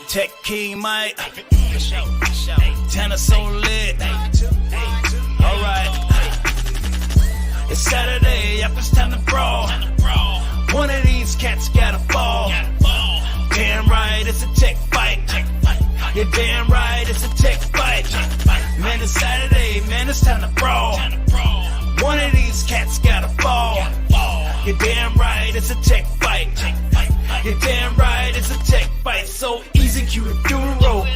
Tech King, Mike. Tenor so lit. Alright. It's Saturday, yep, it's time to brawl. One of these cats gotta fall. Damn right, it's a tech fight. You're damn right, it's a tech fight. Man, it's Saturday, man, it's time to brawl. One of these cats gotta fall. You're damn right, it's a tech fight. You're damn right, it's a tech fight. So easy, cue the funeral.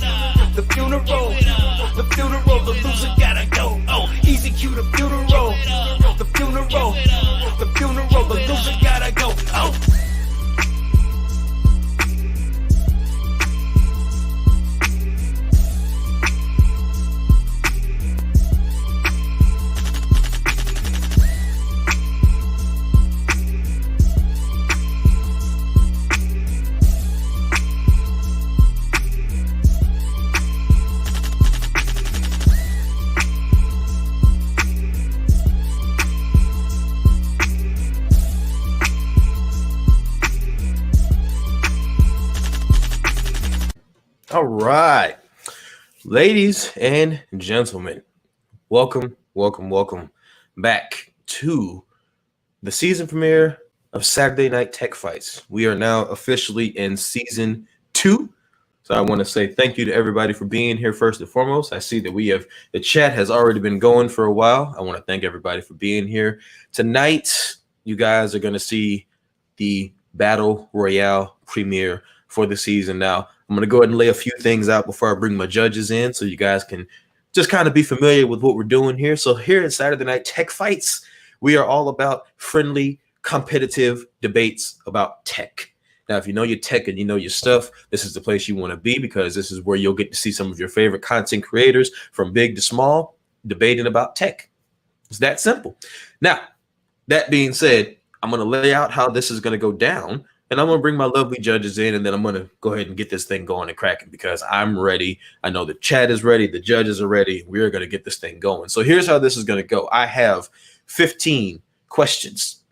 The funeral. The funeral, the loser gotta go. Oh, easy, cue the funeral. The funeral. The funeral, the loser gotta go. Oh. All right, ladies and gentlemen, welcome back to the season premiere of Saturday Night Tech Fights. We are now officially in season 2. So I want to say thank you to everybody for being here first and foremost. I see that the chat has already been going for a while. I want to thank everybody for being here. Tonight, you guys are going to see the Battle Royale premiere for the season. Now, I'm going to go ahead and lay a few things out before I bring my judges in so you guys can just kind of be familiar with what we're doing here. So here at Saturday Night Tech Fights, we are all about friendly, competitive debates about tech. Now, if you know your tech and you know your stuff, this is the place you want to be because this is where you'll get to see some of your favorite content creators from big to small debating about tech. It's that simple. Now, that being said, I'm going to lay out how this is going to go down. And I'm going to bring my lovely judges in, and then I'm going to go ahead and get this thing going and cracking because I'm ready. I know the chat is ready. The judges are ready. We're going to get this thing going. So here's how this is going to go. I have 15 questions.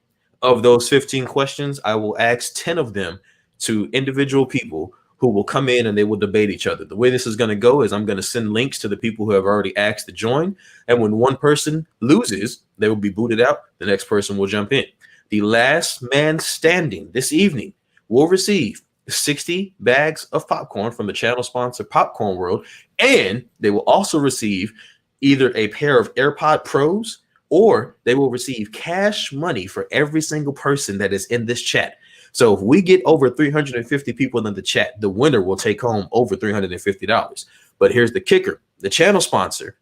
Of those 15 questions, I will ask 10 of them to individual people who will come in and they will debate each other. The way this is going to go is I'm going to send links to the people who have already asked to join. And when one person loses, they will be booted out. The next person will jump in. The last man standing this evening will receive 60 bags of popcorn from the channel sponsor Popcorn World, and they will also receive either a pair of AirPod Pros or they will receive cash money for every single person that is in this chat. So if we get over 350 people in the chat, the winner will take home over $350. But here's the kicker. The channel sponsor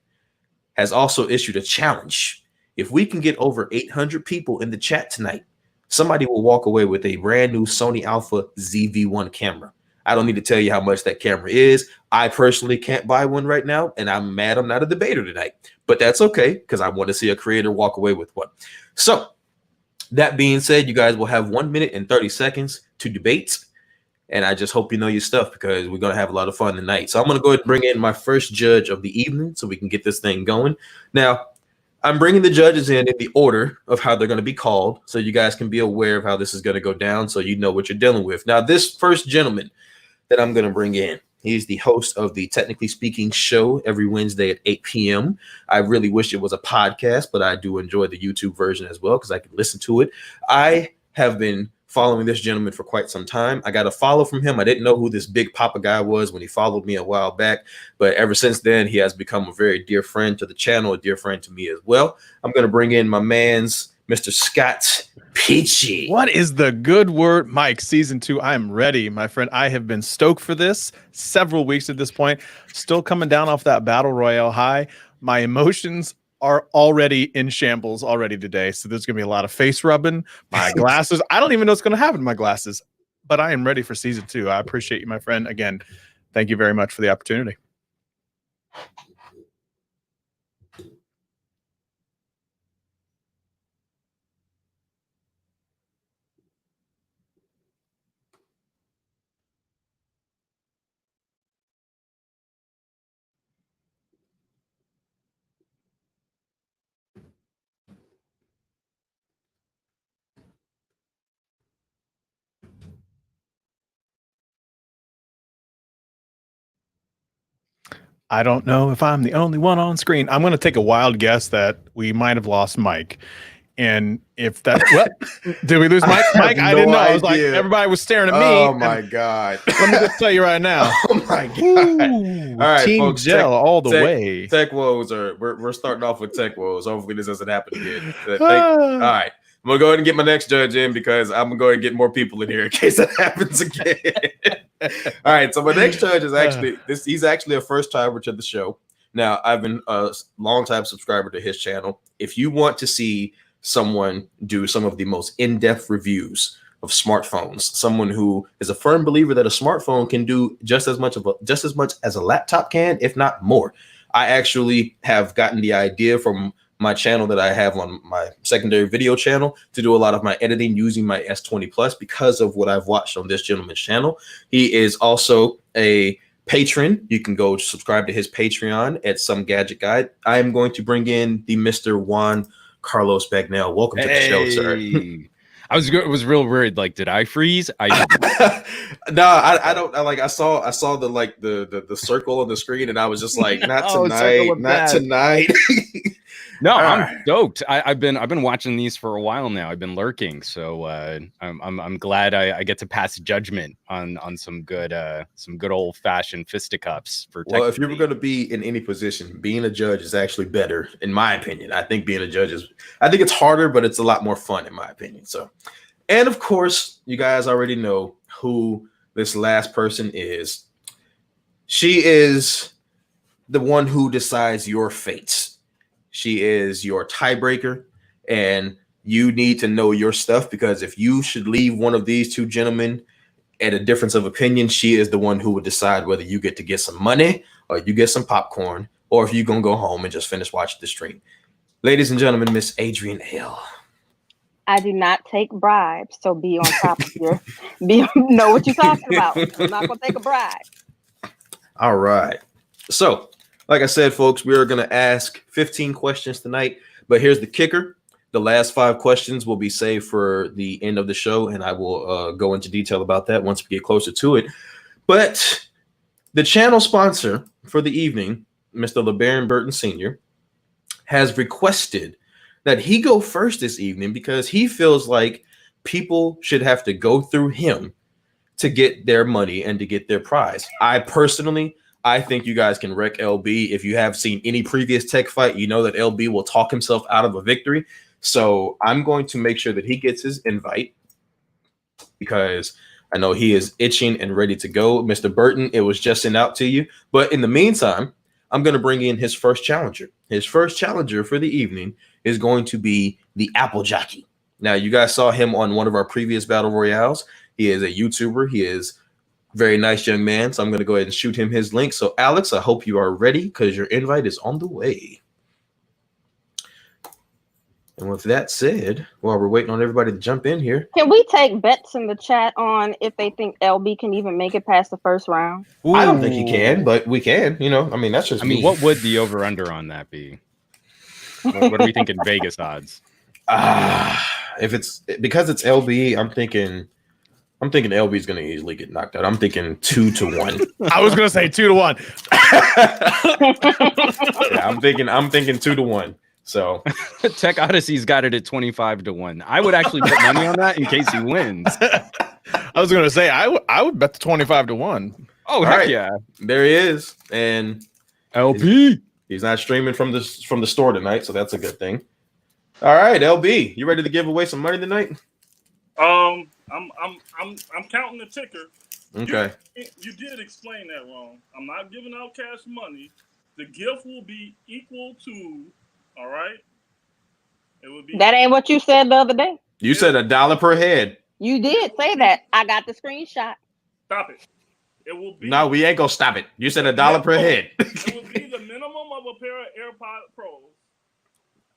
has also issued a challenge. If we can get over 800 people in the chat tonight, somebody will walk away with a brand new Sony Alpha ZV-1 camera. I don't need to tell you how much that camera is. I personally can't buy one right now, and I'm mad I'm not a debater tonight. But that's okay, because I want to see a creator walk away with one. So that being said, you guys will have 1 minute and 30 seconds to debate. And I just hope you know your stuff because we're going to have a lot of fun tonight. So I'm going to go ahead and bring in my first judge of the evening so we can get this thing going. Now, I'm bringing the judges in the order of how they're going to be called so you guys can be aware of how this is going to go down so you know what you're dealing with. Now, this first gentleman that I'm going to bring in, he's the host of the Technically Speaking show every Wednesday at 8 p.m. I really wish it was a podcast, but I do enjoy the YouTube version as well because I can listen to it. I have been following this gentleman for quite some time. I got a follow from him. I didn't know who this Big Papa guy was when he followed me a while back, but ever since then, he has become a very dear friend to the channel, a dear friend to me as well. I'm going to bring in my man's Mr. Scott Peachy. What is the good word, Mike? Season 2, I am ready, my friend. I have been stoked for this several weeks at this point. Still coming down off that Battle Royale high. My emotions are already in shambles already today. So there's going to be a lot of face rubbing. My glasses. I don't even know what's going to happen to my glasses, but I am ready for season 2. I appreciate you, my friend. Again, thank you very much for the opportunity. I don't know if I'm the only one on screen. I'm going to take a wild guess that we might have lost Mike. And if that, well, did we lose Mike? Mike, I didn't know. I was like, everybody was staring at me. Oh my God. Let me just tell you right now. Oh my God. Ooh, all right, Team folks. Gel all the way. Tech woes we're starting off with tech woes. Hopefully this doesn't happen again. All right. I'm gonna go ahead and get my next judge in because I'm gonna go ahead and get more people in here in case that happens again. All right, so my next judge is actually he's actually a first timer to the show. Now, I've been a long time subscriber to his channel. If you want to see someone do some of the most in-depth reviews of smartphones, someone who is a firm believer that a smartphone can do just as much as a laptop can, if not more. I actually have gotten the idea from my channel that I have on my secondary video channel to do a lot of my editing using my S20 Plus because of what I've watched on this gentleman's channel. He is also a patron. You can go subscribe to his Patreon at Some Gadget Guide. I am going to bring in the Mr. Juan Carlos Bagnell. Welcome to the show, sir. I was real worried. Like, did I freeze? No, I don't. I saw the circle on the screen, and I was just like, not tonight, not tonight. No, I'm stoked. I've been watching these for a while now. I've been lurking, so I'm glad I get to pass judgment on some good old fashioned fisticuffs for. Well, if you were going to be in any position, being a judge is actually better, in my opinion. I think being a judge I think it's harder, but it's a lot more fun, in my opinion. So, and of course, you guys already know who this last person is. She is the one who decides your fates. She is your tiebreaker, and you need to know your stuff because if you should leave one of these two gentlemen at a difference of opinion, she is the one who would decide whether you get to get some money or you get some popcorn or if you're going to go home and just finish watching the stream. Ladies and gentlemen, Miss Adrienne L. I do not take bribes, so be on top of your know what you're talking about. I'm not going to take a bribe. All right. So, like I said, folks, we are going to ask 15 questions tonight, but here's the kicker. The last 5 questions will be saved for the end of the show, and I will go into detail about that once we get closer to it. But the channel sponsor for the evening, Mr. LeBaron Burton Sr., has requested that he go first this evening because he feels like people should have to go through him to get their money and to get their prize. I think you guys can wreck LB. If you have seen any previous tech fight, you know that LB will talk himself out of a victory. So I'm going to make sure that he gets his invite because I know he is itching and ready to go. Mr. Burton, it was just sent out to you. But in the meantime, I'm going to bring in his first challenger. His first challenger for the evening is going to be the Apple Jockey. Now, you guys saw him on one of our previous Battle Royales. He is a YouTuber. He is very nice young man, so I'm going to go ahead and shoot him his link. So, Alex, I hope you are ready because your invite is on the way. And with that said, while we're waiting on everybody to jump in here. Can we take bets in the chat on if they think LB can even make it past the first round? Ooh. I don't think he can, but we can. That's just me. What would the over-under on that be? What are we thinking Vegas odds? If it's because it's LB, I'm thinking LB is going to easily get knocked out. I'm thinking 2-1. I was going to say 2-1. Yeah, I'm thinking 2-1. So Tech Odyssey's got it at 25-1. I would actually put money on that in case he wins. I was going to say I would bet the 25-1. Oh, heck yeah! There he is, and LB. He's not streaming from the store tonight, so that's a good thing. All right, LB, you ready to give away some money tonight? I'm counting the ticker. Okay. You did explain that wrong. I'm not giving out cash money. The gift will be equal to. All right. It would be. That ain't what you said the other day. You said $1 per head. You did say that. I got the screenshot. Stop it. It will be. No, we ain't gonna stop it. You said $1 per head. It would be the minimum of a pair of AirPods Pros.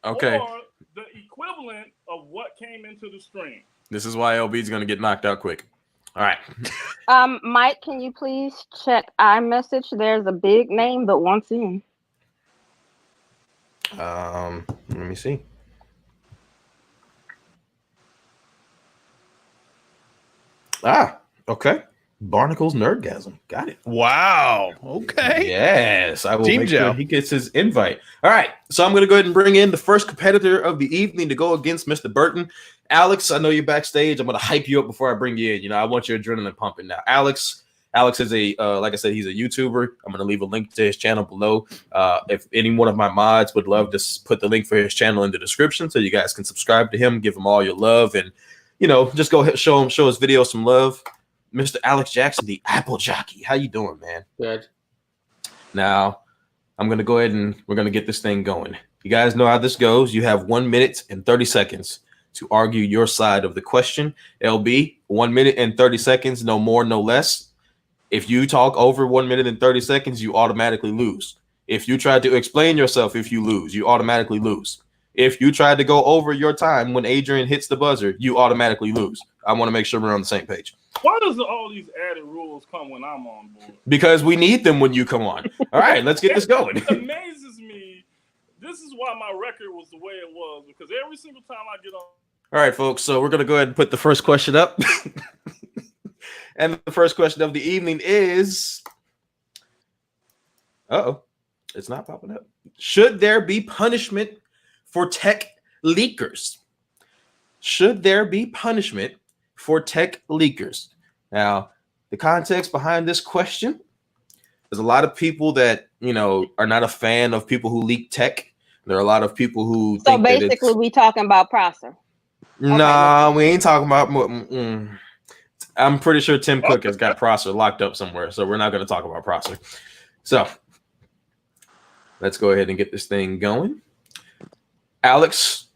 Okay. Or the equivalent of what came into the stream. This is why LB's gonna get knocked out quick. All right. Mike, can you please check iMessage? There's a big name, but once in. Let me see. Okay. Barnacle's Nerdgasm. Got it. Wow. Okay. Yes, I will Team make sure Joe. he gets his invite. All right, so I'm going to go ahead and bring in the first competitor of the evening to go against Mr. Burton. Alex, I know you're backstage. I'm going to hype you up before I bring you in. I want your adrenaline pumping now. Alex is a, like I said, he's a YouTuber. I'm going to leave a link to his channel below. If any one of my mods would love to put the link for his channel in the description so you guys can subscribe to him, give him all your love, and, just go ahead, show his video some love. Mr. Alex Jackson, the Apple Jockey. How you doing, man? Good. Now, I'm going to go ahead and we're going to get this thing going. You guys know how this goes. You have 1 minute and 30 seconds to argue your side of the question. LB, 1 minute and 30 seconds, no more, no less. If you talk over 1 minute and 30 seconds, you automatically lose. If you try to explain yourself, if you lose, you automatically lose. If you try to go over your time when Adrian hits the buzzer, you automatically lose. I want to make sure we're on the same page. Why does all these added rules come when I'm on board? Because we need them when you come on. All right, let's get this going. It amazes me. This is why my record was the way it was, because every single time I get on. All right, folks, so we're going to go ahead and put the first question up. And the first question of the evening is, it's not popping up. Should there be punishment for tech leakers? Should there be punishment for tech leakers? Now, the context behind this question, there's a lot of people that, are not a fan of people who leak tech. There are a lot of people who So think basically, we talking about Prosser. Nah, we ain't talking about. I'm pretty sure Tim Cook has got Prosser locked up somewhere, so we're not going to talk about Prosser. So let's go ahead and get this thing going. Alex,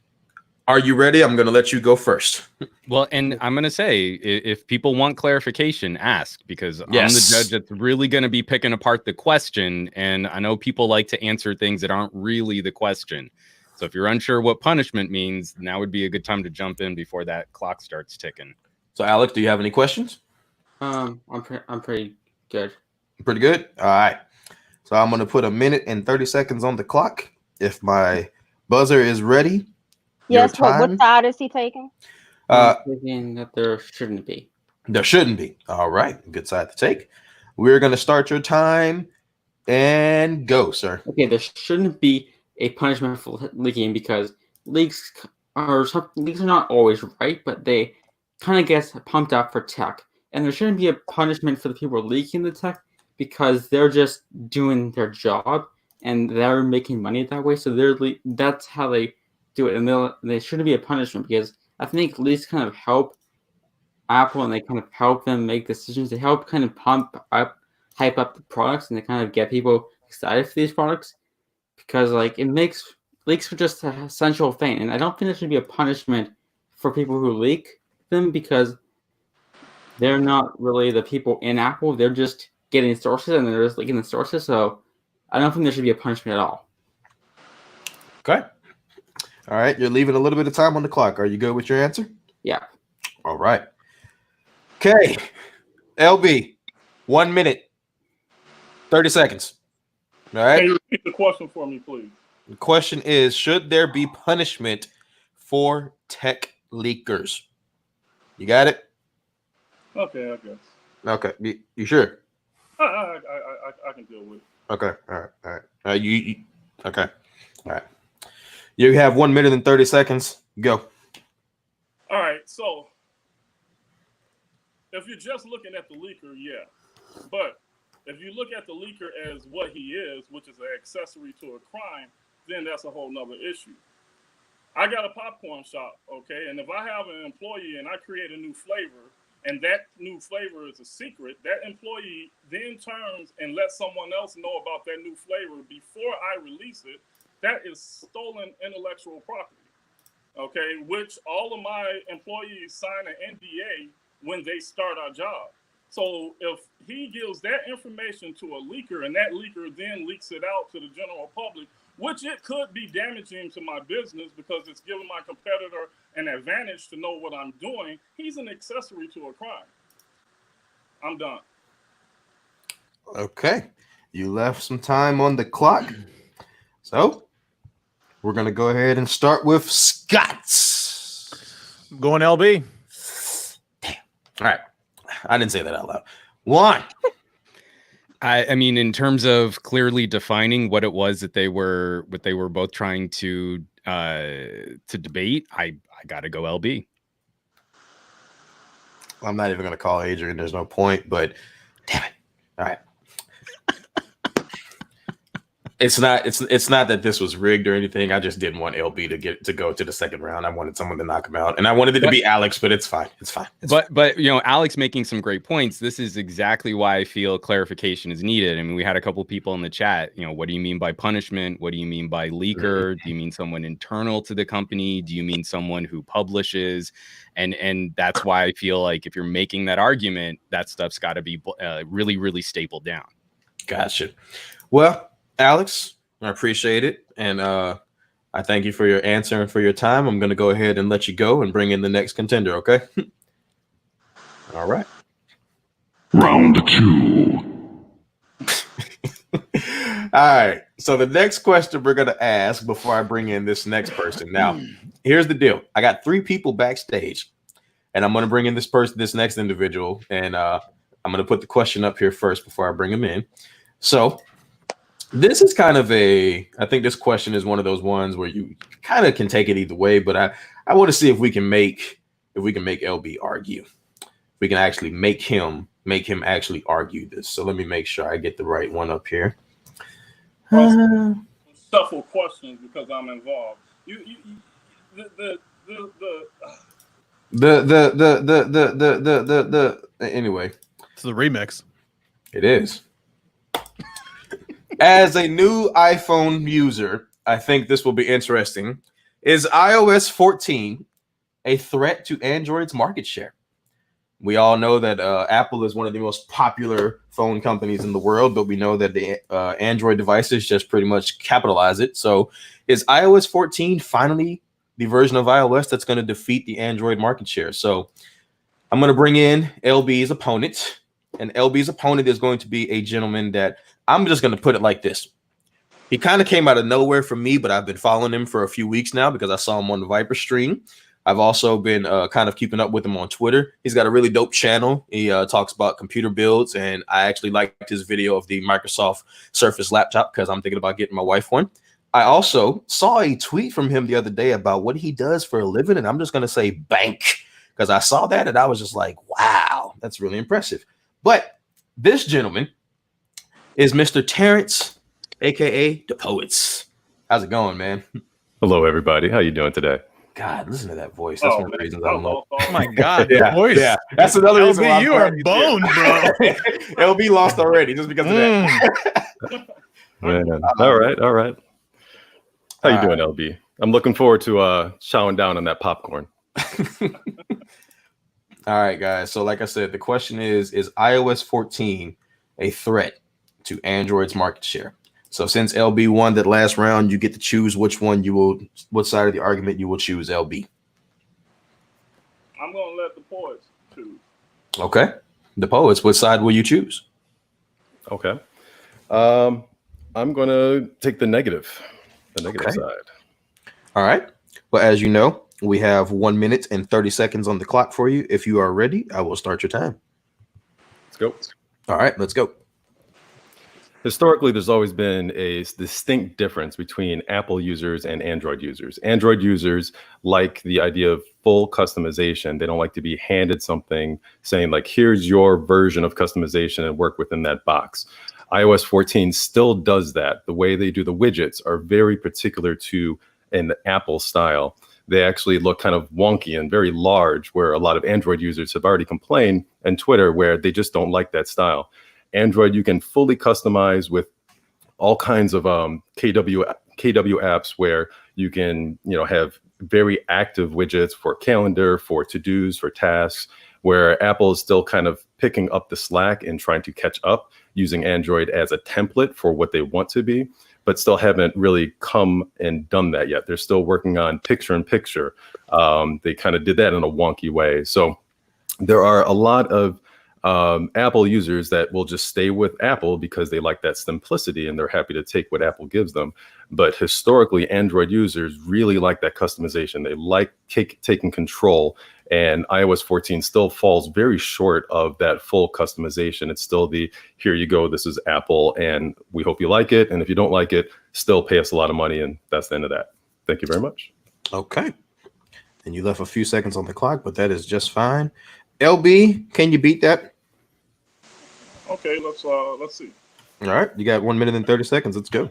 are you ready? I'm going to let you go first. Well, and I'm going to say, if people want clarification, ask, because I'm the judge that's really going to be picking apart the question. And I know people like to answer things that aren't really the question. So if you're unsure what punishment means, now would be a good time to jump in before that clock starts ticking. So, Alex, do you have any questions? I'm pretty good. Pretty good? All right. So I'm going to put 1 minute and 30 seconds on the clock. If my buzzer is ready. Yes, what side is he taking? I'm thinking that there shouldn't be. There shouldn't be. All right. Good side to take. We're going to start your time and go, sir. Okay, there shouldn't be a punishment for leaking because leaks are not always right, but they kind of get pumped up for tech. And there shouldn't be a punishment for the people leaking the tech because they're just doing their job and they're making money that way. So that's how they do it. And they shouldn't be a punishment because I think leaks kind of help Apple and they kind of help them make decisions. They help kind of hype up the products, and they kind of get people excited for these products because it makes leaks are just an essential thing. And I don't think there should be a punishment for people who leak them because they're not really the people in Apple. They're just getting sources and they're just leaking the sources. So I don't think there should be a punishment at all. Okay. All right. You're leaving a little bit of time on the clock. Are you good with your answer? Yeah. All right. Okay. LB, 1 minute, 30 seconds. All right. Can you repeat the question for me, please? The question is, should there be punishment for tech leakers? You got it? Okay, I guess. Okay. You sure? I can deal with it. Okay. All right. You okay. All right. You have 1 minute and 30 seconds. Go. All right. So if you're just looking at the leaker, yeah. But if you look at the leaker as what he is, which is an accessory to a crime, then that's a whole nother issue. I got a popcorn shop, okay? And if I have an employee and I create a new flavor, and that new flavor is a secret, that employee then turns and lets someone else know about that new flavor before I release it, that is stolen intellectual property, okay? Which all of my employees sign an NDA when they start our job. So if he gives that information to a leaker and that leaker then leaks it out to the general public, which it could be damaging to my business because it's giving my competitor an advantage to know what I'm doing, he's an accessory to a crime. I'm done. Okay. You left some time on the clock. So we're going to go ahead and start with Scott. I'm going LB. Damn. All right. I didn't say that out loud. One. I mean, in terms of clearly defining what it was that they were both trying to debate, I gotta go LB. I'm not even gonna call Adrian. There's no point. But damn it! All right. It's not that this was rigged or anything. I just didn't want LB to go to the second round. I wanted someone to knock him out, and I wanted it to be Alex. But it's fine. It's fine. But you know, Alex making some great points. This is exactly why I feel clarification is needed. I mean, we had a couple people in the chat. You know, what do you mean by punishment? What do you mean by leaker? Do you mean someone internal to the company? Do you mean someone who publishes? And that's why I feel like if you're making that argument, that stuff's got to be really, really stapled down. Gotcha. Well, Alex, I appreciate it. And I thank you for your answer and for your time. I'm going to go ahead and let you go and bring in the next contender, okay? All right. Round 2. All right. So the next question we're going to ask before I bring in this next person. Now, here's the deal. I got 3 people backstage, and I'm going to bring in this next individual, and I'm going to put the question up here first before I bring him in. So this is kind of I think this question is one of those ones where you kind of can take it either way, but I want to see if we can make LB argue. If we can actually make him actually argue this. So let me make sure I get the right one up here. Shuffle questions because I'm involved. Anyway. It's the remix. It is. As a new iPhone user, I think this will be interesting. Is iOS 14 a threat to Android's market share? We all know that Apple is one of the most popular phone companies in the world, but we know that the Android devices just pretty much capitalize it. So is iOS 14 finally the version of iOS that's going to defeat the Android market share? So I'm going to bring in LB's opponent, and LB's opponent is going to be a gentleman that I'm just going to put it like this. He kind of came out of nowhere for me, but I've been following him for a few weeks now because I saw him on the Viper stream. I've also been kind of keeping up with him on Twitter. He's got a really dope channel. He talks about computer builds, and I actually liked his video of the Microsoft Surface laptop because I'm thinking about getting my wife one. I also saw a tweet from him the other day about what he does for a living, and I'm just going to say bank because I saw that and I was just like, wow, that's really impressive. But this gentleman is Mr. Terrence, a.k.a. The Poets. How's it going, man? Hello, everybody. How you doing today? God, listen to that voice. That's one of the reasons I'm low. Oh my God, Yeah, the voice. yeah. That's another reason why LB, you are boned, bro. LB lost already just because of that. Man. All right. How you doing, LB? I'm looking forward to chowing down on that popcorn. All right, guys. So like I said, the question is iOS 14 a threat to Android's market share? So since LB won that last round, you get to choose what side of the argument you will choose, LB. I'm going to let the poets choose. Okay. The Poets, what side will you choose? Okay. I'm going to take the negative Okay. side. All right. Well, as you know, we have 1 minute and 30 seconds on the clock for you. If you are ready, I will start your time. Let's go. All right, let's go. Historically, there's always been a distinct difference between Apple users and Android users. Android users like the idea of full customization. They don't like to be handed something saying like, here's your version of customization and work within that box. iOS 14 still does that. The way they do the widgets are very particular to an Apple style. They actually look kind of wonky and very large, where a lot of Android users have already complained, and Twitter, where they just don't like that style. Android, you can fully customize with all kinds of KW apps where you can, have very active widgets for calendar, for to-dos, for tasks, where Apple is still kind of picking up the slack and trying to catch up using Android as a template for what they want to be, but still haven't really come and done that yet. They're still working on picture-in-picture. They kind of did that in a wonky way. So there are a lot of Apple users that will just stay with Apple because they like that simplicity and they're happy to take what Apple gives them. But historically, Android users really like that customization. They like taking control And iOS 14 still falls very short of that full customization. It's still the, here you go, this is Apple, and we hope you like it. And if you don't like it, still pay us a lot of money, and that's the end of that. Thank you very much. Okay. And you left a few seconds on the clock, but that is just fine. LB, can you beat that? Okay, let's see. All right. You got 1 minute and 30 seconds. Let's go.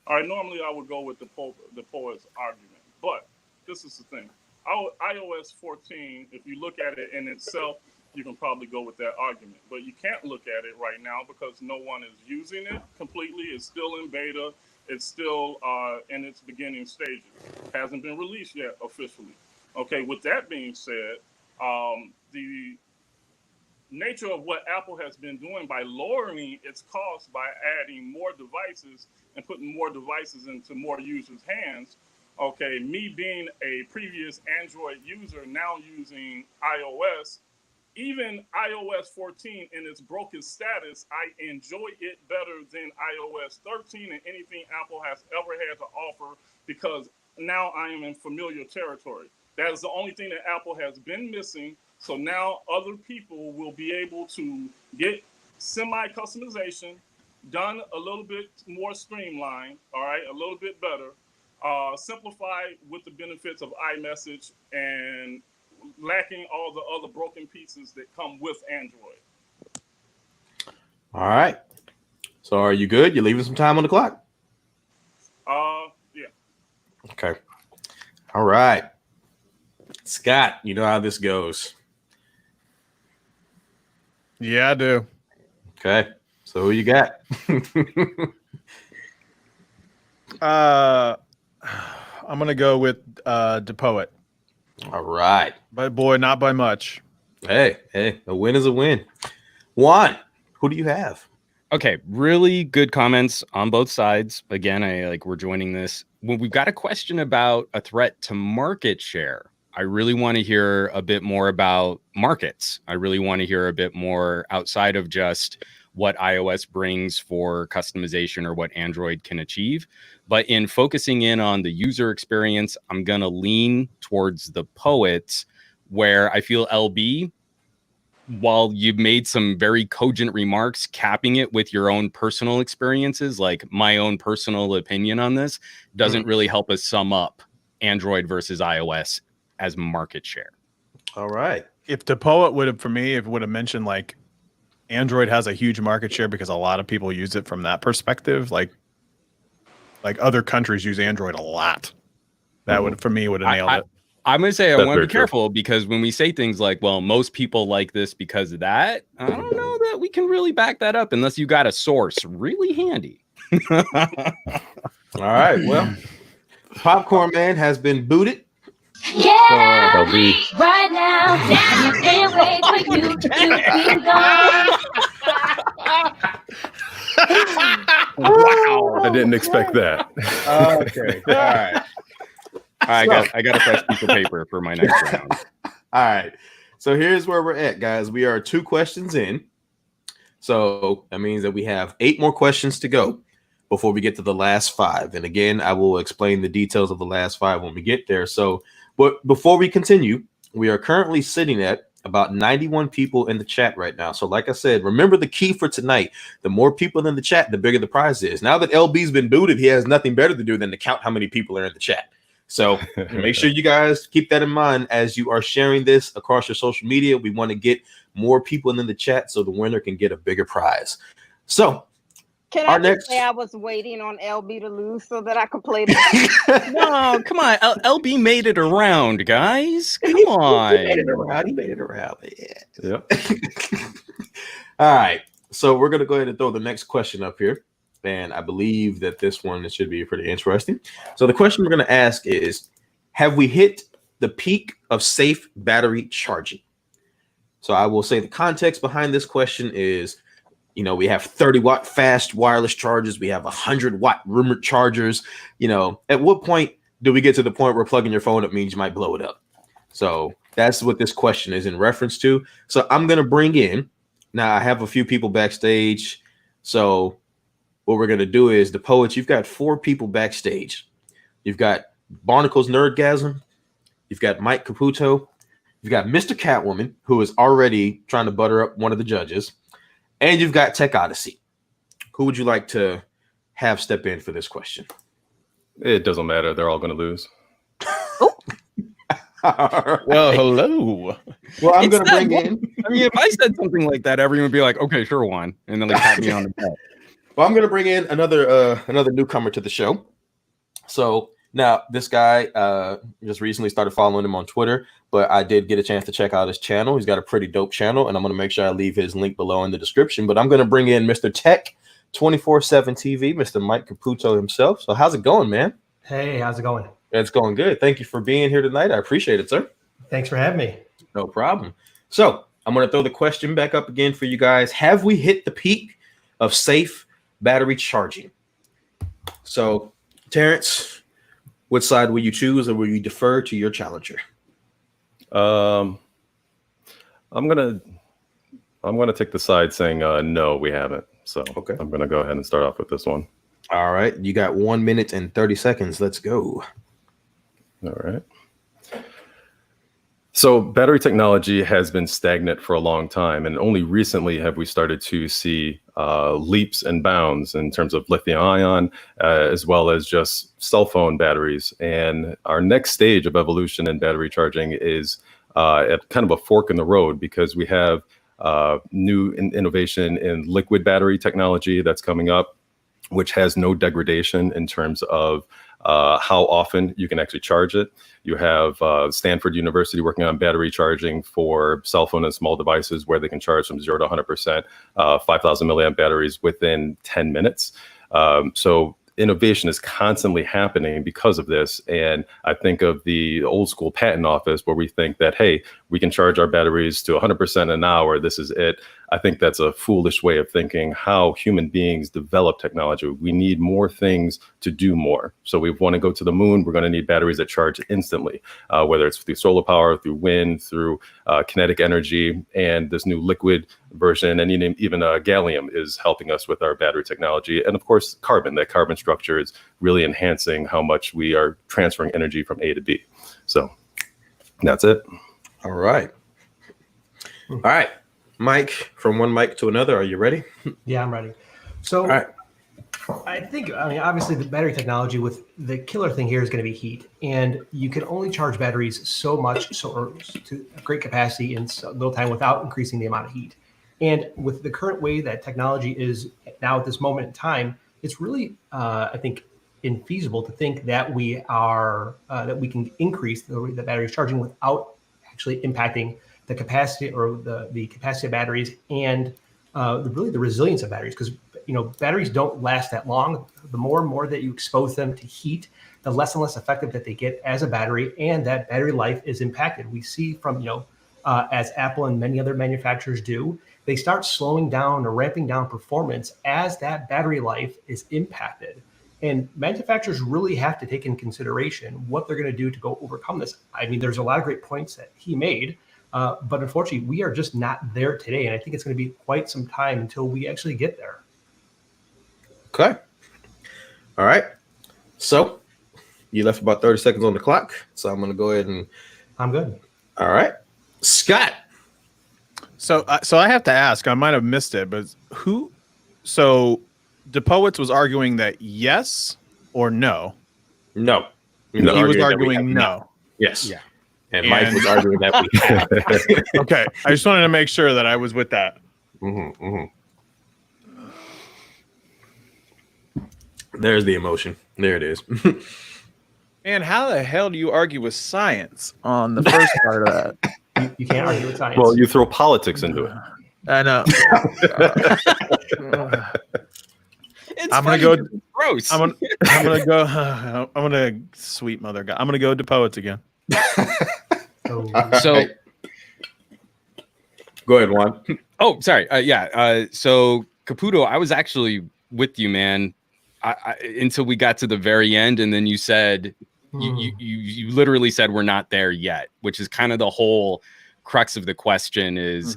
All right, normally I would go with the poet's argument, but this is the thing. iOS 14, if you look at it in itself, you can probably go with that argument. But you can't look at it right now because no one is using it completely. It's still in beta. It's still in its beginning stages. Hasn't been released yet officially. Okay, with that being said, the nature of what Apple has been doing by lowering its costs by adding more devices and putting more devices into more users' hands. Okay, me being a previous Android user now using iOS, even iOS 14 in its broken status, I enjoy it better than iOS 13 and anything Apple has ever had to offer because now I am in familiar territory. That is the only thing that Apple has been missing. So now other people will be able to get semi-customization done a little bit more streamlined, all right, a little bit better, simplified with the benefits of iMessage and lacking all the other broken pieces that come with Android. All right. So are you good? You're leaving some time on the clock? Yeah. Okay. All right. Scott, you know how this goes. Yeah, I do. Okay. So who you got? I'm gonna go with the poet. All right. But boy, not by much. Hey, a win is a win. Juan, who do you have? Okay, really good comments on both sides. Again, we're joining this. When we've got a question about a threat to market share, I really want to hear a bit more about markets. I really want to hear a bit more outside of just what iOS brings for customization or what Android can achieve. But in focusing in on the user experience, I'm going to lean towards the poets, where I feel LB, while you've made some very cogent remarks, capping it with your own personal experiences, like my own personal opinion on this, doesn't really help us sum up Android versus iOS as market share. All right. If the poet would have, for me, if it would have mentioned like Android has a huge market share because a lot of people use it from that perspective, like other countries use Android a lot. That would, for me, would have nailed it. I'm going to say I That's want to very be true. careful because when we say things like, well, most people like this because of that, I don't know that we can really back that up unless you got a source really handy. All right. Well, Popcorn Man has been booted. Yeah, LB. right now, I can't wait for you to be gone. Wow. I didn't expect that. Okay. All right. I got a fresh piece of paper for my next round. All right. So here's where we're at, guys. We are 2 questions in. So that means that we have 8 more questions to go before we get to the last 5. And again, I will explain the details of the last 5 when we get there. So, but before we continue, we are currently sitting at about 91 people in the chat right now. So like I said, remember the key for tonight. The more people in the chat, the bigger the prize is. Now that LB's been booted, he has nothing better to do than to count how many people are in the chat. So make sure you guys keep that in mind as you are sharing this across your social media. We want to get more people in the chat so the winner can get a bigger prize. So Can our I just next say I was waiting on LB to lose so that I could play the No, come on. LB made it around, guys. Come on. He made it around. He made it around. Yeah. Yep. All right. So we're going to go ahead and throw the next question up here. And I believe that this one should be pretty interesting. So the question we're going to ask is, have we hit the peak of safe battery charging? So I will say the context behind this question is, you know, we have 30-watt fast wireless chargers. We have 100-watt rumored chargers. You know, at what point do we get to the point where plugging your phone up means you might blow it up? So that's what this question is in reference to. So I'm going to bring in, now I have a few people backstage. So what we're going to do is, the poets, you've got 4 people backstage. You've got Barnacle's Nerdgasm. You've got Mike Caputo. You've got Mr. Catwoman, who is already trying to butter up one of the judges, and you've got Tech Odyssey. Who would you like to have step in for this question? It doesn't matter. They're all going to lose. Well, hello. Well, I'm It's going to not- bring in. I mean, if I said something like that, everyone would be like, "Okay, sure, Juan," and then like pat me on the back. Well, I'm going to bring in another newcomer to the show. So now this guy just recently started following him on Twitter, but I did get a chance to check out his channel. He's got a pretty dope channel, and I'm going to make sure I leave his link below in the description. But I'm going to bring in Mr. Tech 24/7 TV, Mr. Mike Caputo himself. So how's it going, man? Hey, how's it going? It's going good. Thank you for being here tonight. I appreciate it, sir. Thanks for having me. No problem. So I'm going to throw the question back up again for you guys. Have we hit the peak of safe battery charging? So, Terrence, which side will you choose, or will you defer to your challenger? I'm gonna take the side saying no, we haven't. So Okay. I'm gonna go ahead and start off with this one. All right. You got 1 minute and 30 seconds. Let's go. All right. So battery technology has been stagnant for a long time, and only recently have we started to see leaps and bounds in terms of lithium-ion, as well as just cell phone batteries. And our next stage of evolution in battery charging is at kind of a fork in the road, because we have new innovation in liquid battery technology that's coming up, which has no degradation in terms of how often you can actually charge it. You have Stanford University working on battery charging for cell phone and small devices, where they can charge from 0 to 100%, 5,000 milliamp batteries within 10 minutes. So innovation is constantly happening because of this. And I think of the old school patent office, where we think that, hey, we can charge our batteries to 100% in an hour. This is it. I think that's a foolish way of thinking how human beings develop technology. We need more things to do more. So we want to go to the moon. We're going to need batteries that charge instantly, whether it's through solar power, through wind, through kinetic energy, and this new liquid version, and even gallium is helping us with our battery technology. And of course, carbon. That carbon structure is really enhancing how much we are transferring energy from A to B. So that's it. All right. All right. Mike, from one mic to another, are you ready? Yeah, I'm ready. So All right. I mean, obviously the battery technology, with the killer thing here is going to be heat. And you can only charge batteries so much, or to a great capacity in so little time, without increasing the amount of heat. And with the current way that technology is now at this moment in time, it's really, I think, infeasible to think that we can increase the battery charging without actually impacting the capacity, or the capacity of batteries, and the resilience of batteries. Because batteries don't last that long. The more and more that you expose them to heat, the less and less effective that they get as a battery, and that battery life is impacted. We see from as Apple and many other manufacturers do, they start slowing down or ramping down performance as that battery life is impacted. And manufacturers really have to take in consideration what they're going to do to go overcome this. I mean, there's a lot of great points that he made, but unfortunately, we are just not there today. And I think it's going to be quite some time until we actually get there. Okay. All right. So you left about 30 seconds on the clock. So I'm going to go ahead and. I'm good. All right. Scott. So I have to ask, I might have missed it, but who? So DePoets was arguing that yes or no? No. He was arguing no. Yes. Yeah. And Mike was arguing that we have. Okay. I just wanted to make sure that I was with that. Mm-hmm, mm-hmm. There's the emotion. There it is. And how the hell do you argue with science on the first part of that? You can't argue with science. Well, you throw politics into it. I know. It's I'm gonna funny, go. it's gross. I'm gonna go. I'm gonna sweet mother God. I'm gonna go to poets again. So go ahead, Juan. Oh, sorry. So Caputo, I was actually with you, man, until we got to the very end, and then you said you literally said we're not there yet, which is kind of the whole crux of the question is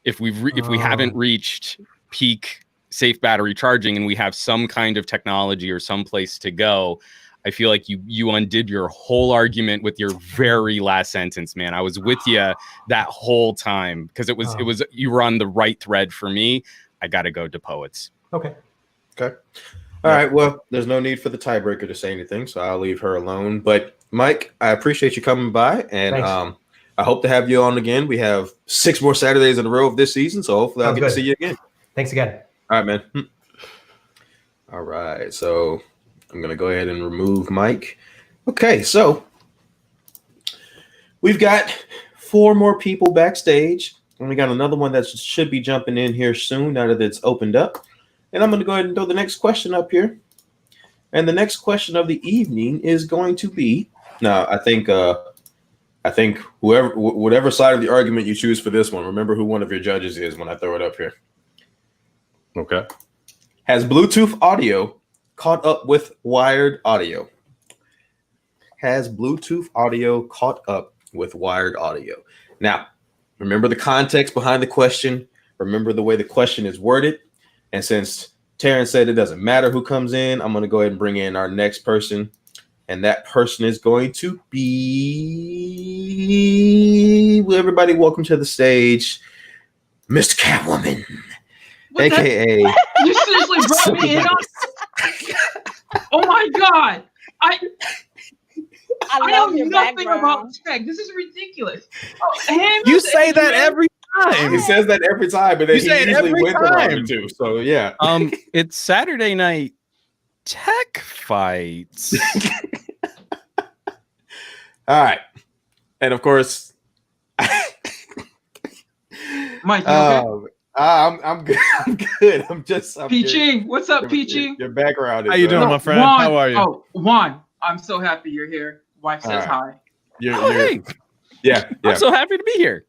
if we haven't reached peak safe battery charging and we have some kind of technology or some place to go. I feel like you undid your whole argument with your very last sentence, man. I was with you that whole time because it was you were on the right thread for me. I got to go to Poets. Okay. Okay. All right. Well, there's no need for the tiebreaker to say anything, so I'll leave her alone. But Mike, I appreciate you coming by, and Thanks. I hope to have you on again. We have 6 more Saturdays in a row of this season, so hopefully I'll Sounds get to good. see you again. Thanks again. All right, man. All right. So I'm going to go ahead and remove Mike. Okay. So we've got 4 more people backstage, and we got another one that should be jumping in here soon now that it's opened up. And I'm going to go ahead and throw the next question up here. And the next question of the evening is going to be, now I think whatever side of the argument you choose for this one, remember who one of your judges is when I throw it up here. Okay. Has Bluetooth audio caught up with wired audio? Has Bluetooth audio caught up with wired audio? Now, remember the context behind the question. Remember the way the question is worded. And since Terrence said it doesn't matter who comes in, I'm going to go ahead and bring in our next person. And that person is going to be, everybody, welcome to the stage, Mr. Catwoman, a.k.a. You seriously brought me in on. Oh my god! I love know your nothing background. about tech. This is ridiculous. Oh, You say that every time. He says that every time, but then You he say it usually every wins around time. it too. So yeah. It's Saturday night tech fights. All right, and of course, Mike, you okay? I'm good. I'm good. I'm Peachy, what's up, Peachy? Your background is. How you doing, my friend? Juan, How are you? Oh, Juan, I'm so happy you're here. Wife says All right. hi. Hey, Yeah. I'm so happy to be here.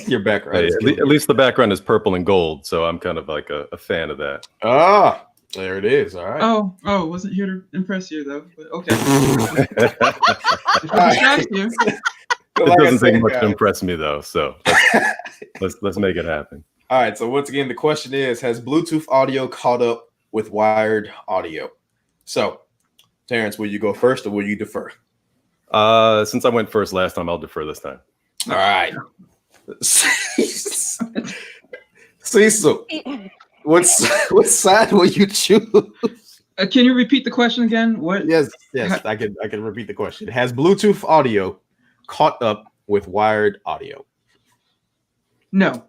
Your background. Hey, is at least the background is purple and gold, so I'm kind of like a fan of that. Ah, there it is. All right. Oh, wasn't here to impress you though. But okay. If it distracts you. But It like I doesn't take said, much to guys, impress me though, so let's make it happen. All right. So once again, the question is: has Bluetooth audio caught up with wired audio? So, Terrence, will you go first or will you defer? Since I went first last time, I'll defer this time. All right. Cecil, what side will you choose? Can you repeat the question again? What? Yes, I can repeat the question. Has Bluetooth audio caught up with wired audio? No.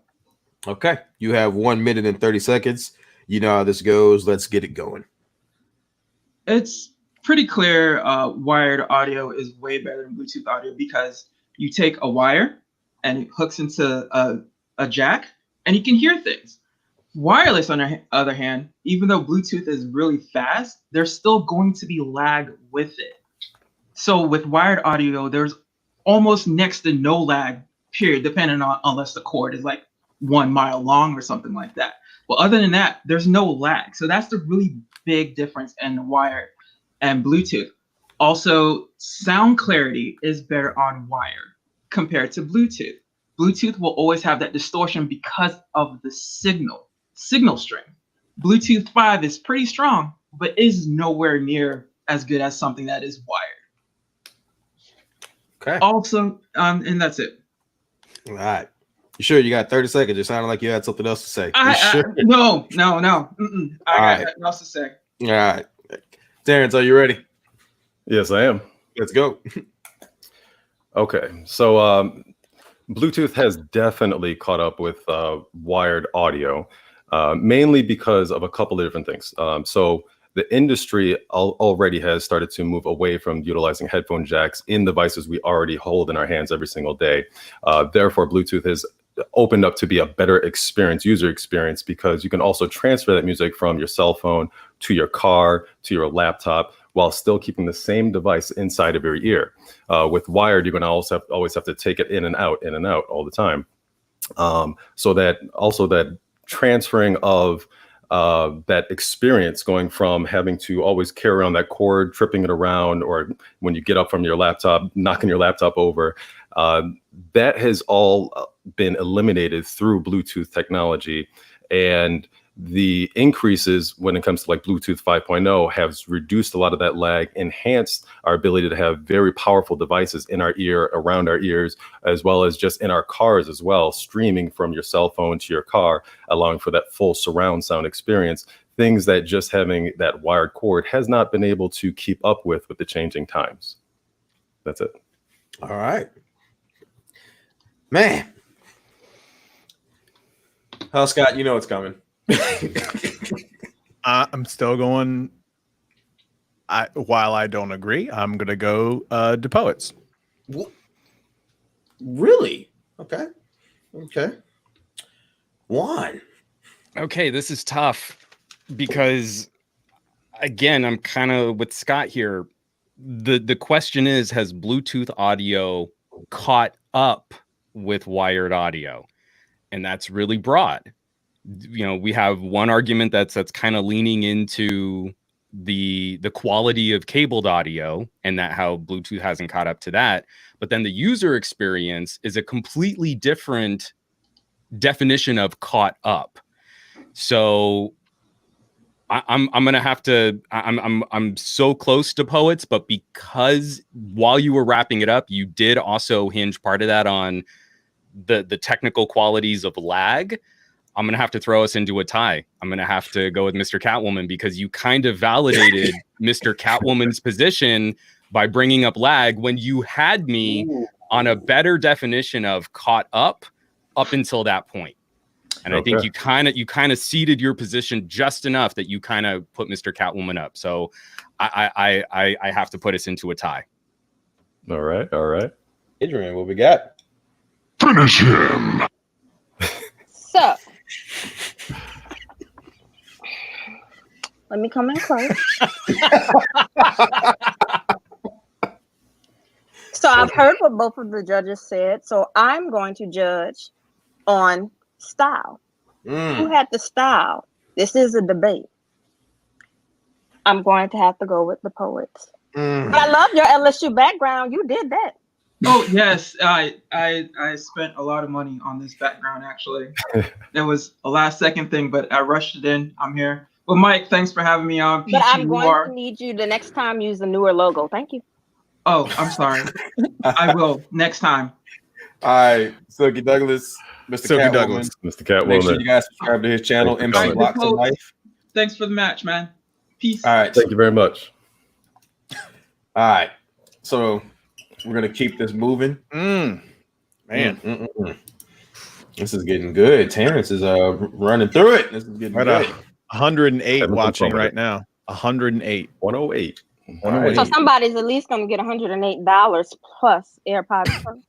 Okay. You have 1 minute and 30 seconds. You know how this goes. Let's get it going. It's pretty clear wired audio is way better than Bluetooth audio because you take a wire and it hooks into a jack and you can hear things. Wireless, on the other hand, even though Bluetooth is really fast, there's still going to be lag with it. So with wired audio, there's almost next to no lag, period, depending on unless the cord is like 1 mile long or something like that. Well, other than that, there's no lag. So that's the really big difference in wired and Bluetooth. Also, sound clarity is better on wired compared to Bluetooth. Bluetooth will always have that distortion because of the signal strength. Bluetooth 5 is pretty strong, but is nowhere near as good as something that is wired. Okay. Also, and that's it. All right. You sure you got 30 seconds? It sounded like you had something else to say. Sure? No. I got nothing else to say. All right. Terrence, are you ready? Yes, I am. Let's go. Okay, so Bluetooth has definitely caught up with wired audio, mainly because of a couple of different things. So the industry already has started to move away from utilizing headphone jacks in devices we already hold in our hands every single day. Therefore, Bluetooth has opened up to be a better user experience, because you can also transfer that music from your cell phone to your car, to your laptop, while still keeping the same device inside of your ear. With wired, you're going to also always have to take it in and out all the time. So that transferring of that experience, going from having to always carry around that cord, tripping it around, or when you get up from your laptop, knocking your laptop over, that has all been eliminated through Bluetooth technology. And The increases when it comes to like Bluetooth 5.0 has reduced a lot of that lag, enhanced our ability to have very powerful devices in our ear, around our ears, as well as just in our cars as well, streaming from your cell phone to your car, allowing for that full surround sound experience, things that just having that wired cord has not been able to keep up with the changing times. That's it. All right. Man. Oh, Scott, you know what's coming. I'm still going. While I don't agree, I'm gonna go DePoets. Really? Okay. Juan. Okay, this is tough because, again, I'm kind of with Scott here. The question is, has Bluetooth audio caught up with wired audio? And that's really broad. You know, we have one argument that's kind of leaning into the quality of cabled audio and that how Bluetooth hasn't caught up to that. But then the user experience is a completely different definition of caught up. So I'm gonna have to. I'm so close to Poets, but because while you were wrapping it up, you did also hinge part of that on the technical qualities of lag. I'm gonna have to throw us into a tie. I'm gonna have to go with Mr. Catwoman because you kind of validated Mr. Catwoman's position by bringing up lag when you had me on a better definition of caught up until that point. And I think you kind of seeded your position just enough that you kind of put Mr. Catwoman up. So I have to put us into a tie. All right. Adrian, what we got? Finish him. So, let me come in close. So I've heard what both of the judges said. So I'm going to judge on style. Who had the style? This is a debate. I'm going to have to go with the Poets. But I love your LSU background. You did that. Oh yes, I spent a lot of money on this background actually. That was a last second thing, but I rushed it in. I'm here. Well, Mike, thanks for having me on. But I'm going to need you the next time use a newer logo. Thank you. Oh, I'm sorry. I will next time. All right, Silky Douglas, Mr. Catwoman. Mr. Catwoman. Make sure you guys subscribe to his channel, MC Blocks of Life. Thanks for the match, man. Peace. All right. Thank you very much. All right. So we're going to keep this moving. Man. This is getting good. Terrence is running through it. This is getting good. 108 watching right now. 108. 108. So somebody's at least going to get $108 plus AirPods Pro.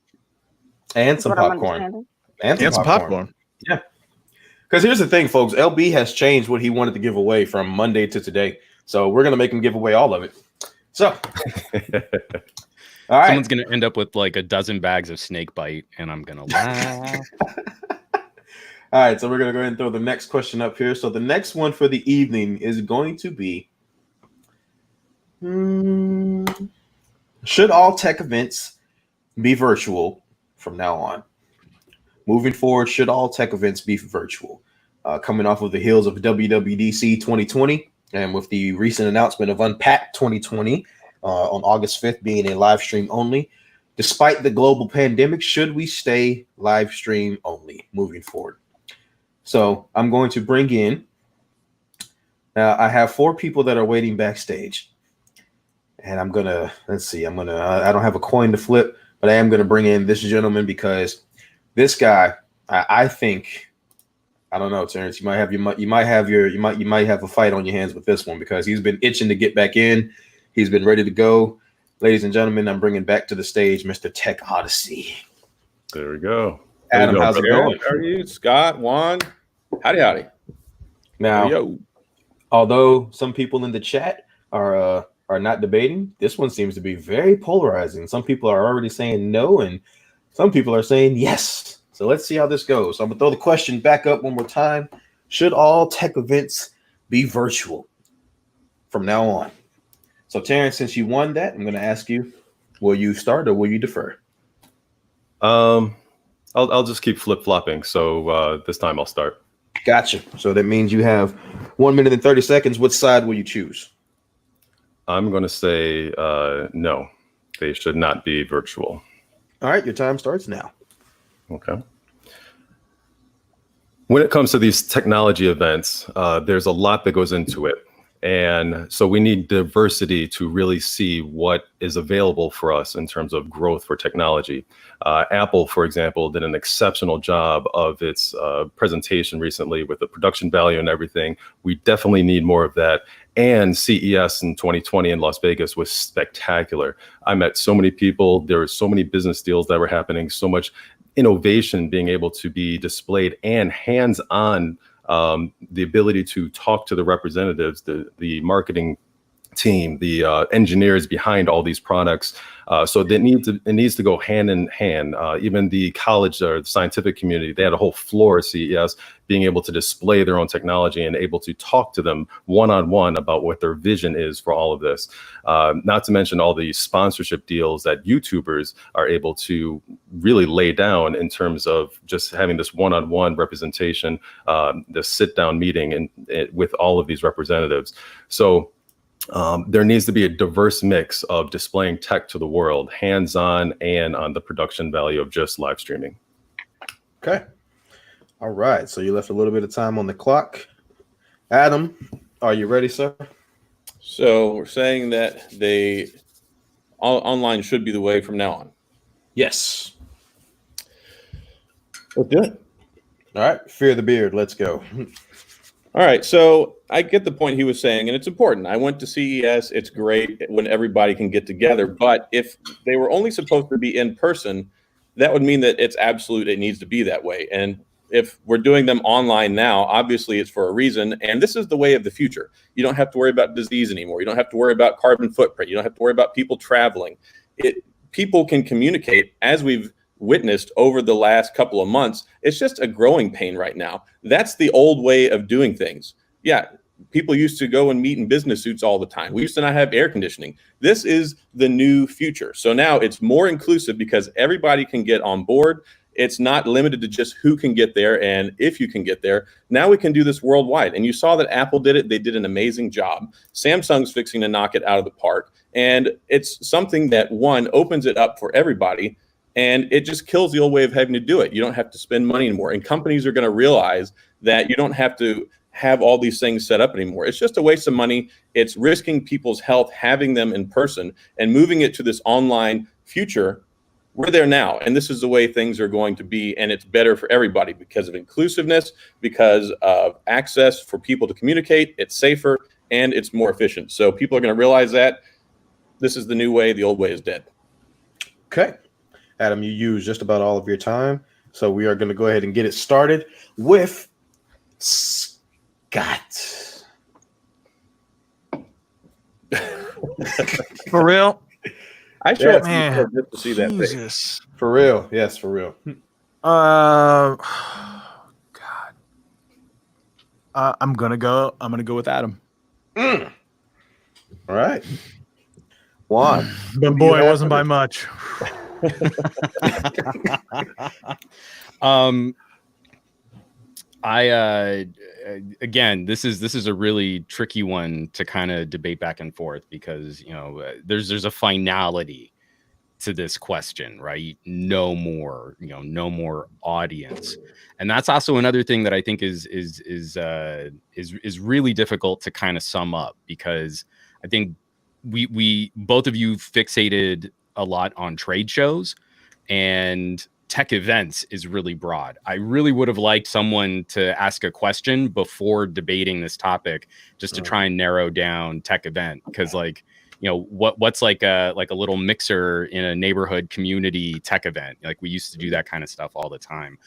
And some popcorn. And some popcorn. Yeah. Because here's the thing, folks. LB has changed what he wanted to give away from Monday to today. So we're going to make him give away all of it. So. All right. Someone's going to end up with like a dozen bags of snake bite, and I'm going to laugh. All right. So we're going to go ahead and throw the next question up here. So the next one for the evening is going to be, should all tech events be virtual from now on? Moving forward, should all tech events be virtual? Coming off of the heels of WWDC 2020 and with the recent announcement of Unpacked 2020 on August 5th being a live stream only. Despite the global pandemic, should we stay live stream only moving forward? So I'm going to bring in, I have 4 people that are waiting backstage. And I'm going to, I don't have a coin to flip, but I am going to bring in this gentleman because this guy, I think, I don't know, Terrence, you might have a fight on your hands with this one because he's been itching to get back in. He's been ready to go. Ladies and gentlemen, I'm bringing back to the stage Mr. Tech Odyssey. There we go. Adam, how's it going? How are you, Scott? Juan? Howdy. Now, although some people in the chat are not debating, this one seems to be very polarizing. Some people are already saying no, and some people are saying yes. So let's see how this goes. So I'm going to throw the question back up one more time. Should all tech events be virtual from now on? So, Terrence, since you won that, I'm going to ask you, will you start or will you defer? I'll just keep flip-flopping. So this time I'll start. Gotcha. So that means you have 1 minute and 30 seconds. Which side will you choose? I'm going to say no. They should not be virtual. All right, your time starts now. Okay. When it comes to these technology events, there's a lot that goes into it. And so we need diversity to really see what is available for us in terms of growth for technology. Apple, for example, did an exceptional job of its presentation recently with the production value and everything. We definitely need more of that. And CES in 2020 in Las Vegas was spectacular. I met so many people. There were so many business deals that were happening, so much innovation being able to be displayed, and hands-on, the ability to talk to the representatives, the marketing team, the engineers behind all these products. So it needs to go hand in hand. Even the college or the scientific community, they had a whole floor at CES being able to display their own technology and able to talk to them one-on-one about what their vision is for all of this. Not to mention all the sponsorship deals that YouTubers are able to really lay down in terms of just having this one-on-one representation, the sit-down meeting and with all of these representatives. So there needs to be a diverse mix of displaying tech to the world, hands-on and on the production value of just live streaming. Okay. All right. So you left a little bit of time on the clock. Adam, are you ready, sir? So we're saying that online should be the way from now on. Yes. Let's do it. All right. Fear the beard. Let's go. All right, so I get the point he was saying, and it's important. I went to CES. It's great when everybody can get together, but if they were only supposed to be in person, that would mean that it's absolute. It needs to be that way. And if we're doing them online now, obviously it's for a reason, and this is the way of the future. You don't have to worry about disease anymore. You don't have to worry about carbon footprint. You don't have to worry about people traveling. People can communicate, as we've witnessed over the last couple of months. It's just a growing pain right now. That's the old way of doing things. Yeah, people used to go and meet in business suits all the time. We used to not have air conditioning. This is the new future. So now it's more inclusive because everybody can get on board. It's not limited to just who can get there and if you can get there. Now we can do this worldwide. And you saw that Apple did it. They did an amazing job. Samsung's fixing to knock it out of the park. And it's something that, one, opens it up for everybody. And it just kills the old way of having to do it. You don't have to spend money anymore. And companies are going to realize that you don't have to have all these things set up anymore. It's just a waste of money. It's risking people's health, having them in person and moving it to this online future. We're there now. And this is the way things are going to be. And it's better for everybody because of inclusiveness, because of access for people to communicate. It's safer and it's more efficient. So people are going to realize that this is the new way. The old way is dead. Okay. Adam, you used just about all of your time, so we are going to go ahead and get it started with Scott. For real? I showed Man, just to see that thing. Jesus. For real. Yes, for real. God. I'm gonna go with Adam. All right. Juan. But boy, it wasn't by much. Again, this is a really tricky one to kind of debate back and forth because there's a finality to this question, right? No more audience, and that's also another thing that I think is really difficult to kind of sum up because I think we both of you fixated a lot on trade shows, and tech events is really broad. I really would have liked someone to ask a question before debating this topic just to try and narrow down tech event, because what's like a little mixer in a neighborhood community tech event. Like we used to do that kind of stuff all the time.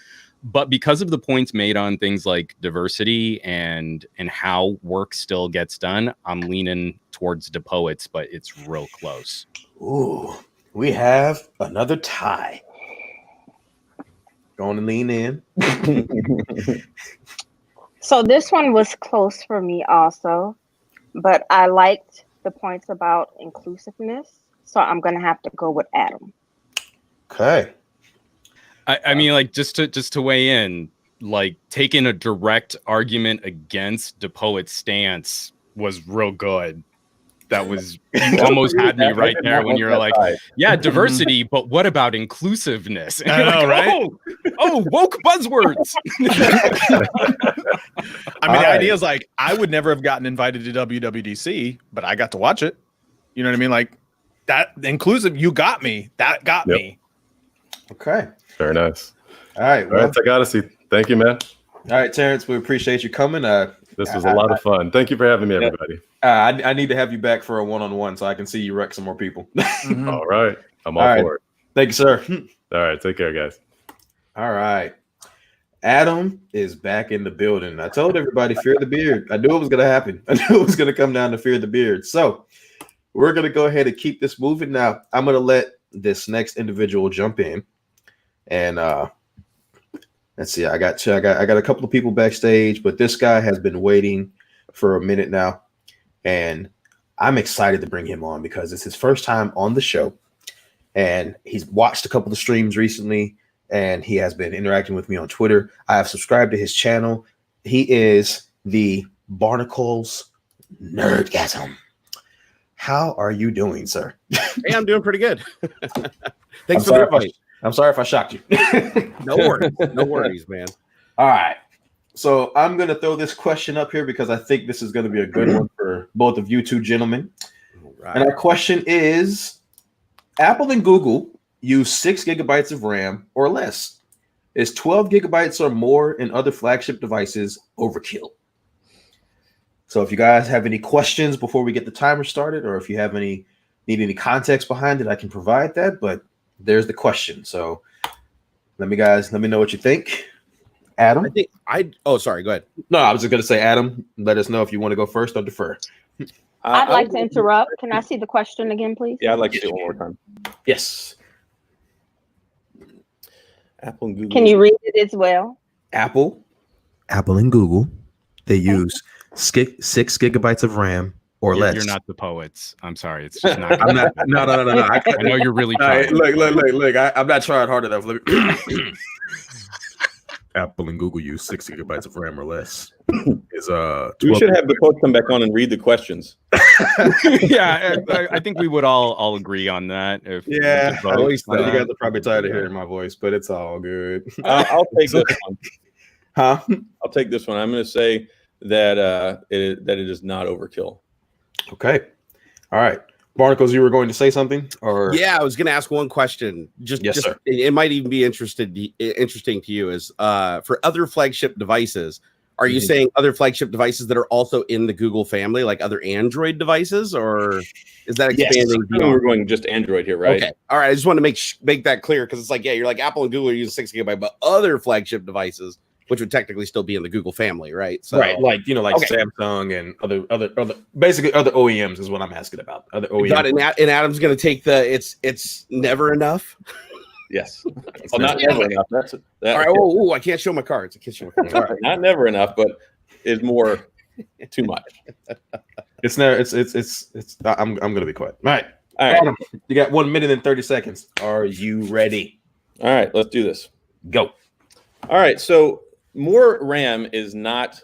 But because of the points made on things like diversity and how work still gets done, I'm leaning towards the poets, but it's real close. Ooh, we have another tie. Going to lean in. So this one was close for me also, but I liked the points about inclusiveness. So I'm going to have to go with Adam. Okay. I mean, like just to weigh in, like taking a direct argument against DePoet's stance was real good. That was, you almost had me right there when you're like, yeah, diversity, but what about inclusiveness? And I you're know, like, right? oh, woke buzzwords. I mean, the idea is like, I would never have gotten invited to WWDC, but I got to watch it. You know what I mean? Like that inclusive, you got me. That got me. Okay. Very nice. All right. All right, Tech Odyssey. Thank you, man. All right, Terrence, we appreciate you coming. This was a lot of fun. Thank you for having me, everybody. I need to have you back for a one-on-one so I can see you wreck some more people. All right. I'm all for it. Thank you, sir. All right. Take care, guys. All right. Adam is back in the building. I told everybody, fear the beard. I knew it was going to happen. I knew it was going to come down to fear the beard. So we're going to go ahead and keep this moving. Now, I'm going to let this next individual jump in. And let's see. I got a couple of people backstage, but this guy has been waiting for a minute now. And I'm excited to bring him on because it's his first time on the show. And he's watched a couple of streams recently. And he has been interacting with me on Twitter. I have subscribed to his channel. He is the Barnacles Nerdgasm. How are you doing, sir? Hey, I'm doing pretty good. Thanks for the invite. I'm sorry if I shocked you. No worries. No worries, man. All right. So I'm going to throw this question up here because I think this is going to be a good one for both of you two gentlemen. All right. And our question is, Apple and Google use 6 gigabytes of RAM or less. Is 12 gigabytes or more in other flagship devices overkill? So if you guys have any questions before we get the timer started, or if you have need any context behind it, I can provide that. But there's the question. So let me know what you think. Adam? Sorry, go ahead. No, I was just going to say, Adam, let us know if you want to go first or defer. I'd like to interrupt. Can I see the question again, please? Yeah, I'd like to see it one more time. Yes. Apple and Google. Can you read it as well? Apple and Google, they use 6 gigabytes of RAM or less. You're not the poets. I'm sorry. It's just not. I'm not. No. I know you're really trying. Look. I'm not trying hard enough. Apple and Google use 6 gigabytes of RAM or less. We should have the poet come back on and read the questions. Yeah, I think we would all agree on that. If you guys are probably tired of hearing my voice, but it's all good. I'll take this one. Huh? I'll take this one. I'm going to say that it is not overkill. Okay. All right. Barnacles, you were going to say something? Or Yeah, I was going to ask one question. Sir. It might even be interesting to you. Is for other flagship devices, are you saying other flagship devices that are also in the Google family, like other Android devices, or is that expanding? Yes. We're going just Android here, right? Okay. All right. I just want to make that clear because it's like, yeah, you're like Apple and Google are using 6 gigabyte, but other flagship devices, which would technically still be in the Google family, right? So, right, like Samsung and other basically other OEMs is what I'm asking about. Other OEMs. Got it. And Adam's going to take it's never enough. Yes. Well, not never enough. That's it. All right. Oh, I can't show my cards. I can't show my cards. All right. Not never enough, but is more too much. It's never. It's. I'm gonna be quiet. All right. Adam, you got 1 minute and 30 seconds. Are you ready? All right. Let's do this. Go. All right. So more RAM is not.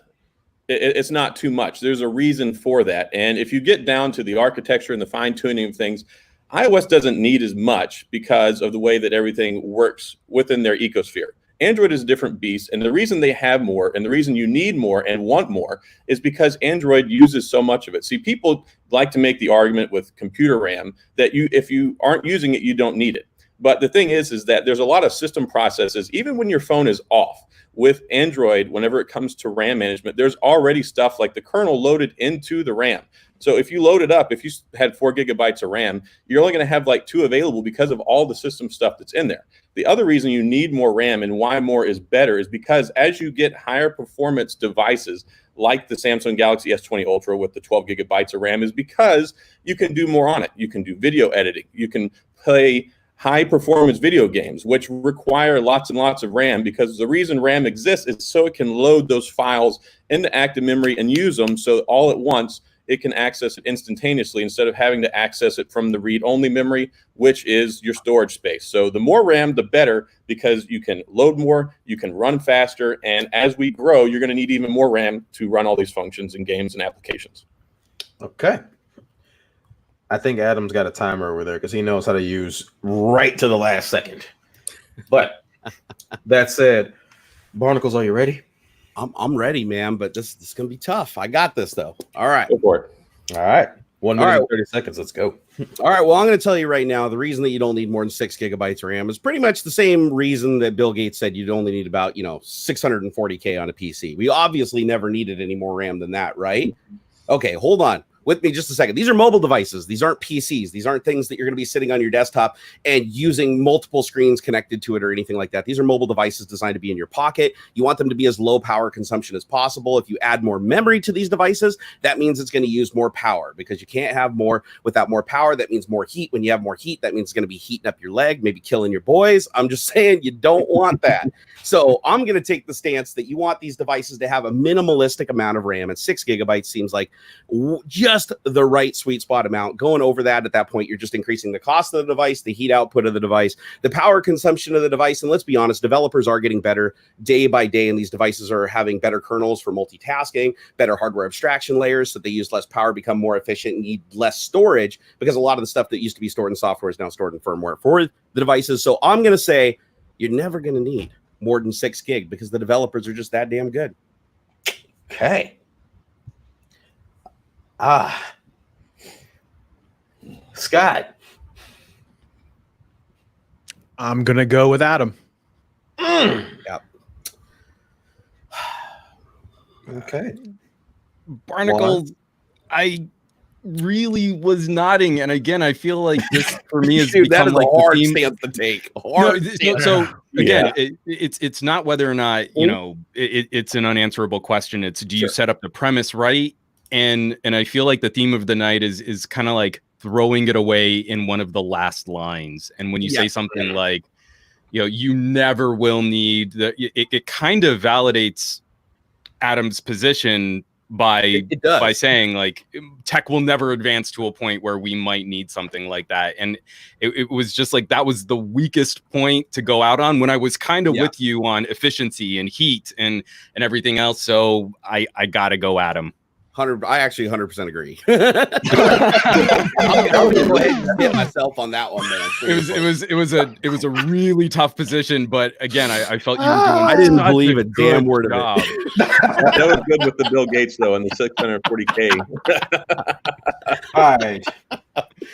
It's not too much. There's a reason for that, and if you get down to the architecture and the fine tuning of things, iOS doesn't need as much because of the way that everything works within their ecosphere. Android is a different beast, and the reason they have more and the reason you need more and want more is because Android uses so much of it. See, people like to make the argument with computer RAM that if you aren't using it, you don't need it. But the thing is that there's a lot of system processes, even when your phone is off. With Android, whenever it comes to RAM management, there's already stuff like the kernel loaded into the RAM. So if you load it up, if you had 4 gigabytes of RAM, you're only going to have like 2 available because of all the system stuff that's in there. The other reason you need more RAM and why more is better is because as you get higher performance devices like the Samsung Galaxy S20 Ultra with the 12 gigabytes of RAM is because you can do more on it. You can do video editing. You can play high performance video games, which require lots and lots of RAM, because the reason RAM exists is so it can load those files into active memory and use them so all at once it can access it instantaneously instead of having to access it from the read-only memory, which is your storage space. So the more RAM, the better, because you can load more, you can run faster, and as we grow, you're going to need even more RAM to run all these functions in games and applications. Okay. I think Adam's got a timer over there because he knows how to use right to the last second. But that said, Barnacles, are you ready? I'm ready, man, but this is gonna be tough. I got this though. All right. Go for it. All right. 1 minute All right. and 30 seconds. Let's go. All right. Well, I'm going to tell you right now, the reason that you don't need more than 6 gigabytes of RAM is pretty much the same reason that Bill Gates said you'd only need about, 640K on a PC. We obviously never needed any more RAM than that, right? Okay, hold on with me just a second. These are mobile devices. These aren't PCs. These aren't things that you're going to be sitting on your desktop and using multiple screens connected to it or anything like that. These are mobile devices designed to be in your pocket. You want them to be as low power consumption as possible. If you add more memory to these devices, that means it's going to use more power because you can't have more without more power. That means more heat. When you have more heat, that means it's going to be heating up your leg, maybe killing your boys. I'm just saying you don't want that. So I'm going to take the stance that you want these devices to have a minimalistic amount of RAM, and 6 gigabytes seems like just the right sweet spot amount. Going over that, at that point, you're just increasing the cost of the device, the heat output of the device, the power consumption of the device. And let's be honest, developers are getting better day by day, and these devices are having better kernels for multitasking, better hardware abstraction layers, so they use less power, become more efficient, and need less storage, because a lot of the stuff that used to be stored in software is now stored in firmware for the devices. So I'm going to say you're never going to need more than 6 gig because the developers are just that damn good. Okay. Scott. I'm going to go with Adam. Yep. Okay. Barnacles, I really was nodding, and again, I feel like this for me is Dude, that is like a hard the theme. stance to take. So again, it's not whether or not it's an unanswerable question. It's do you set up the premise right? And I feel like the theme of the night is kind of like throwing it away in one of the last lines. And when you say something like, you never will need it kind of validates Adam's position by saying like tech will never advance to a point where we might need something like that. And it was just like that was the weakest point to go out on when I was kind of with you on efficiency and heat and everything else. So I gotta go Adam. I actually 100% agree. I'm gonna go ahead and hit myself on that one, man. It was a really tough position, but again, I felt you were doing. I didn't believe a damn word of it. That was good with the Bill Gates though, and the 640K. All right.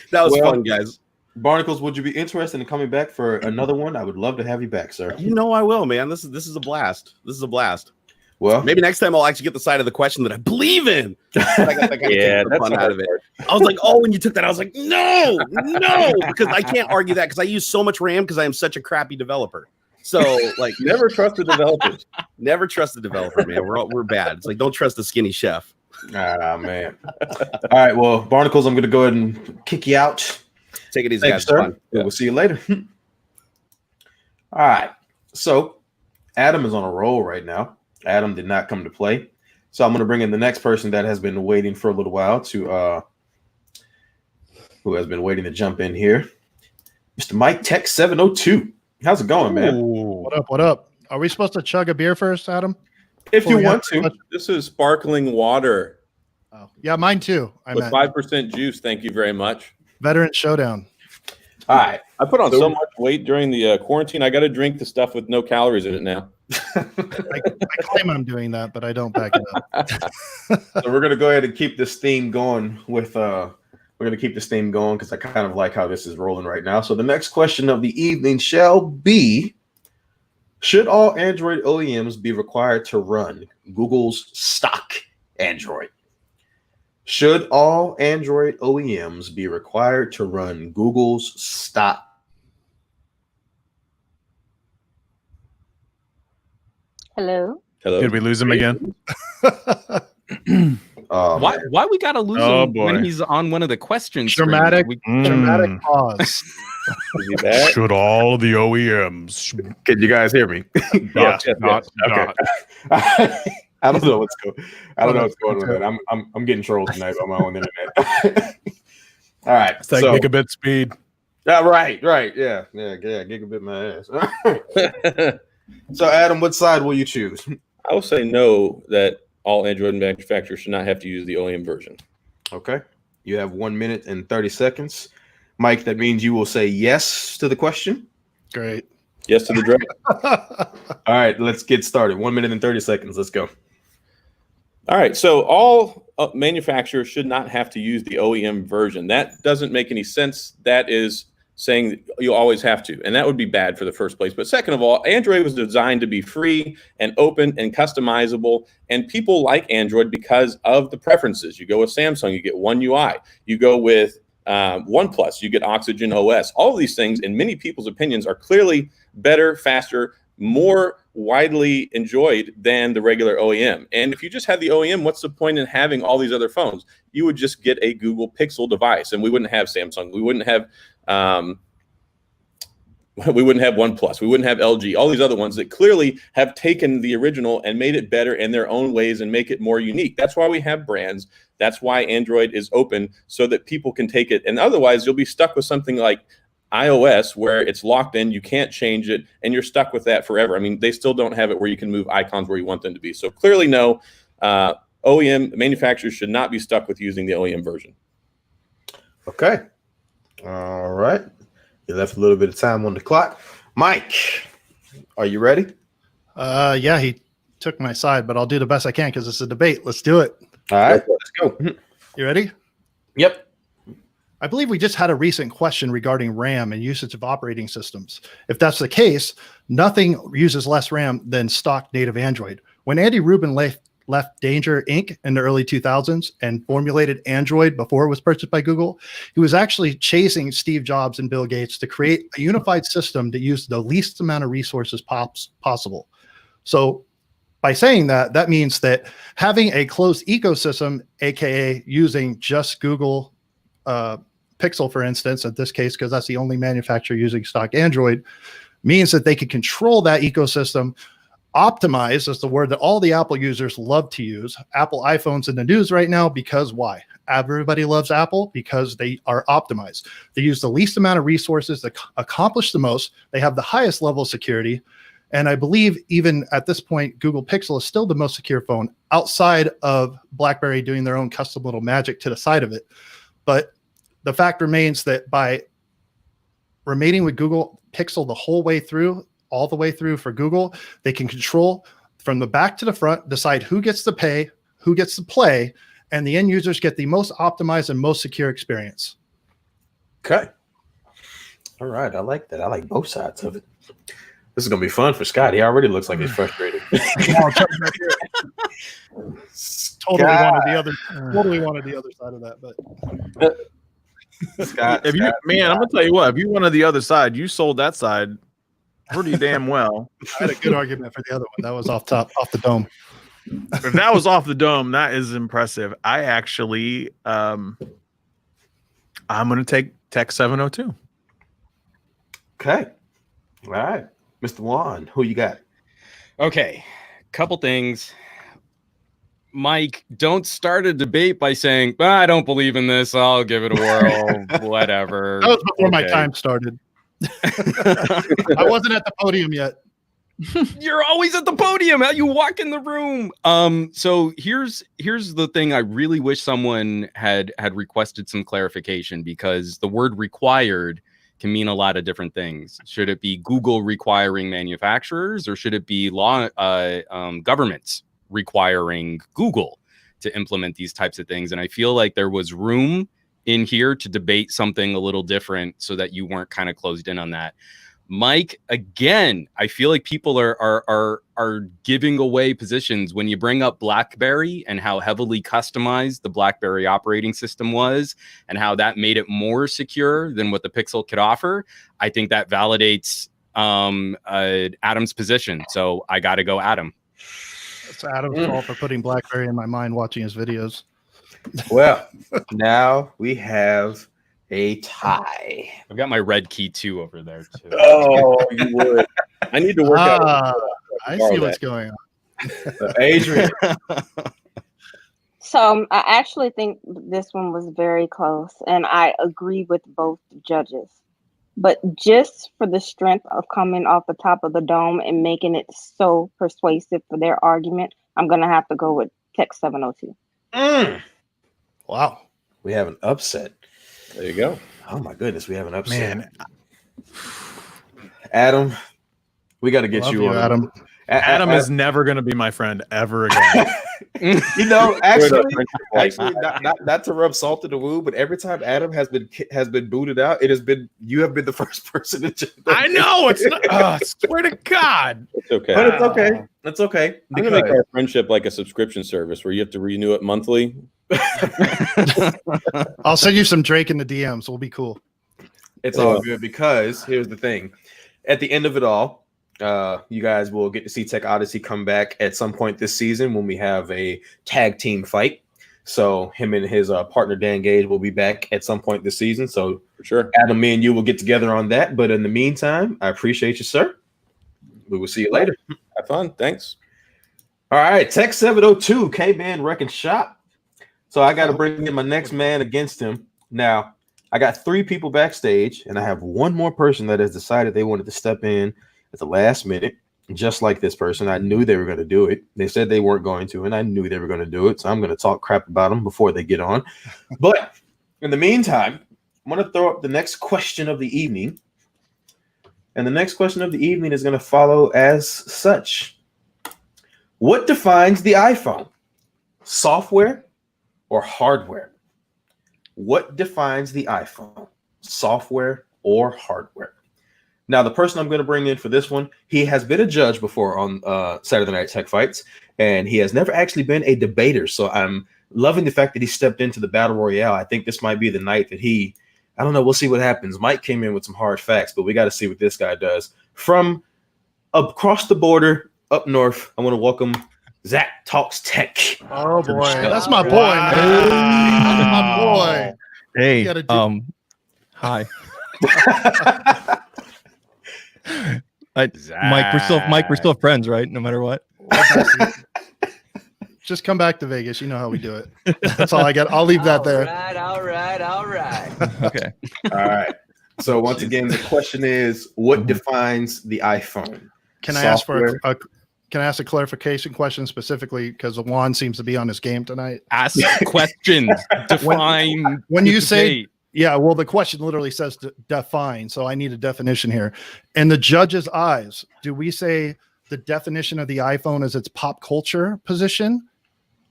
That was fun, guys. Barnacles, would you be interested in coming back for another one? I would love to have you back, sir. You know I will, man. This is a blast. This is a blast. Well, maybe next time I'll actually get the side of the question that I believe in. I got that kind of fun out of it. I was like, when you took that, I was like, no, because I can't argue that because I use so much RAM because I am such a crappy developer. So like, never trust the developers. Never trust the developer, man. We're bad. It's like don't trust the skinny chef. Ah, man. All right, well, Barnacles, I'm going to go ahead and kick you out. Take it easy, guys. Sir. We'll see you later. All right, so Adam is on a roll right now. Adam did not come to play. So I'm going to bring in the next person that has been waiting for a little while who has been waiting to jump in here. Mr. Mike Tech 702. How's it going, man? What up? Are we supposed to chug a beer first, Adam? If you want to. This is sparkling water. Oh, yeah, mine too. With 5% juice. Thank you very much. Veteran Showdown. All right. I put on so much weight during the quarantine. I got to drink the stuff with no calories in it now. I claim I'm doing that, but I don't back it up. So we're going to go ahead and keep this theme going with we're going to keep this theme going because I kind of like how this is rolling right now. So the next question of the evening shall be, should all Android OEMs be required to run Google's stock Android? Should all Android OEMs be required to run Google's stock? Hello. Did we lose him again? Why we gotta lose him when he's on one of the questions? Dramatic pause. Should all the OEMs? Can you guys hear me? Yes. Okay. I don't know what's going. I don't know what's going on with that. I'm getting trolled tonight on my own internet. All right, It's that gigabit speed. Right, yeah, gigabit my ass. So, Adam, what side will you choose? I will say no, that all Android manufacturers should not have to use the OEM version. Okay, you have 1 minute and 30 seconds, Mike. That means you will say yes to the question. Great. Yes to the draft. All right, let's get started. 1 minute and 30 seconds. Let's go. All right, so all manufacturers should not have to use the OEM version. That doesn't make any sense. That is saying that you always have to, and that would be bad for the first place. But second of all, Android was designed to be free and open and customizable, and people like Android because of the preferences. You go with Samsung, you get One UI. You go with OnePlus, you get Oxygen OS. All of these things, in many people's opinions, are clearly better, faster, more widely enjoyed than the regular OEM. And if you just had the OEM, what's the point in having all these other phones? You would just get a Google Pixel device, and we wouldn't have Samsung. We wouldn't have OnePlus. We wouldn't have LG. All these other ones that clearly have taken the original and made it better in their own ways and make it more unique. That's why we have brands. That's why Android is open, so that people can take it. And otherwise, you'll be stuck with something like iOS, where it's locked in, you can't change it, and you're stuck with that forever. I mean, they still don't have it where you can move icons where you want them to be. So clearly, no, OEM manufacturers should not be stuck with using the OEM version. Okay. All right. You left a little bit of time on the clock. Mike, are you ready? Yeah, he took my side, but I'll do the best I can because it's a debate. Let's do it. All right, let's go. You ready? Yep. I believe we just had a recent question regarding RAM and usage of operating systems. If that's the case, nothing uses less RAM than stock native Android. When Andy Rubin left Danger Inc. in the early 2000s and formulated Android before it was purchased by Google, he was actually chasing Steve Jobs and Bill Gates to create a unified system that used the least amount of resources possible. So by saying that, that means that having a closed ecosystem, aka using just Google Pixel, for instance, in this case, because that's the only manufacturer using stock Android, means that they can control that ecosystem. Optimize is the word that all the Apple users love to use. Apple iPhone's in the news right now because why? Everybody loves Apple because they are optimized. They use the least amount of resources to accomplish the most. They have the highest level of security. And I believe even at this point, Google Pixel is still the most secure phone outside of BlackBerry doing their own custom little magic to the side of it. But the fact remains that by remaining with Google Pixel the whole way through, all the way through for Google, they can control from the back to the front, decide who gets to pay, who gets to play, and the end users get the most optimized and most secure experience. Okay. All right. I like that. I like both sides of it. This is going to be fun for Scott. He already looks like he's frustrated. Totally wanted the other side of that, but Scott, I'm gonna tell you what, if you wanted the other side, you sold that side pretty damn well. I had a good argument for the other one. That was off the dome. If that was off the dome, that is impressive. I actually I'm gonna take Tech 702. Okay. All right. Mr. Juan, who you got? Okay, couple things. Mike, don't start a debate by saying, I don't believe in this. I'll give it a whirl. Whatever. That was before my time started. I wasn't at the podium yet. You're always at the podium. You walk in the room. So here's the thing. I really wish someone had requested some clarification, because the word required can mean a lot of different things. Should it be Google requiring manufacturers, or should it be governments requiring Google to implement these types of things? And I feel like there was room in here to debate something a little different so that you weren't kind of closed in on that. Mike, again, I feel like people are giving away positions when you bring up BlackBerry and how heavily customized the BlackBerry operating system was and how that made it more secure than what the Pixel could offer. I think that validates Adam's position. So I got to go Adam. It's Adam's fault for putting BlackBerry in my mind watching his videos. Well, now we have a tie. I've got my red key 2 over there too. Oh, you would. I need to work out. I see what's going on. Adrian. So I actually think this one was very close, and I agree with both judges. But just for the strength of coming off the top of the dome and making it so persuasive for their argument, I'm going to have to go with Tech 702. Wow. We have an upset. There you go. Oh my goodness, we have an upset. Man, Adam, we got to get Love you on. Adam. Adam is never going to be my friend ever again. You know, actually, not to rub salt in the wound, but every time Adam has been booted out, you have been the first person to. I know it's not. Swear to God, It's okay. But it's okay. It's okay. I'm gonna make our friendship like a subscription service where you have to renew it monthly. I'll send you some Drake in the DMs. We'll be cool. It's all good because here's the thing. At the end of it all, you guys will get to see Tech Odyssey come back at some point this season when we have a tag team fight. So him and his partner Dan Gage will be back at some point this season. So For sure. Adam, me and you will get together on that. But in the meantime, I appreciate you, sir. We will see you later. Have fun. Thanks. All right, Tech 702 came in wrecking shop. So I got to bring in my next man against him. Now, I got 3 people backstage, and I have one more person that has decided they wanted to step in at the last minute, just like this person. I knew they were going to do it. They said they weren't going to, and I knew they were going to do it. So I'm going to talk crap about them before they get on. But in the meantime, I'm going to throw up the next question of the evening. And the next question of the evening is going to follow as such. What defines the iPhone? Software or hardware? What defines the iPhone? Software or hardware? Now, the person I'm going to bring in for this one, he has been a judge before on Saturday Night Tech Fights, and he has never actually been a debater. So I'm loving the fact that he stepped into the Battle Royale. I think this might be the night that I don't know. We'll see what happens. Mike came in with some hard facts, but we got to see what this guy does. From across the border up north, I want to welcome Zach Talks Tech. Oh, boy. That's my boy, man. That's my boy. Hey, You gotta hi. Mike, we're still friends, right? No matter what. Just come back to Vegas. You know how we do it. That's all I got. I'll leave that there. All right. Okay. All right. So once again, the question is, what defines the iPhone? Can I ask for can I ask a clarification question specifically because Juan seems to be on his game tonight? Ask questions. Define. When you say debate. yeah, well, the question literally says define, so I need a definition here. In the judge's eyes, do we say the definition of the iPhone is its pop culture position,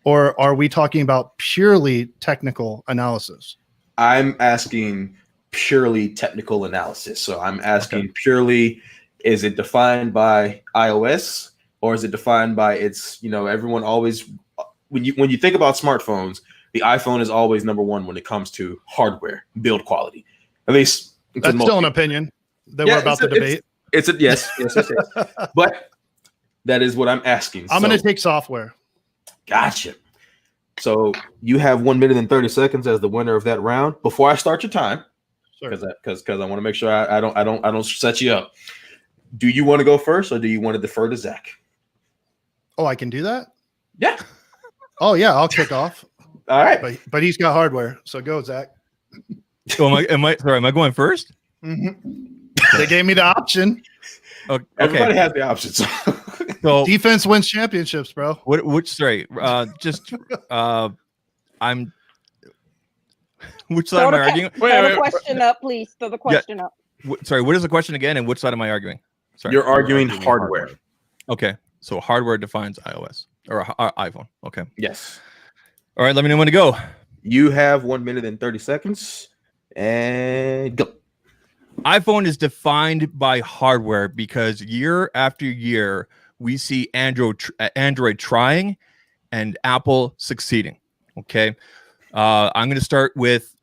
or are we talking about purely technical analysis? I'm asking purely technical analysis. So I'm asking purely, is it defined by iOS or is it defined by its, everyone always, when you think about smartphones, the iPhone is always number one when it comes to hardware, build quality. At least that's still an opinion that we're about to debate. Yes. But that is what I'm asking. I'm going to take software. Gotcha. So you have 1 minute and 30 seconds as the winner of that round. Before I start your time, because I want to make sure I don't set you up. Do you want to go first, or do you want to defer to Zach? Oh, I can do that? Yeah. Oh yeah, I'll kick off. All right. But he's got hardware, so go, Zach. So am I going first? Mm-hmm. They gave me the option. Okay. Everybody has the option. So defense wins championships, bro. I'm. Which side am I arguing? Throw the question up, please. Throw the question up. Sorry, what is the question again? And which side am I arguing? Sorry, you're arguing hardware. Okay, so hardware defines iOS or iPhone. Okay. Yes. All right, let me know when to go. You have 1 minute and 30 seconds, and go. iPhone is defined by hardware because year after year we see Android trying and Apple succeeding. Okay. I'm going to start with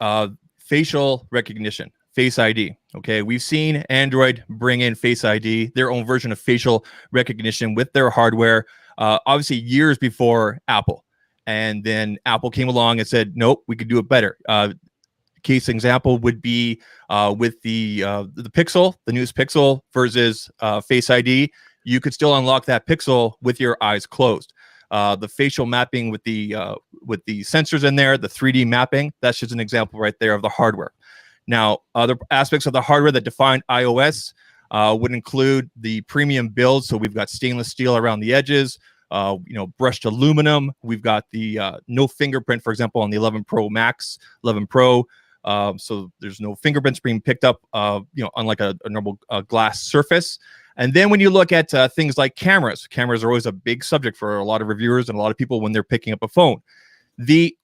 facial recognition, Face ID. Okay, we've seen Android bring in Face ID, their own version of facial recognition with their hardware, obviously years before Apple. And then Apple came along and said, nope, we could do it better. Case example would be with the Pixel, the newest Pixel versus Face ID. you could still unlock that Pixel with your eyes closed. The facial mapping with the sensors in there, the 3D mapping, that's just an example right there of the hardware. Now, other aspects of the hardware that define iOS would include the premium build. So we've got stainless steel around the edges, brushed aluminum. We've got the no fingerprint, for example, on the 11 Pro Max, 11 Pro. So there's no fingerprints being picked up, unlike a normal glass surface. And then when you look at things like cameras are always a big subject for a lot of reviewers and a lot of people when they're picking up a phone. The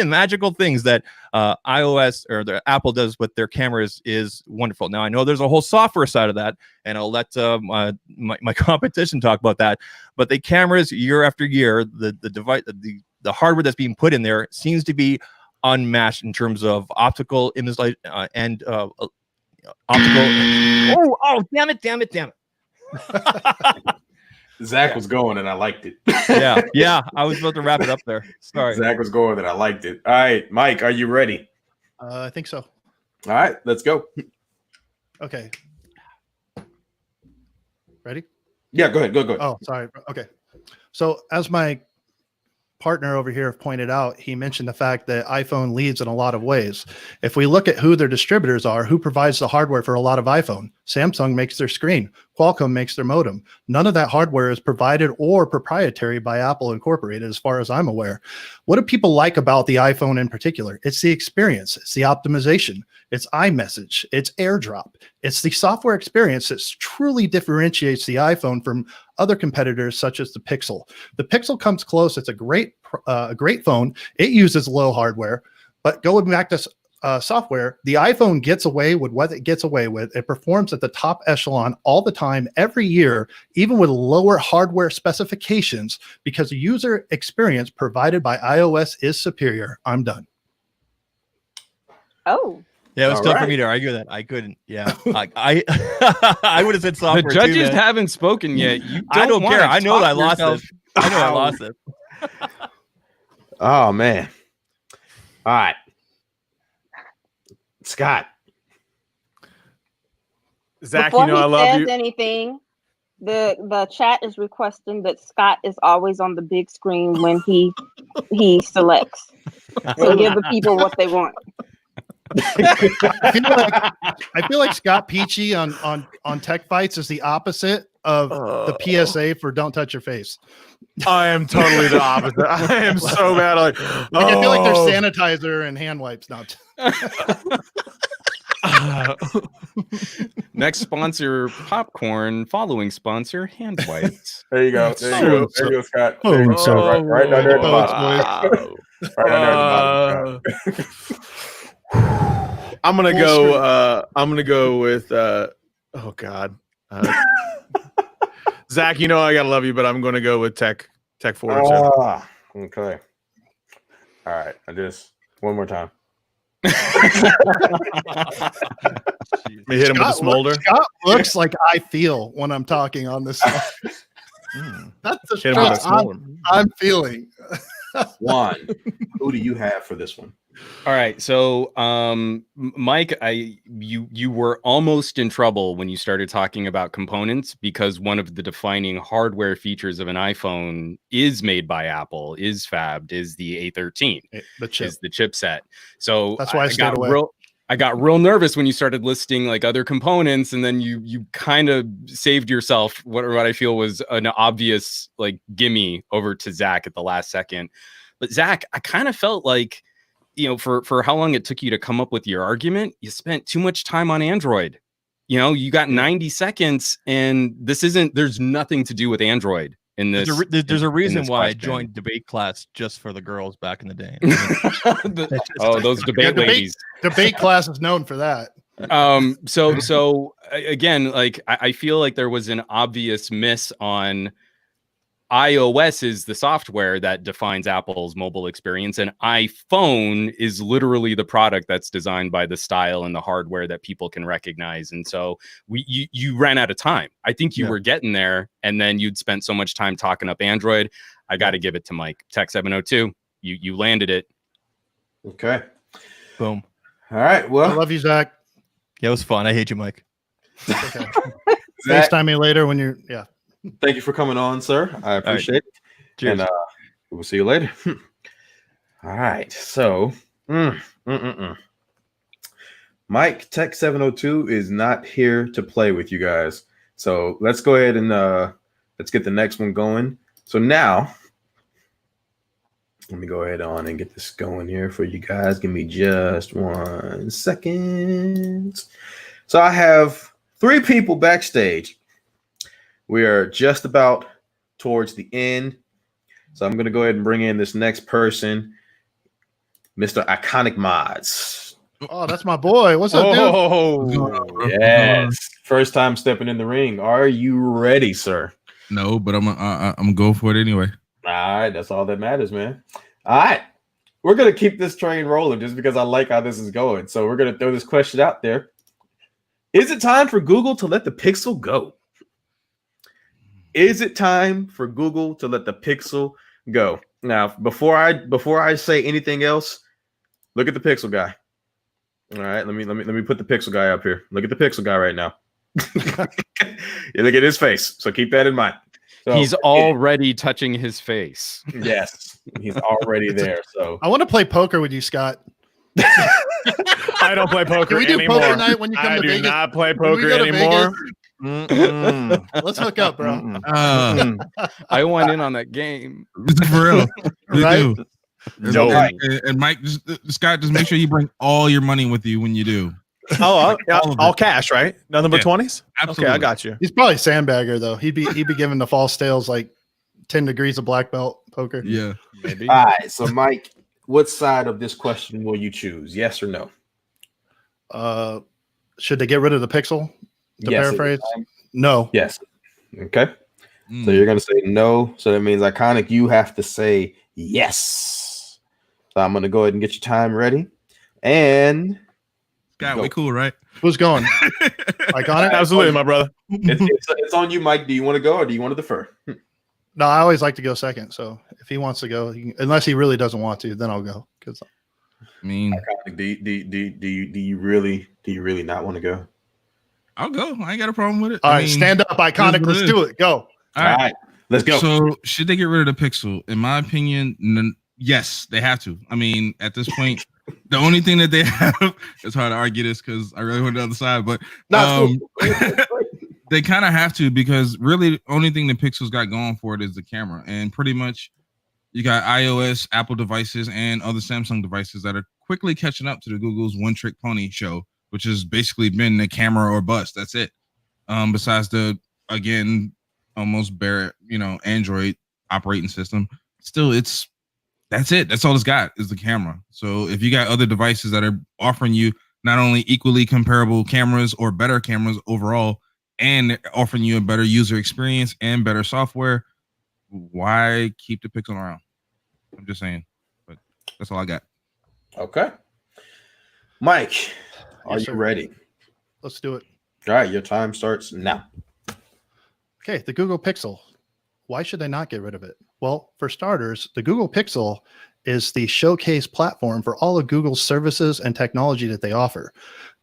magical things that iOS or the Apple does with their cameras is wonderful. Now I know there's a whole software side of that, and I'll let my competition talk about that. But the cameras, year after year, the device, the hardware that's being put in there seems to be unmatched in terms of optical image light and optical. Oh, damn it! Zach was going and I liked it. yeah. I was about to wrap it up there. Sorry. Zach was going and I liked it. All right, Mike, are you ready? I think so. All right, let's go. Okay. Ready? Yeah, go ahead. Go. Oh, sorry. Okay. So as my partner over here pointed out, he mentioned the fact that iPhone leads in a lot of ways. If we look at who their distributors are, who provides the hardware for a lot of iPhone, Samsung makes their screen, Qualcomm makes their modem. None of that hardware is provided or proprietary by Apple Incorporated, as far as I'm aware. What do people like about the iPhone in particular? It's the experience, it's the optimization, it's iMessage, it's AirDrop. It's the software experience that truly differentiates the iPhone from other competitors such as the Pixel. The Pixel comes close. It's a great phone. It uses low hardware, but going back to software, the iPhone gets away with what it gets away with. It performs at the top echelon all the time, every year, even with lower hardware specifications, because the user experience provided by iOS is superior. I'm done. Oh. Yeah, it was tough for me to argue that. I couldn't. Yeah, I I would have said software. The judges too, haven't spoken yet. You I don't care. I know that I lost yourself. it. I know I lost it. Oh man. All right. Scott. Zach, before I love you. Anything, the chat is requesting that Scott is always on the big screen when he selects. So give the people what they want. I feel like Scott Peachy on Tech Fights is the opposite of the PSA for "Don't touch your face." I am totally the opposite. I am so bad. I feel like there's sanitizer and hand wipes now. Next sponsor, popcorn. Following sponsor, hand wipes. There you go. There you go, Scott. There you go. Right down there at the bottom. Right down there at the bottom, Scott. I'm gonna go with oh god, Zach. You know I gotta love you, but I'm gonna go with tech forward. Okay. All right. One more time. Me hit him with a smolder. Scott looks like I feel when I'm talking on this. That's the stress I'm feeling. Juan, who do you have for this one? All right, so Mike, you were almost in trouble when you started talking about components, because one of the defining hardware features of an iPhone is made by Apple, is fabbed, is the A13, is the chipset. So that's why I got real nervous when you started listing like other components, and then you kind of saved yourself what I feel was an obvious like gimme over to Zach at the last second. But Zach, I kind of felt like, for how long it took you to come up with your argument, you spent too much time on Android. You got 90 seconds, and there's nothing to do with Android in this. There's a reason why I joined debate class just for the girls back in the day. Those debate ladies. Debate class is known for that. So again, like I feel like there was an obvious miss on iOS is the software that defines Apple's mobile experience, and iPhone is literally the product that's designed by the style and the hardware that people can recognize. And so you ran out of time. I think you were getting there, and then you'd spent so much time talking up Android. I got to give it to Mike. Tech 702. You landed it. Okay. Boom. All right. Well, I love you, Zach. Yeah, it was fun. I hate you, Mike. Okay. FaceTime me later when you're. Yeah. Thank you for coming on, sir. I appreciate it. Cheers. And we'll see you later. All right. So, Mike Tech 702 is not here to play with you guys. So let's go ahead and let's get the next one going. So now, let me go ahead on and get this going here for you guys. Give me just 1 second. So I have 3 people backstage. We are just about towards the end. So I'm going to go ahead and bring in this next person, Mr. Iconic Mods. Oh, that's my boy. What's up, dude? Oh, yes. First time stepping in the ring. Are you ready, sir? No, but I'm gonna go for it anyway. All right, that's all that matters, man. All right, we're gonna keep this train rolling just because I like how this is going. So we're gonna throw this question out there: is it time for Google to let the Pixel go? Is it time for Google to let the Pixel go? Now, before I say anything else, look at the Pixel guy. All right, let me put the Pixel guy up here. Look at the Pixel guy right now. You look at his face. So keep that in mind. So, he's already touching his face. Yes, he's already there. So I want to play poker with you, Scott. I don't play poker Can we do anymore. poker night when you come I to do Vegas? not play When we poker go to anymore. Let's hook up, bro. I want in on that game. For real. We Right? do. No. And Mike, Scott, just make sure you bring all your money with you when you do. Oh, All of all it. cash, right? Nothing but Yeah, 20s? absolutely. Okay, I got you. He's probably sandbagger though. He'd be giving the false tales like 10 degrees of black belt poker. Yeah. Maybe. all right. So Mike, what side of this question will you choose? Yes or no? Should they get rid of the Pixel? To Yes, paraphrase? No. Yes. Okay. So you're gonna say no. So that means Iconic, you have to say yes. So I'm gonna go ahead and get your time ready. And Scott, go. we cool, right? Who's going? Iconic? Absolutely, my brother. It's on you, Mike. Do you want to go or do you want to defer? No, I always like to go second. So if he wants to go, unless he really doesn't want to, then I'll go. Because I mean, Iconic, do you really not want to go? I'll go. I ain't got a problem with it. all I right, mean, stand up, Iconic. it is what Let's it do is. it. Go. All right. Let's go. So should they get rid of the Pixel? In my opinion, yes, they have to. I mean, at this point, the only thing that they have, it's hard to argue this because I really went to the other side, but they kind of have to, because really the only thing the Pixel's got going for it is the camera. And pretty much you got iOS, Apple devices, and other Samsung devices that are quickly catching up to the Google's one-trick pony show, which has basically been the camera or bust. That's it. Besides the, again, almost bare, Android operating system. Still, that's it. That's all it's got is the camera. So if you got other devices that are offering you not only equally comparable cameras or better cameras overall, and offering you a better user experience and better software, why keep the Pixel around? I'm just saying. But that's all I got. Okay. Mike, are Yes, you sir. ready? Let's do it. All right, your time starts now. Okay, the Google Pixel. Why should they not get rid of it? Well, for starters, the Google Pixel is the showcase platform for all of Google's services and technology that they offer.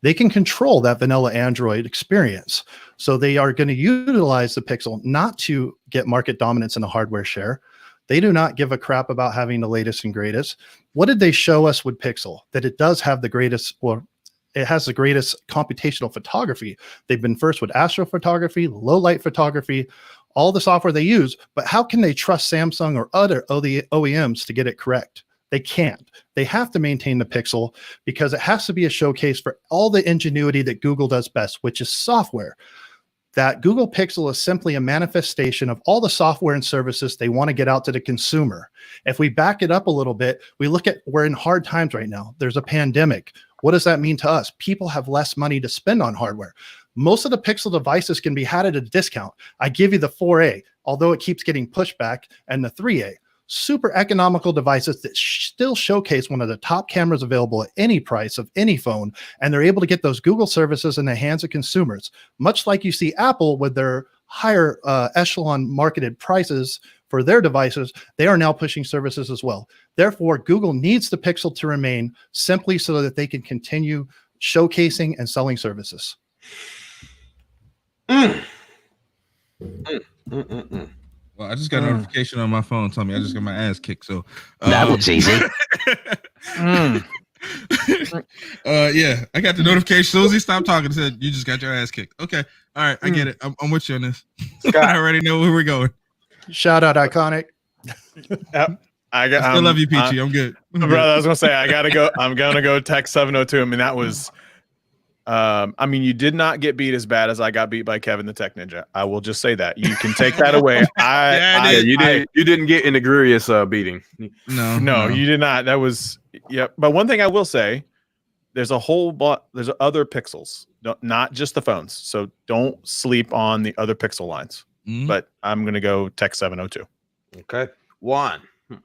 They can control that vanilla Android experience. So they are going to utilize the Pixel not to get market dominance in a hardware share. They do not give a crap about having the latest and greatest. What did they show us with Pixel? That it does have the greatest, or it has the greatest computational photography. They've been first with astrophotography, low light photography, all the software they use, but how can they trust Samsung or other OEMs to get it correct? They can't. They have to maintain the Pixel because it has to be a showcase for all the ingenuity that Google does best, which is software. That Google Pixel is simply a manifestation of all the software and services they want to get out to the consumer. If we back it up a little bit, we look at, we're in hard times right now. There's a pandemic. What does that mean to us? People have less money to spend on hardware. Most of the Pixel devices can be had at a discount. I give you the 4A, although it keeps getting pushed back, and the 3A. Super economical devices that still showcase one of the top cameras available at any price of any phone, and they're able to get those Google services in the hands of consumers, much like you see Apple with their higher echelon marketed prices for their devices. They are now pushing services as well. Therefore, Google needs the Pixel to remain simply so that they can continue showcasing and selling services. Well, I just got a notification on my phone telling me I just got my ass kicked. So that looks easy. Yeah, I got the notification. As soon as he stopped talking, it said, "You just got your ass kicked." Okay, all right, I get it. I'm with you on this. I already know where we're going. Shout out, Iconic. Yep. I still love you, Peachy. I'm good. Brother, I was gonna say I gotta go. I'm gonna go text 702. I mean, that was. I mean, you did not get beat as bad as I got beat by Kevin the Tech Ninja. I will just say that. You can take that away. You didn't get an egregious beating. No, you did not. That was But one thing I will say, there's a whole there's other pixels, not just the phones. So don't sleep on the other pixel lines. But I'm gonna go Tech 702. Okay, Juan.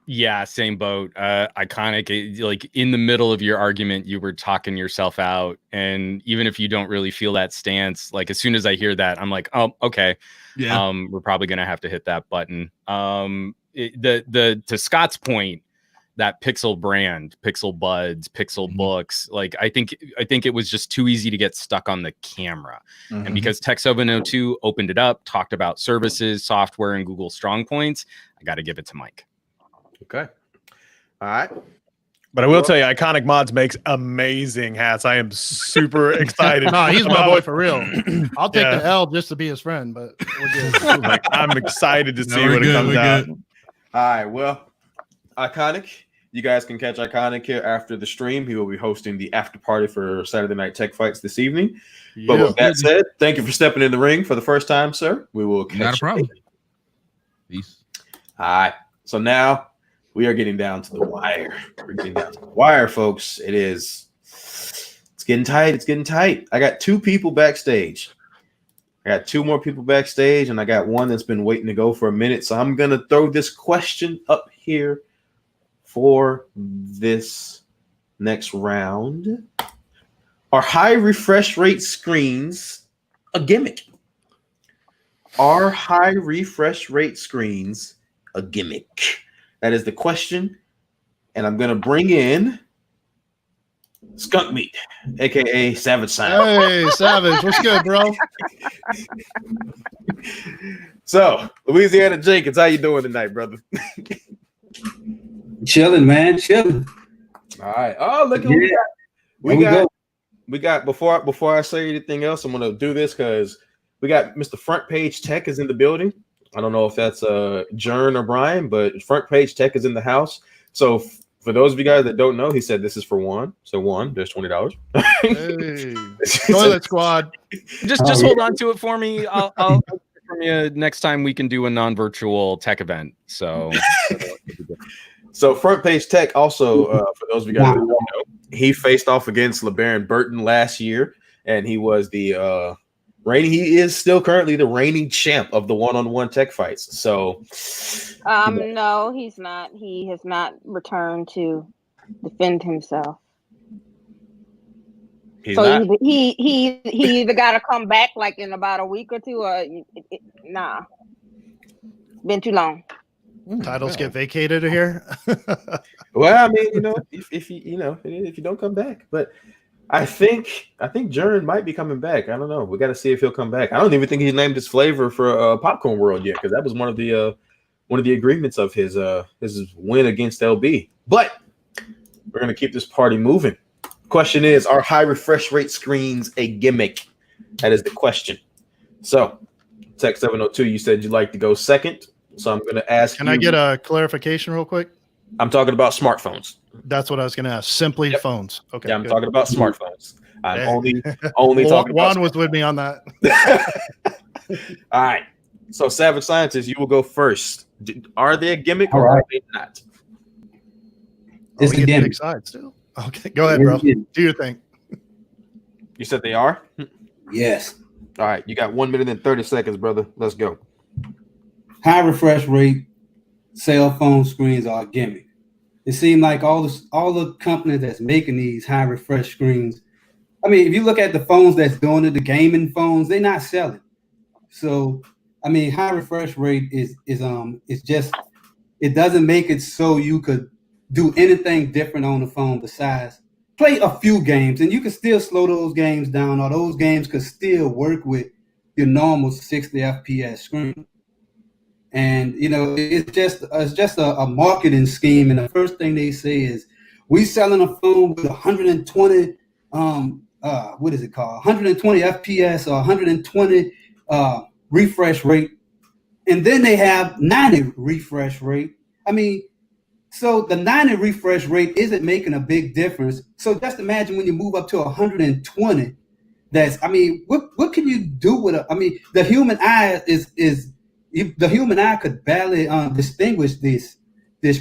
Yeah, same boat. Iconic. Like in the middle of your argument, you were talking yourself out, and even if you don't really feel that stance, like as soon as I hear that, I'm like, oh, okay. Yeah. We're probably gonna have to hit that button. To Scott's point, that Pixel brand, Pixel Buds, Pixel Books, like I think it was just too easy to get stuck on the camera. And because Tech 702 opened it up, talked about services, software, and Google strong points, I got to give it to Mike. Okay. All right. But I will tell you, Iconic Mods makes amazing hats. I am super excited. No, he's my boy for real. I'll take the L just to be his friend, but we're good. Like, I'm excited to see what it comes out. All right. Well, Iconic, you guys can catch Iconic here after the stream. He will be hosting the after party for Saturday Night Tech Fights this evening. But with that said, thank you for stepping in the ring for the first time, sir. We will catch Not a problem. you. Peace. All right. So now we are getting down to the wire. We're getting down to the wire, folks. It's getting tight. It's getting tight. I got 2 people backstage. I got 2 more people backstage, and I got one that's been waiting to go for a minute. So I'm going to throw this question up here for this next round. Are high refresh rate screens a gimmick? Are high refresh rate screens a gimmick? That is the question. And I'm going to bring in Skunk Meat, a.k.a. Savage Sound. Hey, Savage. What's good, bro? So, Louisiana Jenkins, how you doing tonight, brother? Chilling, man. Chilling. All right. Oh, look at we got before I say anything else, I'm going to do this because we got Mr. Front Page Tech is in the building. I don't know if that's Jern or Brian, but Front Page Tech is in the house. So for those of you guys that don't know, he said this is for one. So there's $20. Hey, Toilet Squad. Just hold on to it for me. I'll get it from you next time we can do a non-virtual tech event. So So Front Page Tech also, for those of you guys that don't know, he faced off against LeBaron Burton last year, and he was the he is still currently the reigning champ of the one-on-one tech fights. So no, he's not. He has not returned to defend himself. So he either got to come back like in about a week or two, or nah. Been too long. Titles get vacated here. Well, I mean, if you don't come back, but I think Jern might be coming back. I don't know. We got to see if he'll come back. I don't even think he's named his flavor for Popcorn World yet, because that was one of the agreements of his win against LB. But we're gonna keep this party moving. Question is, are high refresh rate screens a gimmick? That is the question. So, Tech 702, you said you'd like to go second. So I'm going to ask Can I get a clarification real quick? I'm talking about smartphones. That's what I was going to ask. Simply phones. Okay. Yeah, I'm talking about smartphones. I'm only talking about Juan was with me on that. All right. So Savage Scientist, you will go first. Are they a gimmick or are they not? It's a gimmick. Sides too. Okay, go ahead, bro. Do your thing. You said they are? Yes. All right. You got 1 minute and 30 seconds, brother. Let's go. High refresh rate cell phone screens are a gimmick. It seems like all the companies that's making these high refresh screens. I mean, if you look at the phones that's doing it, the gaming phones, they're not selling. So, I mean, high refresh rate is just, it doesn't make it so you could do anything different on the phone besides play a few games, and you can still slow those games down, or those games could still work with your normal 60 FPS screen. And it's just a marketing scheme. And the first thing they say is, we selling a phone with 120 what is it called? 120 FPS or 120 refresh rate, and then they have 90 refresh rate. I mean, so the 90 refresh rate isn't making a big difference. So just imagine when you move up to 120. What can you do with it? I mean, the human eye the human eye could barely distinguish this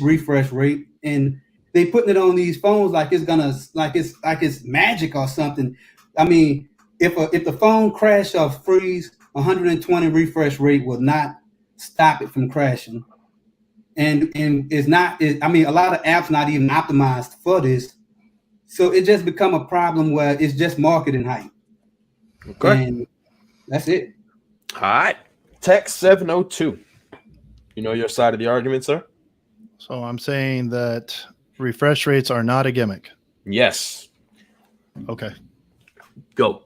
refresh rate, and they putting it on these phones like it's magic or something. I mean, if the phone crash or freeze, 120 refresh rate will not stop it from crashing, and it's not. I mean, a lot of apps not even optimized for this, so it just become a problem where it's just marketing hype. Okay. And that's it. All right. Tech 702. You know your side of the argument, sir? So I'm saying that refresh rates are not a gimmick. Yes. Okay. Go.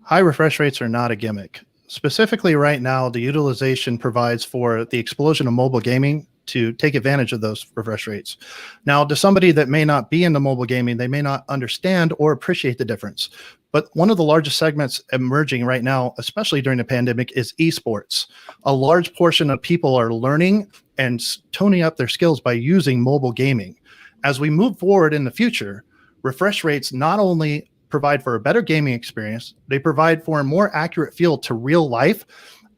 High refresh rates are not a gimmick. Specifically right now, the utilization provides for the explosion of mobile gaming to take advantage of those refresh rates. Now, to somebody that may not be into mobile gaming, they may not understand or appreciate the difference. But one of the largest segments emerging right now, especially during the pandemic, is esports. A large portion of people are learning and toning up their skills by using mobile gaming. As we move forward in the future, refresh rates not only provide for a better gaming experience, they provide for a more accurate feel to real life,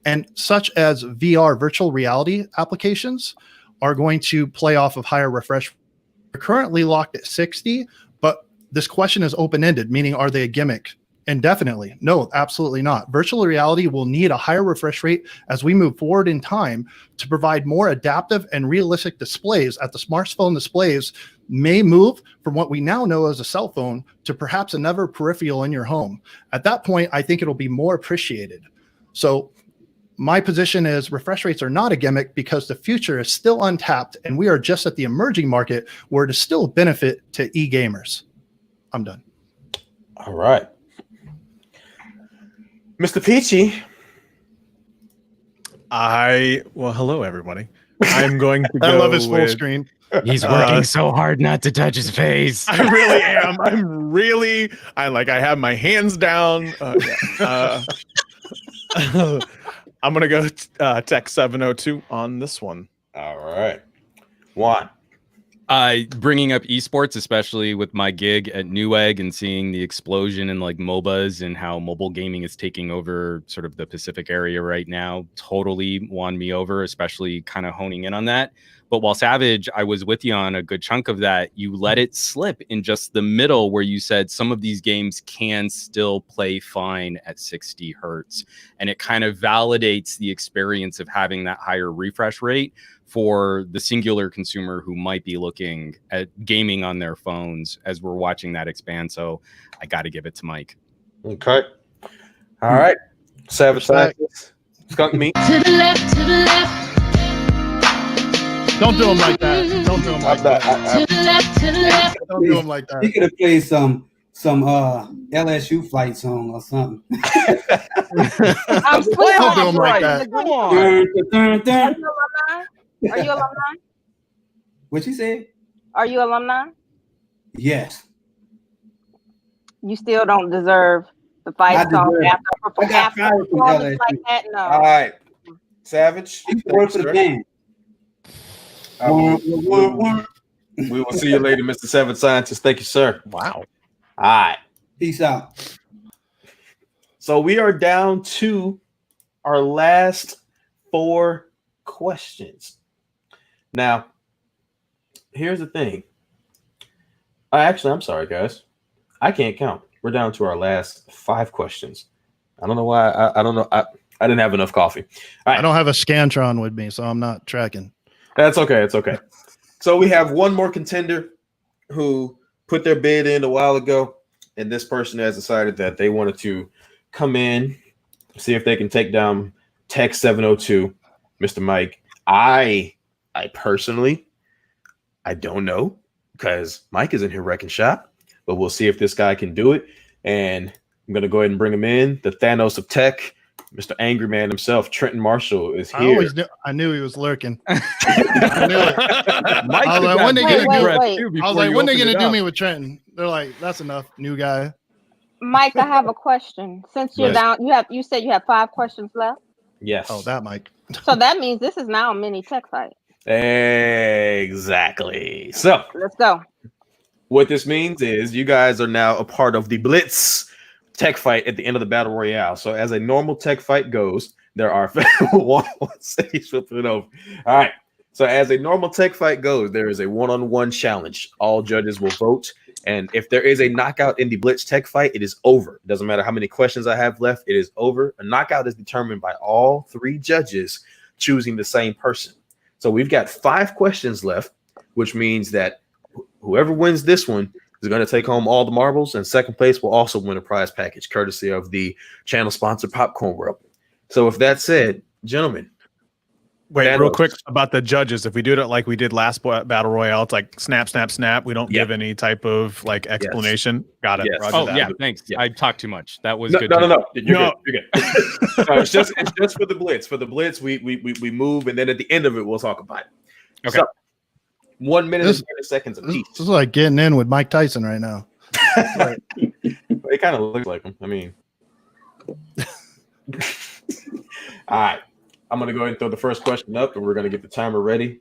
and such as VR virtual reality applications are going to play off of higher refresh. We're currently locked at 60, but this question is open-ended, meaning are they a gimmick? Indefinitely. No, absolutely not. Virtual reality will need a higher refresh rate as we move forward in time to provide more adaptive and realistic displays. At the smartphone displays may move from what we now know as a cell phone to perhaps another peripheral in your home. At that point, I think it'll be more appreciated. So my position is refresh rates are not a gimmick because the future is still untapped and we are just at the emerging market where it is still a benefit to e-gamers. I'm done. All right. Mr. Peachy. Well, hello, everybody. I'm going to go I love his full with, screen. He's working so hard not to touch his face. I really am. I have my hands down. I'm going to go Tech 702 on this one. All right. Juan. Bringing up esports, especially with my gig at Newegg and seeing the explosion in like MOBAs and how mobile gaming is taking over sort of the Pacific area right now, totally won me over, especially kind of honing in on that. But while Savage, I was with you on a good chunk of that, you let it slip in just the middle where you said some of these games can still play fine at 60 hertz. And it kind of validates the experience of having that higher refresh rate for the singular consumer who might be looking at gaming on their phones as we're watching that expand. So I got to give it to Mike. Okay. All right. Savage Scientist. Skunk meat. To the left, to the left. Don't do him like that. Don't do him like that. To the left, to the left. Don't do him like that. He could have played some LSU flight song or something. I'm Don't do him like that. Come on. Are you alumni? What you say? Are you alumni? Yes. You still don't deserve the fight song after a performance like that. No. All right. Savage. You work for the band. We will see you later, Mr. Seven Scientist. Thank you, sir. Wow. All right. Peace out. So we are down to our last 4 questions. Now, here's the thing. Actually, I'm sorry, guys. I can't count. We're down to our last 5 questions. I don't know why. I don't know. I didn't have enough coffee. All right. I don't have a Scantron with me, so I'm not tracking. That's okay. It's okay. So we have one more contender who put their bid in a while ago, and this person has decided that they wanted to come in, see if they can take down Tech 702, Mr. Mike. I personally, I don't know because Mike is in here wrecking shop, but we'll see if this guy can do it. And I'm going to go ahead and bring him in, the Thanos of Tech, Mr. Angry Man himself, Trenton Marshall, is I here. always knew. I knew he was lurking. I knew it. Mike I was did like, that when they big gonna breath, wait. too, I was before like, you when they opened gonna it do up. me with Trenton? They're like, that's enough, new guy. Mike, I have a question. Since you're Yes. down, you said you have 5 questions left. Yes. Oh, that Mike. So that means this is now a mini tech fight. Exactly. So Let's go. what this means is you guys are now a part of the Blitz tech fight at the end of the battle royale. So as a normal tech fight goes, there are he's flipping it over. All right. So as a normal tech fight goes, there is a one-on-one challenge. All judges will vote, and if there is a knockout in the Blitz tech fight, it is over. It doesn't matter how many questions I have left; it is over. A knockout is determined by all 3 judges choosing the same person. So we've got 5 questions left, which means that whoever wins this one is going to take home all the marbles, and second place will also win a prize package, courtesy of the channel sponsor Popcorn World. So with that said, gentlemen. Wait, real quick about the judges. If we do it like we did last battle royale, it's like snap, snap, snap. We don't give any type of like explanation. Got it. Yes. Roger Oh that. yeah, thanks. I talked too much. That was No, good. no, too. no, no. You're good. No, it's just for the Blitz. For the Blitz, we move, and then at the end of it, we'll talk about it. Okay. So, 1 minute This- and 30 seconds apiece. This is like getting in with Mike Tyson right now. It kind of looks like him. I mean, all right. I'm going to go ahead and throw the first question up, and we're going to get the timer ready.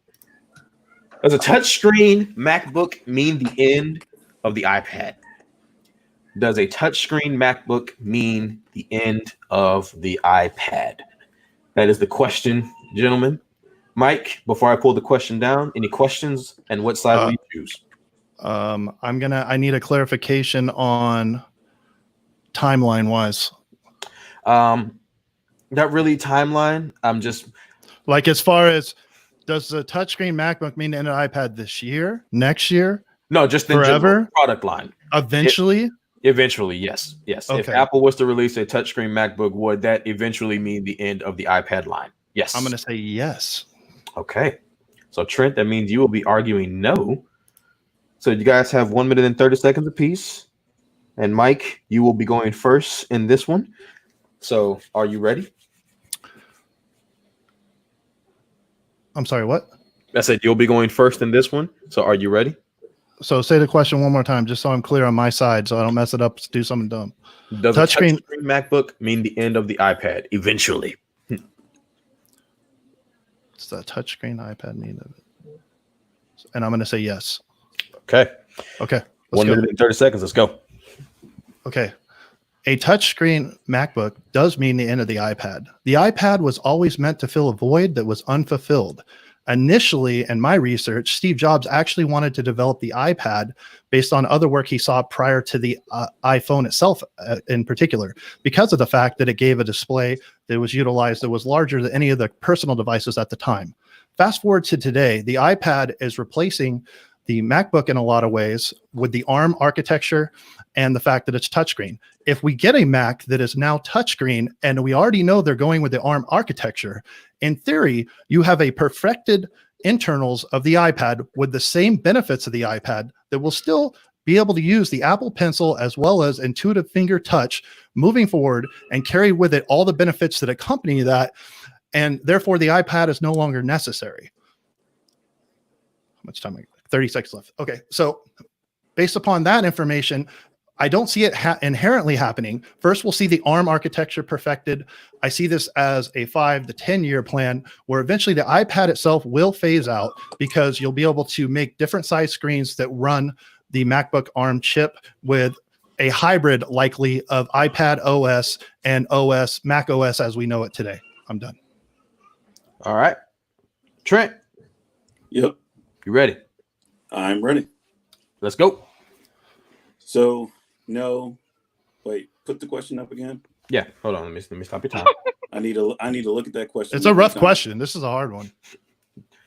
Does a touchscreen MacBook mean the end of the iPad? Does a touchscreen MacBook mean the end of the iPad? That is the question, gentlemen. Mike, before I pull the question down, any questions, and what side will you choose? I need a clarification on timeline wise. Not really timeline. I'm just like, as far as, does the touchscreen MacBook mean the end of the iPad this year, next year? No, just in forever general product line. Eventually. Eventually, yes. If Okay. Apple was to release a touchscreen MacBook, would that eventually mean the end of the iPad line? Yes. I'm going to say yes. Okay. So Trent, that means you will be arguing no. So you guys have 1 minute and 30 seconds apiece. And Mike, you will be going first in this one. So are you ready? I'm sorry, what? I said you'll be going first in this one. So are you ready? So say the question one more time, just so I'm clear on my side, so I don't mess it up, do something dumb. Does a touchscreen MacBook mean the end of the iPad eventually? Does the touchscreen iPad mean it? And I'm going to say yes. Okay. Okay. 1 minute and 30 seconds. Let's go. Okay. A touchscreen MacBook does mean the end of the iPad. The iPad was always meant to fill a void that was unfulfilled. Initially, in my research, Steve Jobs actually wanted to develop the iPad based on other work he saw prior to the iPhone itself in particular, because of the fact that it gave a display that was utilized that was larger than any of the personal devices at the time. Fast forward to today, the iPad is replacing the MacBook in a lot of ways with the ARM architecture and the fact that it's touchscreen. If we get a Mac that is now touchscreen, and we already know they're going with the ARM architecture, in theory, you have a perfected internals of the iPad with the same benefits of the iPad that will still be able to use the Apple Pencil as well as intuitive finger touch moving forward and carry with it all the benefits that accompany that. And therefore, the iPad is no longer necessary. How much time? 30 seconds left. Okay. So based upon that information, I don't see it inherently happening. First, we'll see the ARM architecture perfected. I see this as a 5 to 10 year plan where eventually the iPad itself will phase out because you'll be able to make different size screens that run the MacBook ARM chip with a hybrid likely of iPad OS and Mac OS as we know it today. I'm done. All right. Trent. Yep. You ready? I'm ready. Let's go. So, no. Wait, put the question up again. Yeah, hold on. Let me stop your time. I need to look at that question. It's a rough question. This is a hard one.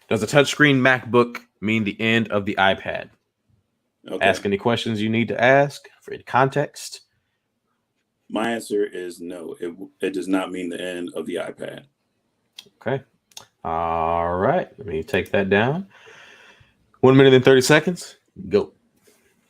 Does a touchscreen MacBook mean the end of the iPad? Okay. Ask any questions you need to ask for context. My answer is no. It does not mean the end of the iPad. Okay. All right. Let me take that down. 1 minute and 30 seconds. Go.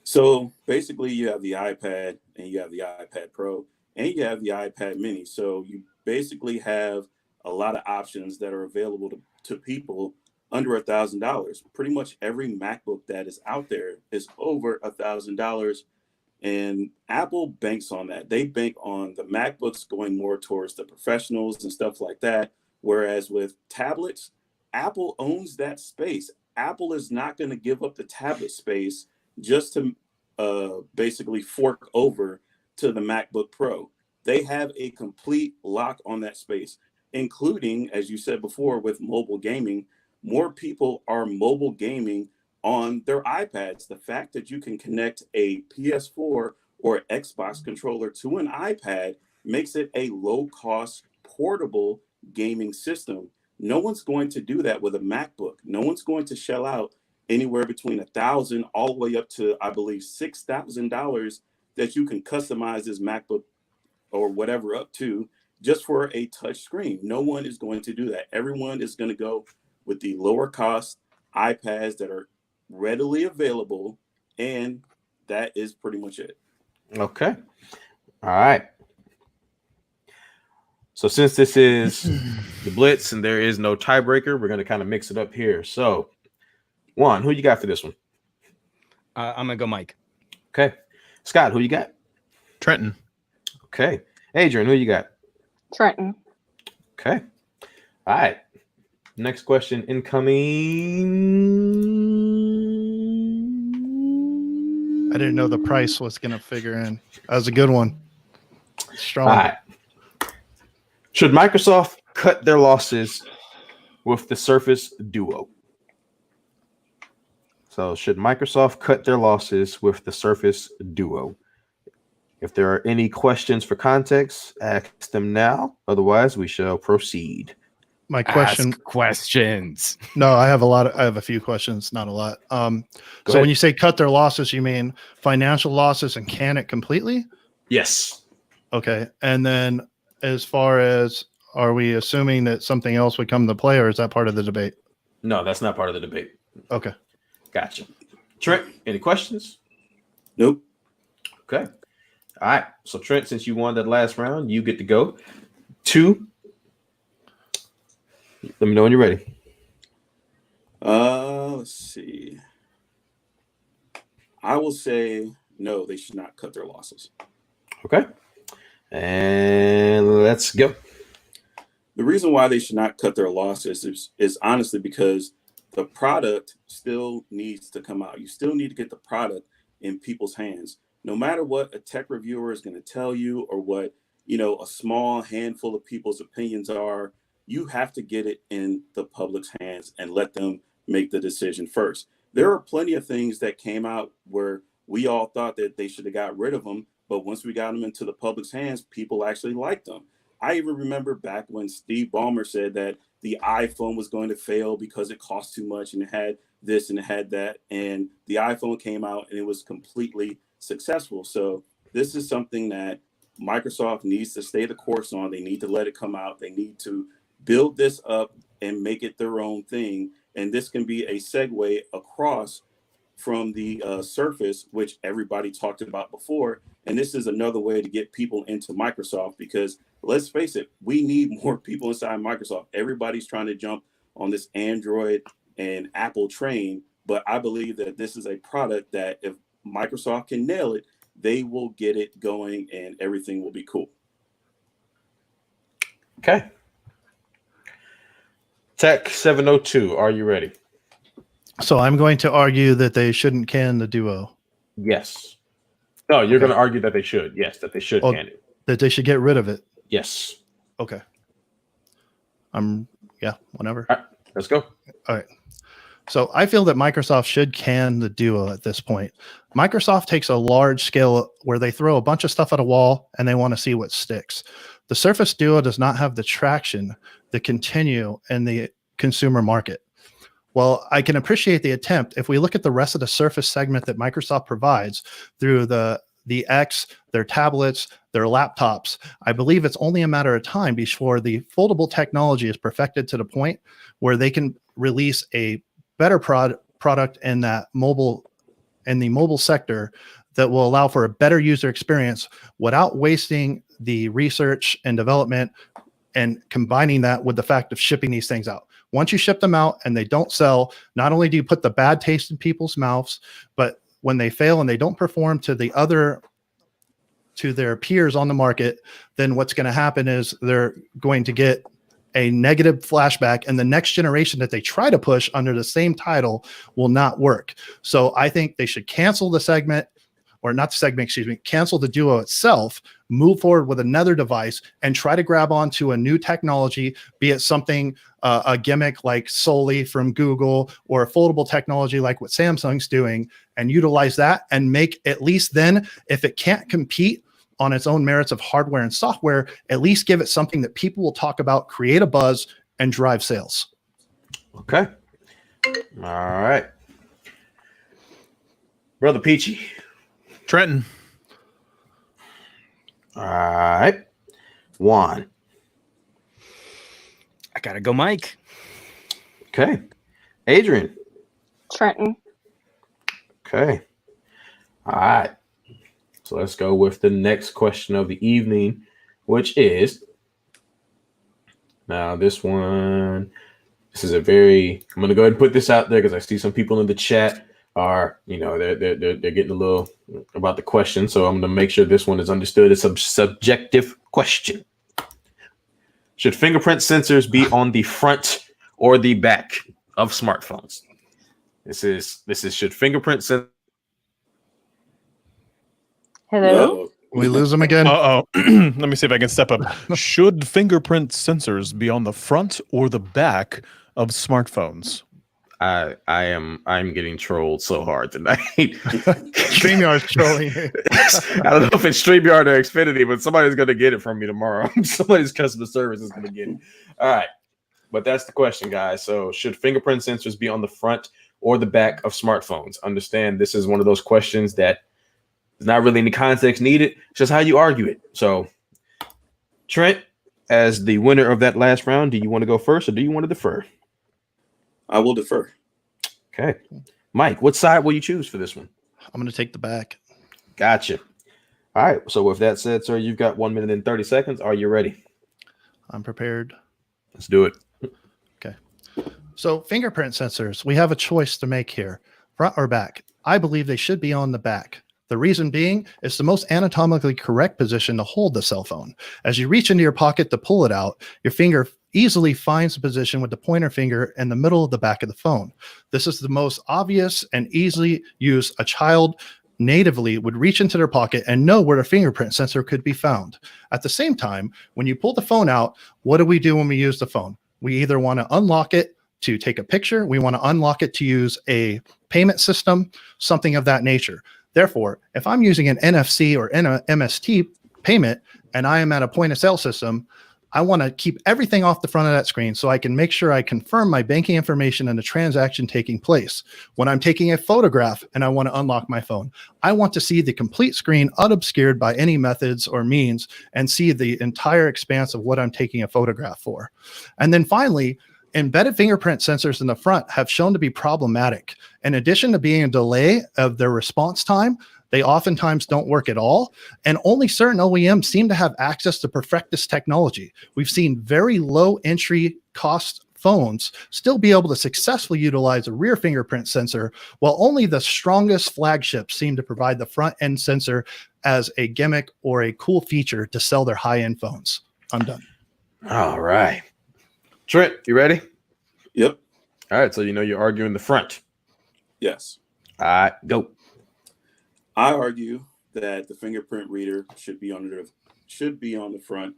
So basically, you have the iPad and you have the iPad Pro and you have the iPad Mini. So you basically have a lot of options that are available to people under $1,000. Pretty much every MacBook that is out there is over $1,000. And Apple banks on that. They bank on the MacBooks going more towards the professionals and stuff like that. Whereas with tablets, Apple owns that space. Apple is not going to give up the tablet space just to basically fork over to the MacBook Pro. They have a complete lock on that space, including, as you said before, with mobile gaming. More people are mobile gaming on their iPads. The fact that you can connect a PS4 or Xbox controller to an iPad makes it a low-cost, portable gaming system. No one's going to do that with a MacBook. No one's going to shell out anywhere between $1,000 all the way up to, I believe, $6,000 that you can customize this MacBook or whatever up to just for a touch screen. No one is going to do that. Everyone is going to go with the lower cost iPads that are readily available, and that is pretty much it. Okay. All right. So since this is the Blitz and there is no tiebreaker, we're going to kind of mix it up here. So, Juan, who you got for this one? I'm going to go Mike. Okay. Scott, who you got? Trenton. Okay. Adrian, who you got? Trenton. Okay. All right. Next question incoming. I didn't know the price was going to figure in. That was a good one. Strong. All right. Should Microsoft cut their losses with the Surface Duo? So, should Microsoft cut their losses with the Surface Duo? If there are any questions for context, ask them now. Otherwise, we shall proceed. My question. Ask questions. No, I have a few questions, not a lot. So when you say cut their losses, you mean financial losses and can it completely? Yes. Okay. And then as far as, are we assuming that something else would come to play, or is that part of the debate? No, that's not part of the debate. Okay. Gotcha. Trent, any questions? Nope. Okay. All right. So Trent, since you won that last round, you get to go. 2. Let me know when you're ready. Let's see. I will say no, they should not cut their losses. Okay. And let's go. The reason why they should not cut their losses is honestly because the product still needs to come out. You still need to get the product in people's hands. No matter what a tech reviewer is going to tell you or what, a small handful of people's opinions are, you have to get it in the public's hands and let them make the decision first. There are plenty of things that came out where we all thought that they should have got rid of them, but once we got them into the public's hands, people actually liked them. I even remember back when Steve Ballmer said that the iPhone was going to fail because it cost too much and it had this and it had that, and the iPhone came out and it was completely successful. So this is something that Microsoft needs to stay the course on. They need to let it come out. They need to build this up and make it their own thing. And this can be a segue across from the Surface, which everybody talked about before. And this is another way to get people into Microsoft because let's face it, we need more people inside Microsoft. Everybody's trying to jump on this Android and Apple train. But I believe that this is a product that if Microsoft can nail it, they will get it going and everything will be cool. Okay. Tech 702, are you ready? So I'm going to argue that they shouldn't can the Duo. Yes. No, you're going to argue that they should. Yes, that they should can it. That they should get rid of it. Yes. Okay. Whenever. All right, let's go. All right. So I feel that Microsoft should can the Duo at this point. Microsoft takes a large scale where they throw a bunch of stuff at a wall and they want to see what sticks. The Surface Duo does not have the traction that continue in the consumer market. Well, I can appreciate the attempt. If we look at the rest of the Surface segment that Microsoft provides through the X, their tablets, their laptops, I believe it's only a matter of time before the foldable technology is perfected to the point where they can release a better product in the mobile sector that will allow for a better user experience without wasting the research and development and combining that with the fact of shipping these things out. Once you ship them out and they don't sell, not only do you put the bad taste in people's mouths, but when they fail and they don't perform to their peers on the market, then what's going to happen is they're going to get a negative flashback, and the next generation that they try to push under the same title will not work. So I think they should cancel the segment, or not the segment, excuse me, cancel the Duo itself, move forward with another device, and try to grab onto a new technology, be it something, a gimmick like solely from Google, or a foldable technology like what Samsung's doing, and utilize that and make, at least then, if it can't compete on its own merits of hardware and software, at least give it something that people will talk about, create a buzz, and drive sales. Okay. All right. Brother Peachy. Trenton. All right. Juan. I gotta go, Mike. Okay. Adrian. Trenton. Okay. All right. So let's go with the next question of the evening, which is, now this one, this is a very, I'm going to go ahead and put this out there because I see some people in the chat are, you know, they're getting a little about the question. So I'm going to make sure this one is understood. It's a subjective question. Should fingerprint sensors be on the front or the back of smartphones? This is should fingerprint sensors. Hello? We lose them again. Uh-oh. Let me see if I can step up. Should fingerprint sensors be on the front or the back of smartphones? I'm getting trolled so hard tonight. StreamYard's trolling. I don't know if it's StreamYard or Xfinity, but somebody's gonna get it from me tomorrow. Somebody's customer service is gonna get it. All right. But that's the question, guys. So should fingerprint sensors be on the front or the back of smartphones? Understand this is one of those questions that there's not really any context needed. It's just how you argue it. So, Trent, as the winner of that last round, do you want to go first or do you want to defer? I will defer. Okay. Mike, what side will you choose for this one? I'm going to take the back. Gotcha. All right. So, with that said, sir, you've got 1 minute and 30 seconds. Are you ready? I'm prepared. Let's do it. Okay. So, fingerprint sensors, we have a choice to make here, front or back. I believe they should be on the back. The reason being, it's the most anatomically correct position to hold the cell phone. As you reach into your pocket to pull it out, your finger easily finds the position with the pointer finger in the middle of the back of the phone. This is the most obvious and easily used. A child natively would reach into their pocket and know where their fingerprint sensor could be found. At the same time, when you pull the phone out, what do we do when we use the phone? We either want to unlock it to take a picture, we want to unlock it to use a payment system, something of that nature. Therefore, if I'm using an NFC or MST payment and I am at a point of sale system, I want to keep everything off the front of that screen so I can make sure I confirm my banking information and the transaction taking place. When I'm taking a photograph and I want to unlock my phone, I want to see the complete screen unobscured by any methods or means and see the entire expanse of what I'm taking a photograph for. And then finally, embedded fingerprint sensors in the front have shown to be problematic. In addition to being a delay of their response time, they oftentimes don't work at all. And only certain OEMs seem to have access to perfect this technology. We've seen very low entry cost phones still be able to successfully utilize a rear fingerprint sensor, while only the strongest flagships seem to provide the front end sensor as a gimmick or a cool feature to sell their high-end phones. I'm done. All right. Trent, you ready? Yep. All right. So you know you're arguing the front. Yes. All right. Go. I argue that the fingerprint reader should be on the front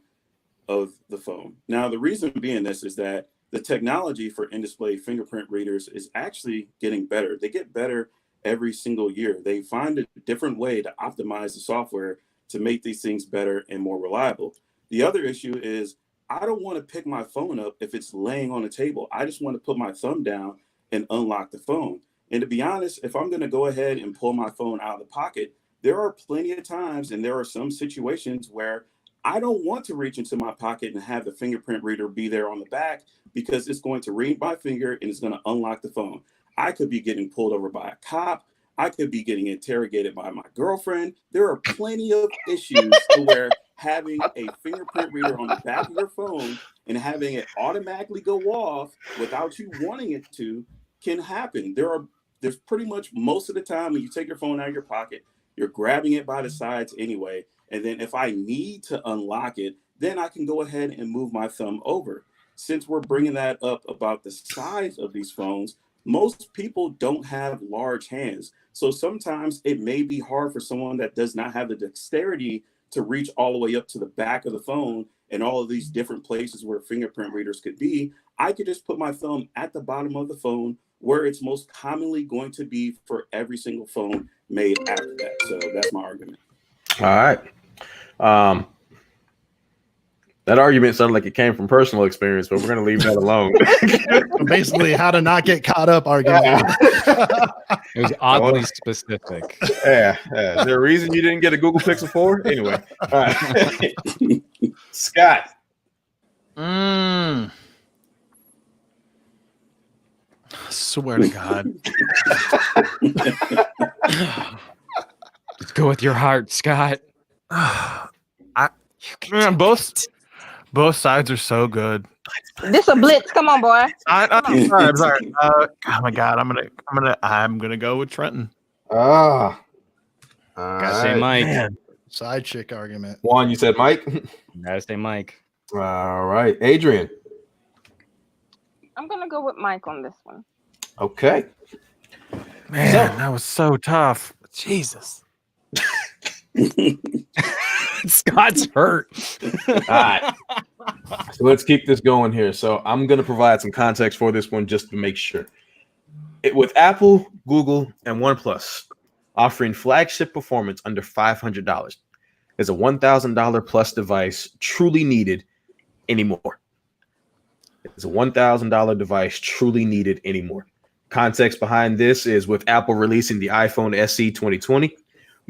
of the phone. Now, the reason being this is that the technology for in-display fingerprint readers is actually getting better. They get better every single year. They find a different way to optimize the software to make these things better and more reliable. The other issue is I don't want to pick my phone up if it's laying on a table. I just want to put my thumb down and unlock the phone. And to be honest, if I'm going to go ahead and pull my phone out of the pocket, there are plenty of times and there are some situations where I don't want to reach into my pocket and have the fingerprint reader be there on the back because it's going to read my finger and it's going to unlock the phone. I could be getting pulled over by a cop. I could be getting interrogated by my girlfriend. There are plenty of issues to where having a fingerprint reader on the back of your phone and having it automatically go off without you wanting it to can happen. There's pretty much most of the time when you take your phone out of your pocket, you're grabbing it by the sides anyway. And then if I need to unlock it, then I can go ahead and move my thumb over. Since we're bringing that up about the size of these phones, most people don't have large hands. So sometimes it may be hard for someone that does not have the dexterity to reach all the way up to the back of the phone and all of these different places where fingerprint readers could be. I could just put my thumb at the bottom of the phone where it's most commonly going to be for every single phone made after that. So that's my argument. All right. That argument sounded like it came from personal experience, but we're going to leave that alone. Basically, how to not get caught up argument. It was oddly specific. Yeah. Is there a reason you didn't get a Google Pixel 4? Anyway. All right. Scott. Swear to God. Just go with your heart, Scott. Man, both sides are so good. This a blitz. Come on, boy. I'm sorry. Oh my God, I'm gonna go with Trenton. Gotta say Mike. Man. Side chick argument. Juan, you said Mike? Gotta say Mike. All right. Adrian. I'm gonna go with Mike on this one. Okay. Man, that was so tough. Jesus. Scott's hurt. All right. So let's keep this going here. So I'm going to provide some context for this one just to make sure. With Apple, Google, and OnePlus offering flagship performance under $500, is a $1,000 plus device truly needed anymore? Is a $1,000 device truly needed anymore? Context behind this is with Apple releasing the iPhone SE 2020,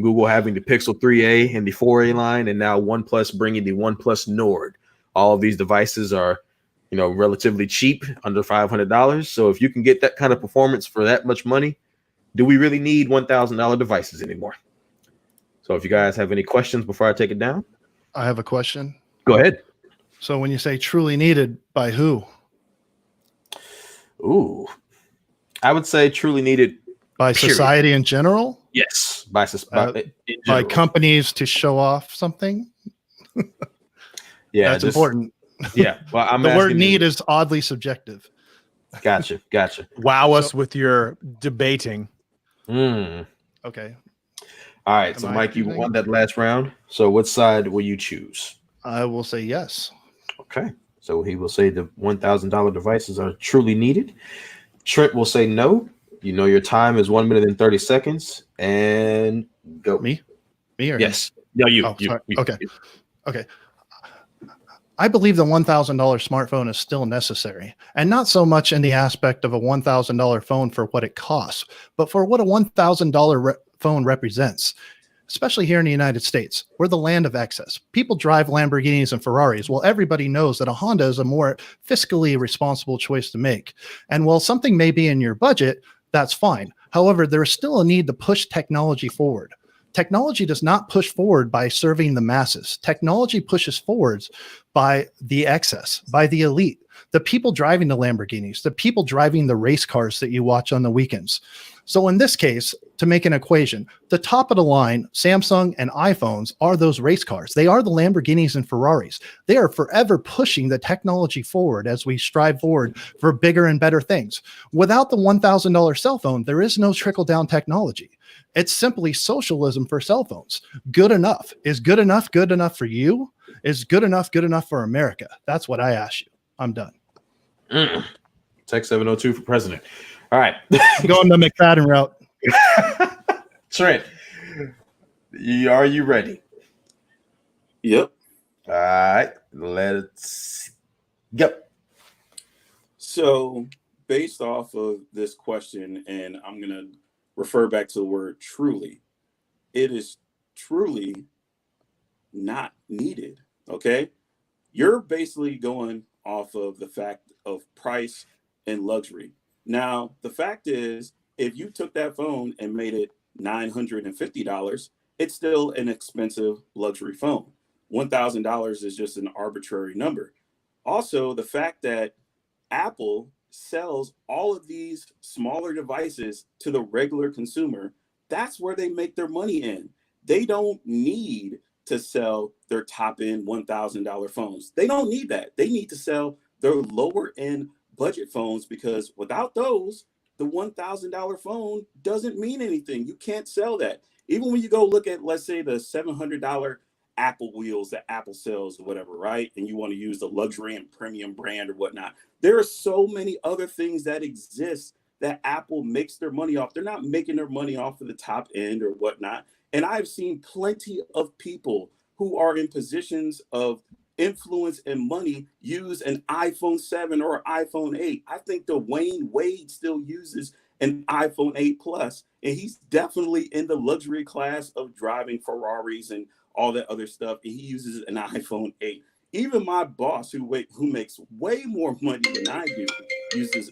Google having the Pixel 3a and the 4a line, and now OnePlus bringing the OnePlus Nord. All of these devices are, relatively cheap, under $500. So if you can get that kind of performance for that much money, do we really need $1,000 devices anymore? So if you guys have any questions before I take it down, I have a question. Go ahead. So when you say truly needed, by who? Ooh, I would say truly needed by society in general. Yes, by companies to show off something. Yeah, that's important. Yeah, well, the word "need" is oddly subjective. Gotcha. Wow us with your debating. Okay. All right, so Mike, you won that last round. So what side will you choose? I will say yes. Okay, so he will say the $1,000 devices are truly needed. Trent will say no. Your time is 1 minute and 30 seconds. And go. Me or yes? No, you. Oh, you. Okay. Okay. I believe the $1,000 smartphone is still necessary, and not so much in the aspect of a $1,000 phone for what it costs, but for what a $1,000 phone represents. Especially here in the United States, we're the land of excess. People drive Lamborghinis and Ferraris. Well, everybody knows that a Honda is a more fiscally responsible choice to make. And while something may be in your budget, that's fine. However, there is still a need to push technology forward. Technology does not push forward by serving the masses. Technology pushes forwards by the excess, by the elite, the people driving the Lamborghinis, the people driving the race cars that you watch on the weekends. So in this case, to make an equation, the top of the line, Samsung and iPhones are those race cars. They are the Lamborghinis and Ferraris. They are forever pushing the technology forward as we strive forward for bigger and better things. Without the $1,000 cell phone, there is no trickle-down technology. It's simply socialism for cell phones. Good enough. Is good enough for you? Is good enough for America? That's what I ask you. I'm done. Tech 702 for president. All right. Going the McFadden route. Trent, are you ready? Yep. All right. Let's go. So based off of this question, and I'm going to refer back to the word truly, it is truly not needed. Okay. You're basically going off of the fact of price and luxury. Now, the fact is, if you took that phone and made it $950, it's still an expensive luxury phone. $1,000 is just an arbitrary number. Also, the fact that Apple sells all of these smaller devices to the regular consumer, that's where they make their money in. They don't need to sell their top-end $1,000 phones. They don't need that. They need to sell their lower-end budget phones, because without those, the $1,000 phone doesn't mean anything. You can't sell that. Even when you go look at, let's say, the $700 Apple wheels that Apple sells or whatever, right? And you want to use the luxury and premium brand or whatnot. There are so many other things that exist that Apple makes their money off. They're not making their money off of the top end or whatnot. And I've seen plenty of people who are in positions of influence and money use an iPhone 7 or iPhone 8. I think Dwayne Wade still uses an iPhone 8 Plus, and he's definitely in the luxury class of driving Ferraris and all that other stuff. And he uses an iPhone 8. Even my boss, who makes way more money than I do, uses.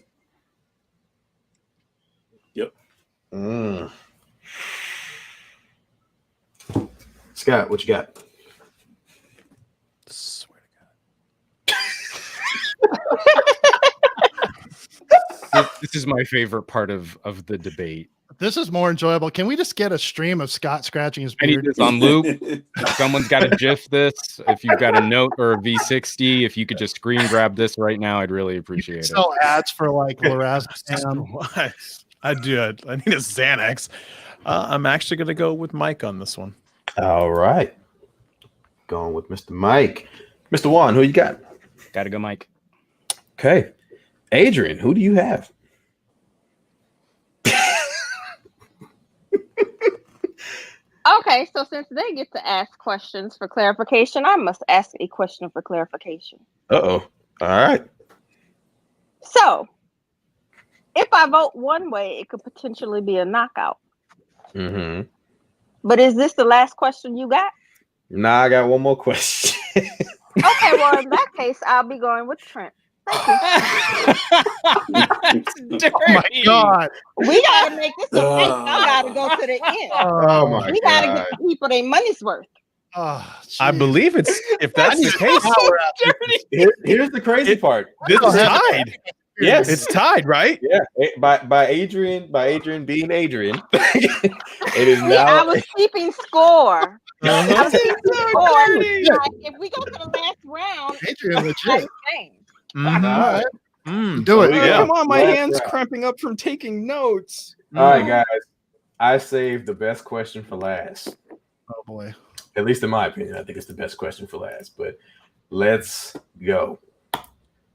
Yep. Scott, what you got? Swear This is my favorite part of the debate. This is more enjoyable. Can we just get a stream of Scott scratching his I need beard? this on loop. If someone's got to GIF this, if you've got a note or a V60, if you could just screen grab this right now, I'd really appreciate it. Sell ads for like lorazepam. I do. I need a Xanax. I'm actually going to go with Mike on this one. All right. Going with Mr. Mike. Mr. Juan, who you got? Got to go, Mike. Okay. Adrian, who do you have? Okay, so since they get to ask questions for clarification, I must ask a question for clarification. Uh-oh. All right. So, if I vote one way, it could potentially be a knockout. Mm-hmm. But is this the last question you got? Nah, I got one more question. Okay, well, in that case, I'll be going with Trent. Thank you. Oh my God. We got to make this a race. I got to go to the end. Oh my We got to get the people their money's worth. I believe it's, if that's the case, Here's the crazy part. this is tied. Yes, It's tied, right? Yeah, by Adrian being Adrian, it is See, now. I was keeping score. I was keeping score. dirty. Like, if we go to the last round, Adrian, legit. All right. Do it. Yeah. Come on, my Last hand's round. cramping up from taking notes. All right, guys. I saved the best question for last. Oh boy. At least in my opinion, I think it's the best question for last. But let's go.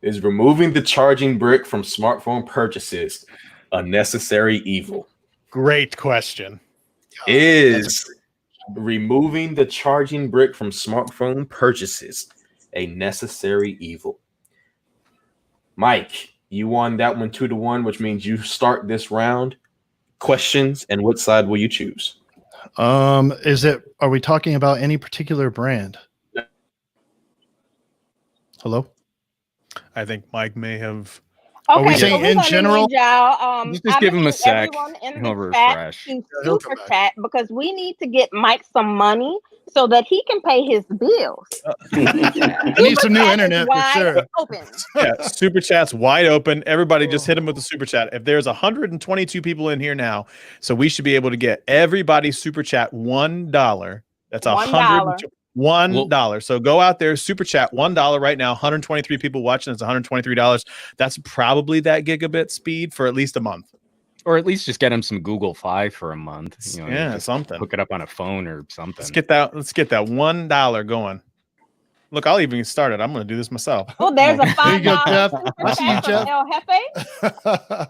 Is removing the charging brick from smartphone purchases a necessary evil? Great question. Is removing the charging brick from smartphone purchases a necessary evil? Mike, you won that one 2-1, which means you start this round. Questions, and what side will you choose? Are we talking about any particular brand? Hello? I think Mike may have. Are we okay, saying so we're in gonna general? need y'all, Just I'm give gonna him a need sec. everyone in He'll the chat refresh. to he'll super come chat, because we need to get Mike some money so that he can pay his bills. I need some new Super chat is internet for wide sure. Open. Yeah, super chat's wide open. Everybody just hit him with the super chat. If there's 122 people in here now, so we should be able to get everybody's super chat $1. That's $1. $1. So go out there, super chat $1 right now. 123 people watching. It's $123. That's probably that gigabit speed for at least a month. Or at least just get him some Google Fi for a month. You know, Yeah, just something. Hook it up on a phone or something. Let's get that $1 going. Look, I'll even start it. I'm going to do this myself. Oh, there's a There you go, $5 Jeff. super I see you, chat from Jeff. El Jefe.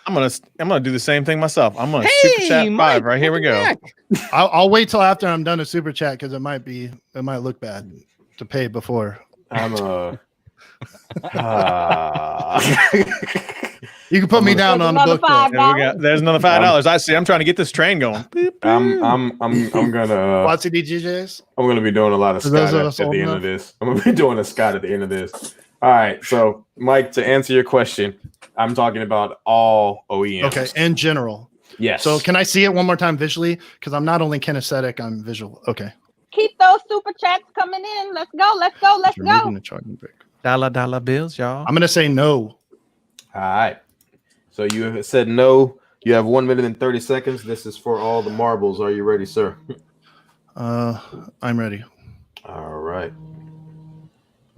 I'm gonna do the same thing myself. I'm gonna super chat Mike, 5 right here. We go. I'll wait till after I'm done a super chat because it might look bad to pay before. I'm a. You can put me down on the another book. Though. $5. There's another $5. I see. I'm trying to get this train going. I'm gonna. Watch DJs. I'm gonna be doing a lot of For those Scott of at us the old end enough. of this. I'm gonna be doing a Scott at the end of this. All right. So, Mike, to answer your question, I'm talking about all OEMs. Okay, in general. Yes. So can I see it one more time visually? Because I'm not only kinesthetic, I'm visual. Okay. Keep those super super chats coming in. Let's go. Let's go. Let's Removing go. the charging brick. Dollar bills, y'all. I'm gonna say no. All right. So you said no. You have 1 minute and 30 seconds. This is for all the marbles. Are you ready, sir? I'm ready. All right.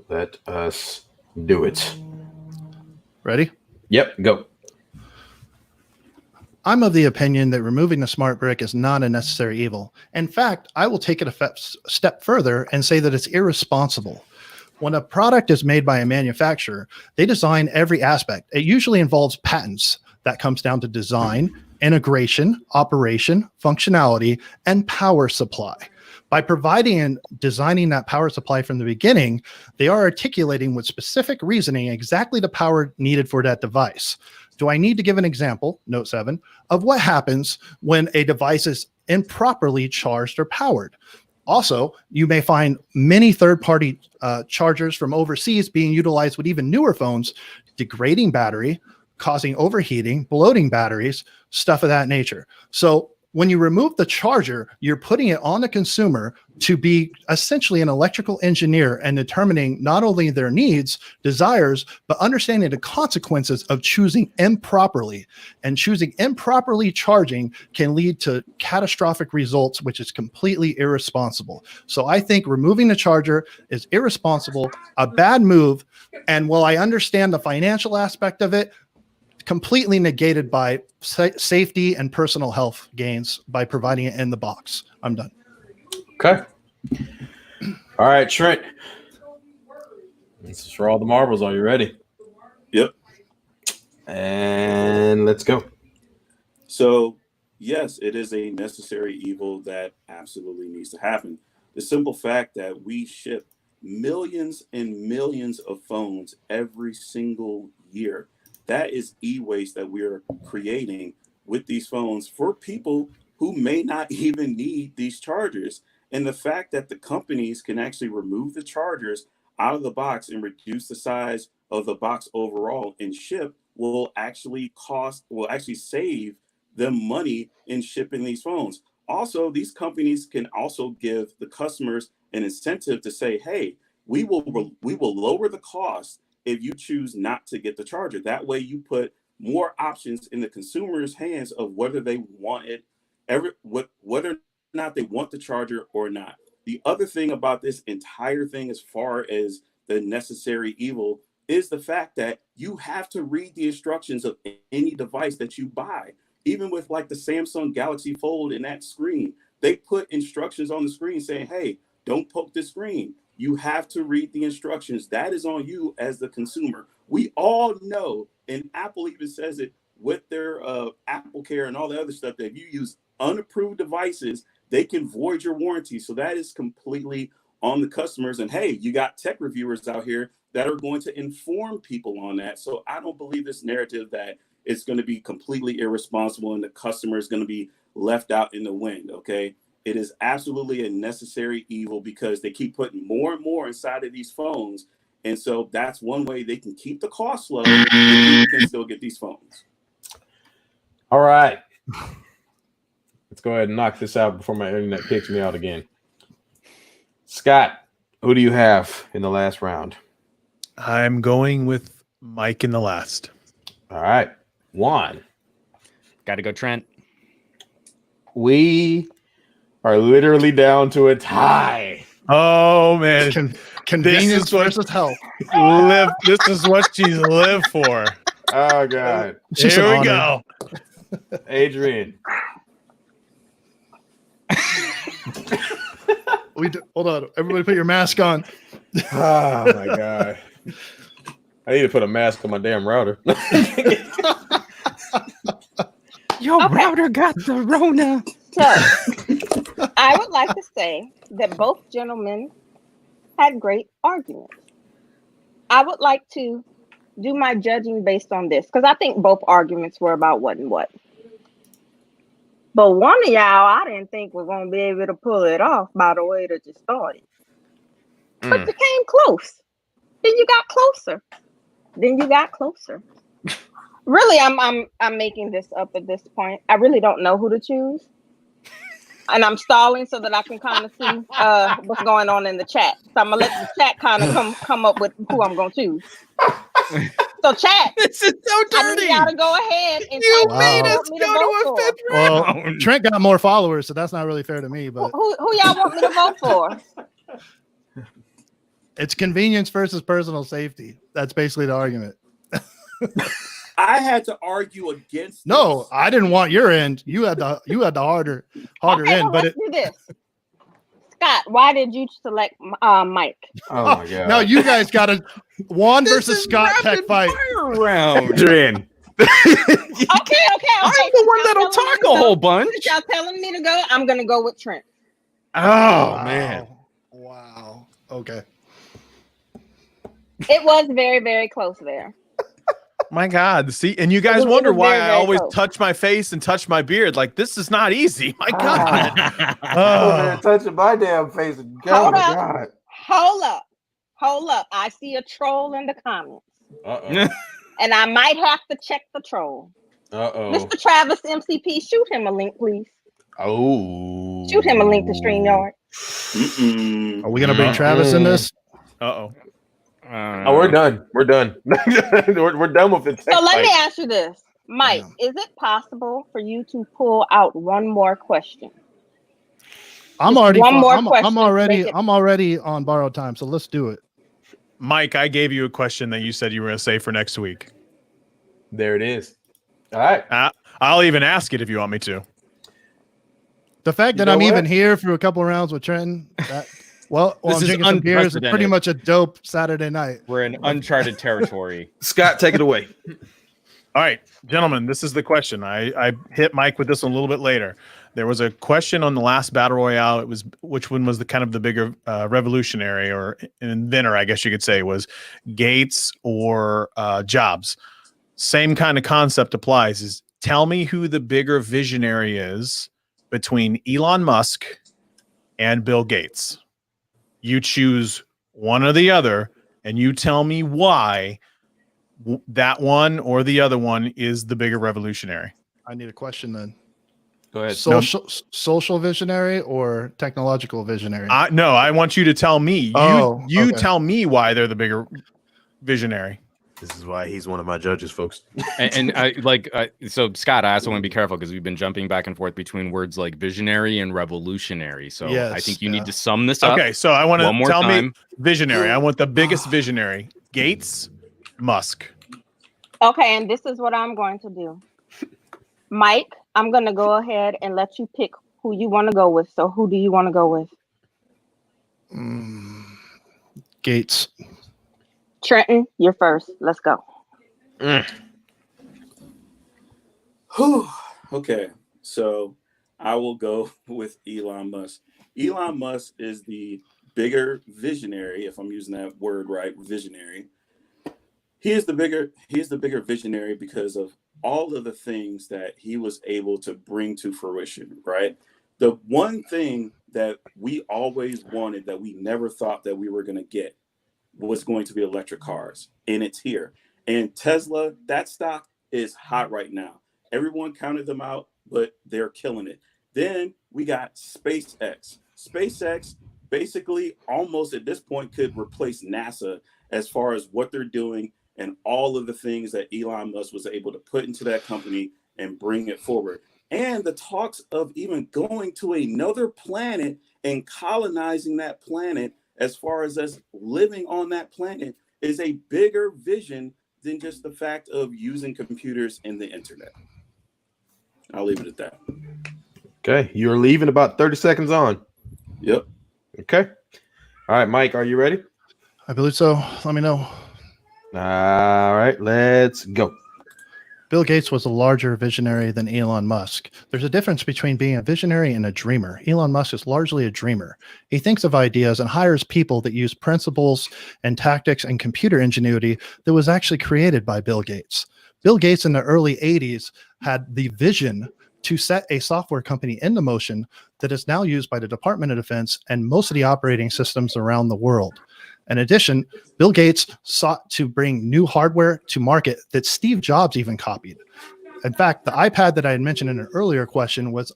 Let us do it. Ready? Yep, go. I'm of the opinion that removing the smart brick is not a necessary evil. In fact, I will take it a step further and say that it's irresponsible. When a product is made by a manufacturer, they design every aspect. It usually involves patents. That comes down to design, integration, operation, functionality, and power supply. By providing and designing that power supply from the beginning, they are articulating with specific reasoning exactly the power needed for that device. Do I need to give an example, note 7, of what happens when a device is improperly charged or powered? Also, you may find many third-party chargers from overseas being utilized with even newer phones, degrading battery, causing overheating, bloating batteries, stuff of that nature. So when you remove the charger, you're putting it on the consumer to be essentially an electrical engineer and determining not only their needs, desires, but understanding the consequences of choosing improperly. And choosing improperly charging can lead to catastrophic results, which is completely irresponsible. So I think removing the charger is irresponsible, a bad move. And while I understand the financial aspect of it, completely negated by safety and personal health gains by providing it in the box. I'm done. Okay. All right, Trent. This is for all the marbles. Are you ready? Yep. And let's go. So, yes, it is a necessary evil that absolutely needs to happen. The simple fact that we ship millions and millions of phones every single year. That is e-waste that we're creating with these phones for people who may not even need these chargers. And the fact that the companies can actually remove the chargers out of the box and reduce the size of the box overall and ship will actually save them money in shipping these phones. Also, these companies can also give the customers an incentive to say, hey, we will lower the cost if you choose not to get the charger. That way you put more options in the consumer's hands of whether they want it, whether or not they want the charger or not. The other thing about this entire thing, as far as the necessary evil, is the fact that you have to read the instructions of any device that you buy. Even with like the Samsung Galaxy Fold and that screen, they put instructions on the screen saying, hey, don't poke the screen. You have to read the instructions. That is on you as the consumer. We all know, and Apple even says it with their Apple Care and all the other stuff, that if you use unapproved devices, they can void your warranty. So that is completely on the customers. And hey, you got tech reviewers out here that are going to inform people on that. So I don't believe this narrative that it's going to be completely irresponsible and the customer is going to be left out in the wind, okay? It is absolutely a necessary evil because they keep putting more and more inside of these phones. And so that's one way they can keep the cost low and people can still get these phones. All right. Let's go ahead and knock this out before my internet kicks me out again. Scott, who do you have in the last round? I'm going with Mike in the last. All right. Juan. Got to go Trent. We are literally down to a tie. Oh man, convenience versus health. This is what she's lived for. Oh god. Here we go. Adrian. Hold on. Everybody put your mask on. Oh my god. I need to put a mask on my damn router. Your router got the Rona. So, I would like to say that both gentlemen had great arguments. I would like to do my judging based on this because I think both arguments were about what and what. But one of y'all, I didn't think was going to be able to pull it off by the way that you started. But you came close. Then you got closer. Then you got closer. Really, I'm making this up at this point. I really don't know who to choose. and I'm stalling so that I can kind of see what's going on in the chat. So I'm gonna let the chat kind of come up with who I'm gonna choose. So chat, this is so dirty. I need y'all to go ahead and You type made who you us want me to vote for. Well, Trent got more followers, so that's not really fair to me. But Who y'all want me to vote for? it's convenience versus personal safety. That's basically the argument. I had to argue against. No, I didn't want your end. You had the harder Okay, end. well, But let's do this. Scott, why did you select Mike? Oh my god! now you guys got a Juan versus Scott tech fight. Round. Adrian. Okay. I'm the one that'll talk a whole bunch. Since y'all telling me to go, I'm gonna go with Trent. Oh man! Wow. Okay. It was very, very close there. My God. See, and you guys was- it wonder was why very, I very always close. touch my face and touch my beard. Like, this is not easy. My God. Over there touching my damn face. Hold my up. god! Hold up. I see a troll in the comments. Uh And I might have to check the troll. oh. Mr. Travis MCP, shoot him a link, please. Oh. Shoot him a link to StreamYard. Are we gonna bring Travis in this? Uh-oh. Oh, we're done. We're done. we're done with the tech So let me fight. ask you this. Mike, is it possible for you to pull out one more question? I'm Just already. one more I'm question to already. make it- I'm already on borrowed time. So let's do it. Mike, I gave you a question that you said you were going to say for next week. There it is. All right. I'll even ask it if you want me to. The fact that know I'm what? even here for a couple of rounds with Trenton. Well, This I'm is drinking some beers. It's pretty unprecedented. much a dope Saturday night. We're in uncharted territory. Scott, take it away. All right, gentlemen, this is the question. I hit Mike with this one a little bit later. There was a question on the last Battle Royale. It was which one was the kind of the bigger revolutionary or inventor, I guess you could say, was Gates or Jobs. Same kind of concept applies. Is tell me who the bigger visionary is between Elon Musk and Bill Gates. You choose one or the other, and you tell me why that one or the other one is the bigger revolutionary. I need a question then. Go ahead. Social visionary or technological visionary? No, I want you to tell me. Oh, you okay. tell me why they're the bigger visionary. This is why he's one of my judges, folks. and so Scott, I also want to be careful because we've been jumping back and forth between words like visionary and revolutionary. So I think you need to sum this up. Okay, so I want one to more tell time. me visionary. I want the biggest visionary. Gates, Musk. Okay, and this is what I'm going to do. Mike, I'm going to go ahead and let you pick who you want to go with. So who do you want to go with? Gates. Trenton, you're first. Let's go. Whew. Okay, so I will go with Elon Musk. Elon Musk is the bigger visionary, if I'm using that word right, visionary. He is the bigger visionary because of all of the things that he was able to bring to fruition, right? The one thing that we always wanted that we never thought that we were going to get was going to be electric cars, and it's here. And Tesla, that stock is hot right now. Everyone counted them out, but they're killing it. Then we got SpaceX. SpaceX basically almost at this point could replace NASA as far as what they're doing and all of the things that Elon Musk was able to put into that company and bring it forward. And the talks of even going to another planet and colonizing that planet, as far as us living on that planet, is a bigger vision than just the fact of using computers and the internet. I'll leave it at that. Okay, you're leaving about 30 seconds on. Yep. Okay. All right, Mike, are you ready? I believe so. Let me know. All right, let's go. Bill Gates was a larger visionary than Elon Musk. There's a difference between being a visionary and a dreamer. Elon Musk is largely a dreamer. He thinks of ideas and hires people that use principles and tactics and computer ingenuity that was actually created by Bill Gates. Bill Gates in the early 80s had the vision to set a software company into motion that is now used by the Department of Defense and most of the operating systems around the world. In addition, Bill Gates sought to bring new hardware to market that Steve Jobs even copied. In fact, the iPad that I had mentioned in an earlier question was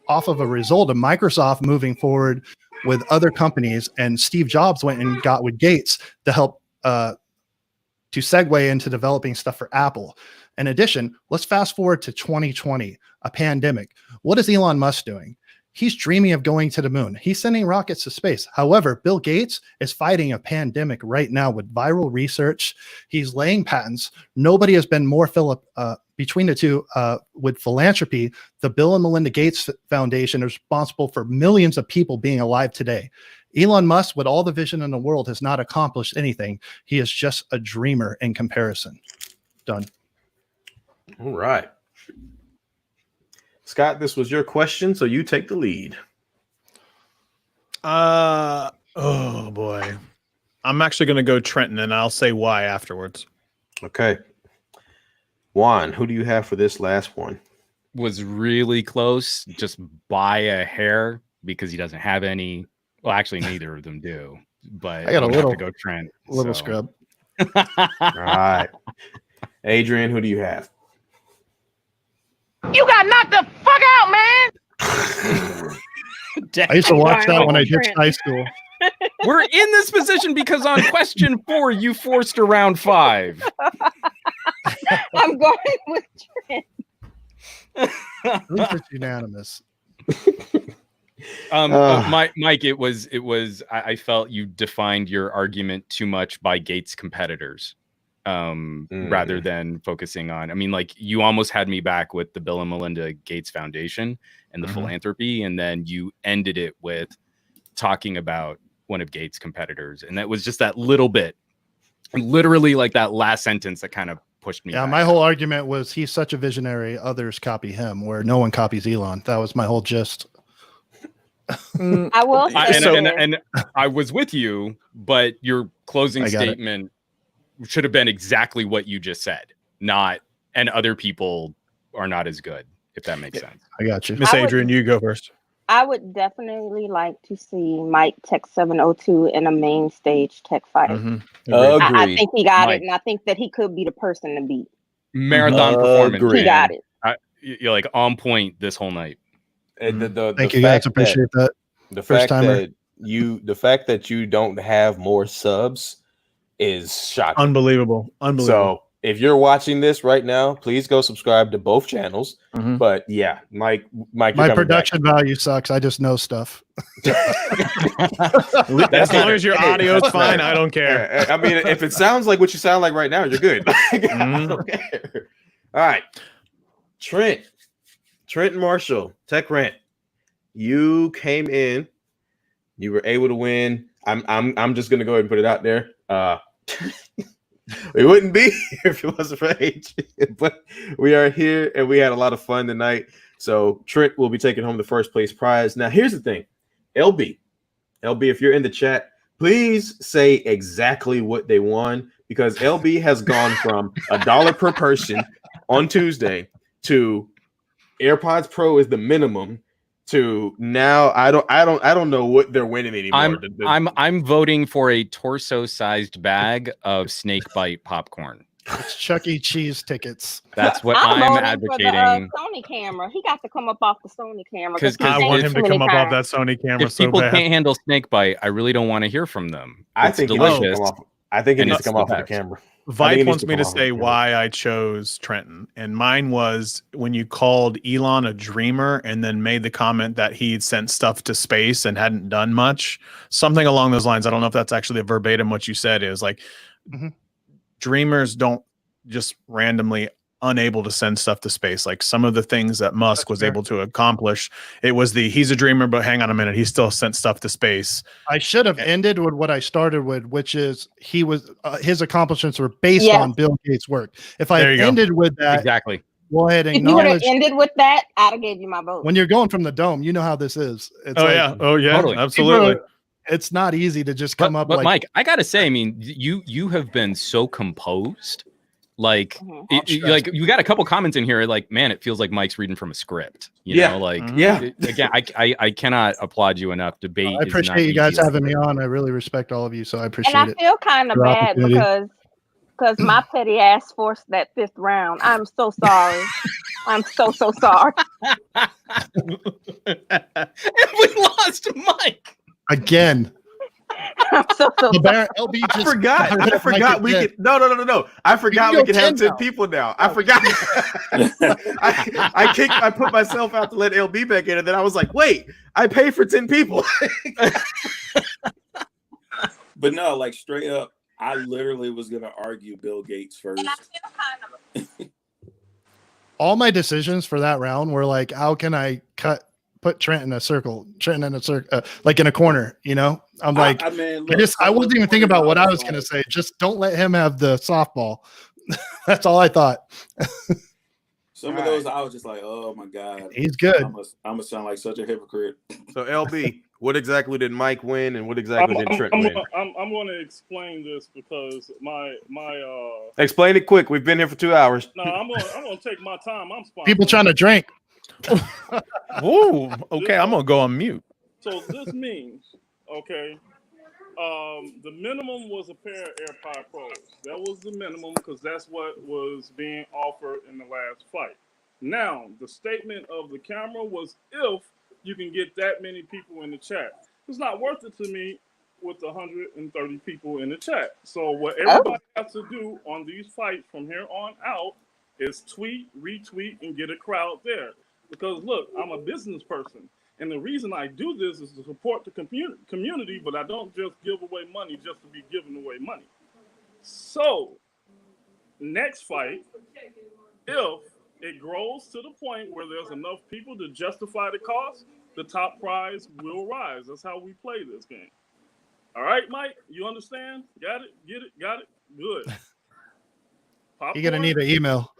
off of a result of Microsoft moving forward with other companies, and Steve Jobs went and got with Gates to help to segue into developing stuff for Apple. In addition, let's fast forward to 2020, a pandemic. What is Elon Musk doing? He's dreaming of going to the moon. He's sending rockets to space. However, Bill Gates is fighting a pandemic right now with viral research. He's laying patents. Nobody has been more between the two with philanthropy. The Bill and Melinda Gates Foundation is responsible for millions of people being alive today. Elon Musk, with all the vision in the world, has not accomplished anything. He is just a dreamer in comparison. Done. All right. Scott, this was your question, so you take the lead. Oh boy. I'm actually going to go Trenton, and I'll say why afterwards. Okay. Juan, who do you have for this last one? Was really close, just by a hair, because he doesn't have any. Well, actually, neither of them do. But I got a little have to go Trent. Little scrub. All right. Adrian, who do you have? You got knocked the fuck out, man. I used to watch that when I ditched high school. We're in this position because on question 4, you forced around 5. I'm going with Trent. At least it's unanimous. Mike, it was. I felt you defined your argument too much by Gates' competitors, rather than focusing on. I mean, like, you almost had me back with the Bill and Melinda Gates Foundation and the philanthropy, and then you ended it with talking about one of Gates' competitors, and that was just that little bit, literally like that last sentence that kind of pushed me. Yeah, back. my whole argument was he's such a visionary, others copy him, where no one copies Elon. That was my whole gist. I will say and I was with you, but your closing statement should have been exactly what you just said. Not, and other people are not as good, if that makes sense. I got you. Miss Adrian, you go first. I would definitely like to see Mike Tech 702 in a main stage tech fight. I think he got it, and I think that he could be the person to beat. Marathon performance. He got it. You're like on point this whole night. And Thank you guys. Appreciate that. The First fact timer. the fact that you don't have more subs is shocking. Unbelievable. So if you're watching this right now, please go subscribe to both channels. But yeah, Mike, My production value sucks. I just know stuff. As long as your audio's fine, I don't care. I mean, if it sounds like what you sound like right now, you're good. I don't care. All right, Trent and Marshall, Tech Rant. You came in. You were able to win. I'm just gonna go ahead and put it out there. We wouldn't be here if it wasn't for Adrian, but we are here and we had a lot of fun tonight. So Trent will be taking home the first place prize. Now, here's the thing. LB, if you're in the chat, please say exactly what they won, because LB has gone from $1 per person on Tuesday to AirPods Pro is the minimum to now I don't know what they're winning anymore. I'm voting for a torso-sized bag of snake bite popcorn. It's Chuck E. Cheese tickets. That's what I'm I'm voting advocating. for the Sony camera. He got to come up off the Sony camera. Because I want him to come up off that Sony camera If so people bad. can't handle snake bite, I really don't want to hear from them. I It's think he needs to delicious. come off. I think it and needs to it's come off the of the best. camera. Vite wants me to say why I chose Trenton, and mine was when you called Elon a dreamer and then made the comment that he'd sent stuff to space and hadn't done much, something along those lines. I don't know if that's actually verbatim what you said. Is like dreamers don't just randomly unable to send stuff to space. Like some of the things that Musk was able to accomplish, it was he's a dreamer, but hang on a minute, he still sent stuff to space. I should have ended with what I started with, which is he was his accomplishments were based on Bill Gates' work. If I had ended with that, exactly. Go ahead and If you would have acknowledge. ended with that, I'd have gave you my vote. When you're going from the dome, you know how this is. It's Totally. Absolutely. It's not easy to just come up. But like, Mike, I gotta say, I mean, you have been so composed. Like, like you got a couple comments in here. Like, man, it feels like Mike's reading from a script. You know, like, again, I cannot applaud you enough. Debate. I appreciate you guys having me on. I really respect all of you, so I appreciate And I it. feel kind of Your bad opportunity. because my petty ass forced that 5th round. I'm so sorry. I'm so sorry. And we lost Mike again. I'm so LB just I forgot we could. No. I forgot we could have 10 people now. I forgot. I put myself out to let LB back in, and then I was like, wait, I paid for 10 people. But no, like straight up, I literally was gonna argue Bill Gates first. All my decisions for that round were like, how can I put Trent in a circle, like in a corner, you know? I'm like, I wasn't even thinking about what I was going to say. Just don't let him have the softball. That's all I thought. Some of those I was just like, oh my God. He's good. I'm gonna sound like such a hypocrite. So LB, what exactly did Mike win, and what exactly did Trent win? I'm going to explain this because my Explain it quick. We've been here for 2 hours. No, I'm going to take my time. I'm sponsored. People trying to drink. Whoa. Okay, I'm gonna go on mute. So this means, okay, the minimum was a pair of AirPod Pros. That was the minimum because that's what was being offered in the last fight. Now, the statement of the camera was if you can get that many people in the chat. It's not worth it to me with 130 people in the chat. So what everybody has to do on these fights from here on out is tweet, retweet, and get a crowd there. Because look, I'm a business person. And the reason I do this is to support the community, but I don't just give away money just to be giving away money. So, next fight, if it grows to the point where there's enough people to justify the cost, the top prize will rise. That's how we play this game. All right, Mike, you understand? Got it? Get it? Got it? Good. You're going to need an email.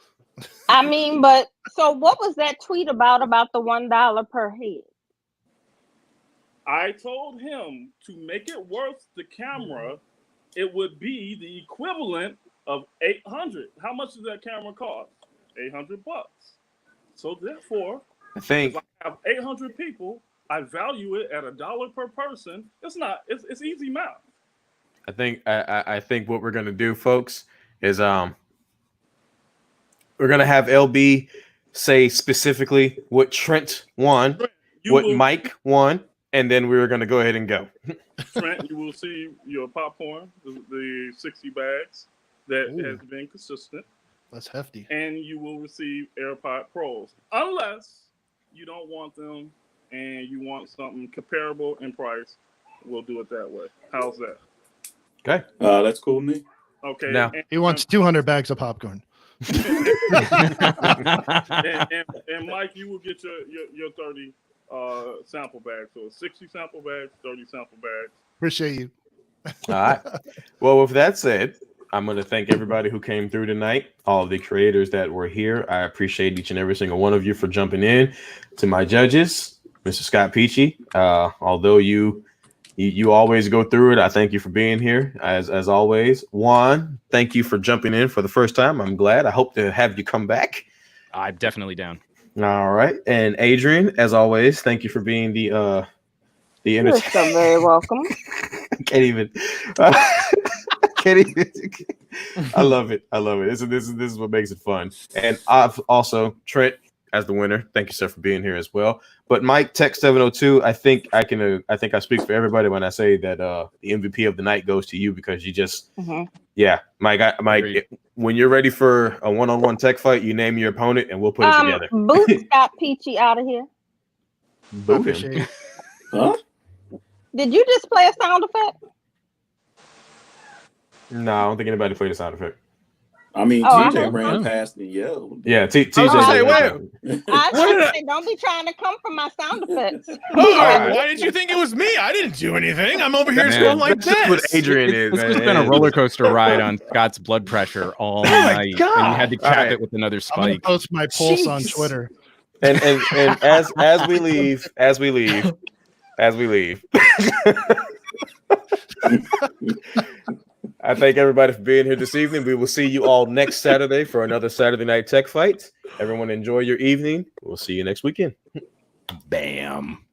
I mean, but so what was that tweet about the $1 per head? I told him to make it worth the camera, it would be the equivalent of $800. How much does that camera cost? $800. So therefore, if I have 800 people, I value it at $1 per person. It's easy math. I think what we're gonna do, folks, is we're gonna have LB say specifically what Trent won, Mike won, and then we were gonna go ahead and go. Trent, you will see your popcorn, the 60 bags that has been consistent. That's hefty. And you will receive AirPod Pros, unless you don't want them and you want something comparable in price. We'll do it that way. How's that? Okay. That's cool with me. Okay. Now he wants 200 bags of popcorn. and Mike, you will get your 30 sample bags. So 60 sample bags, 30 sample bags. Appreciate you. All right. Well, with that said, I'm going to thank everybody who came through tonight, all of the creators that were here. I appreciate each and every single one of you for jumping in. To my judges, Mr. Scott Peachy, although you always go through it, I thank you for being here, as always. Juan, thank you for jumping in for the first time. I'm glad. I hope to have you come back. I'm definitely down. All right. And Adrian, as always, thank you for being the You're so very welcome. Can't even. I love it. This is what makes it fun. And I've also Trent as the winner. Thank you, sir, for being here as well. But Mike Tech 702, I think I speak for everybody when I say that the MVP of the night goes to you because you just Mike. When you're ready for a one-on-one tech fight, you name your opponent and we'll put it together. Boot Scott Peachy out of here. Boot him. Huh? Did you just play a sound effect? No, I don't think anybody played a sound effect. I mean, TJ ran past and yelled. Yeah, TJ. Don't be trying to come for my sound effects. Why did you think it was me? I didn't do anything. I'm over here going like this. That's what Adrian is. This has been a roller coaster ride on Scott's blood pressure all night, and you had to cap it with another spike. I'm gonna post my pulse on Twitter. And as we leave. I thank everybody for being here this evening. We will see you all next Saturday for another Saturday Night Tech Fight. Everyone enjoy your evening. We'll see you next weekend. Bam.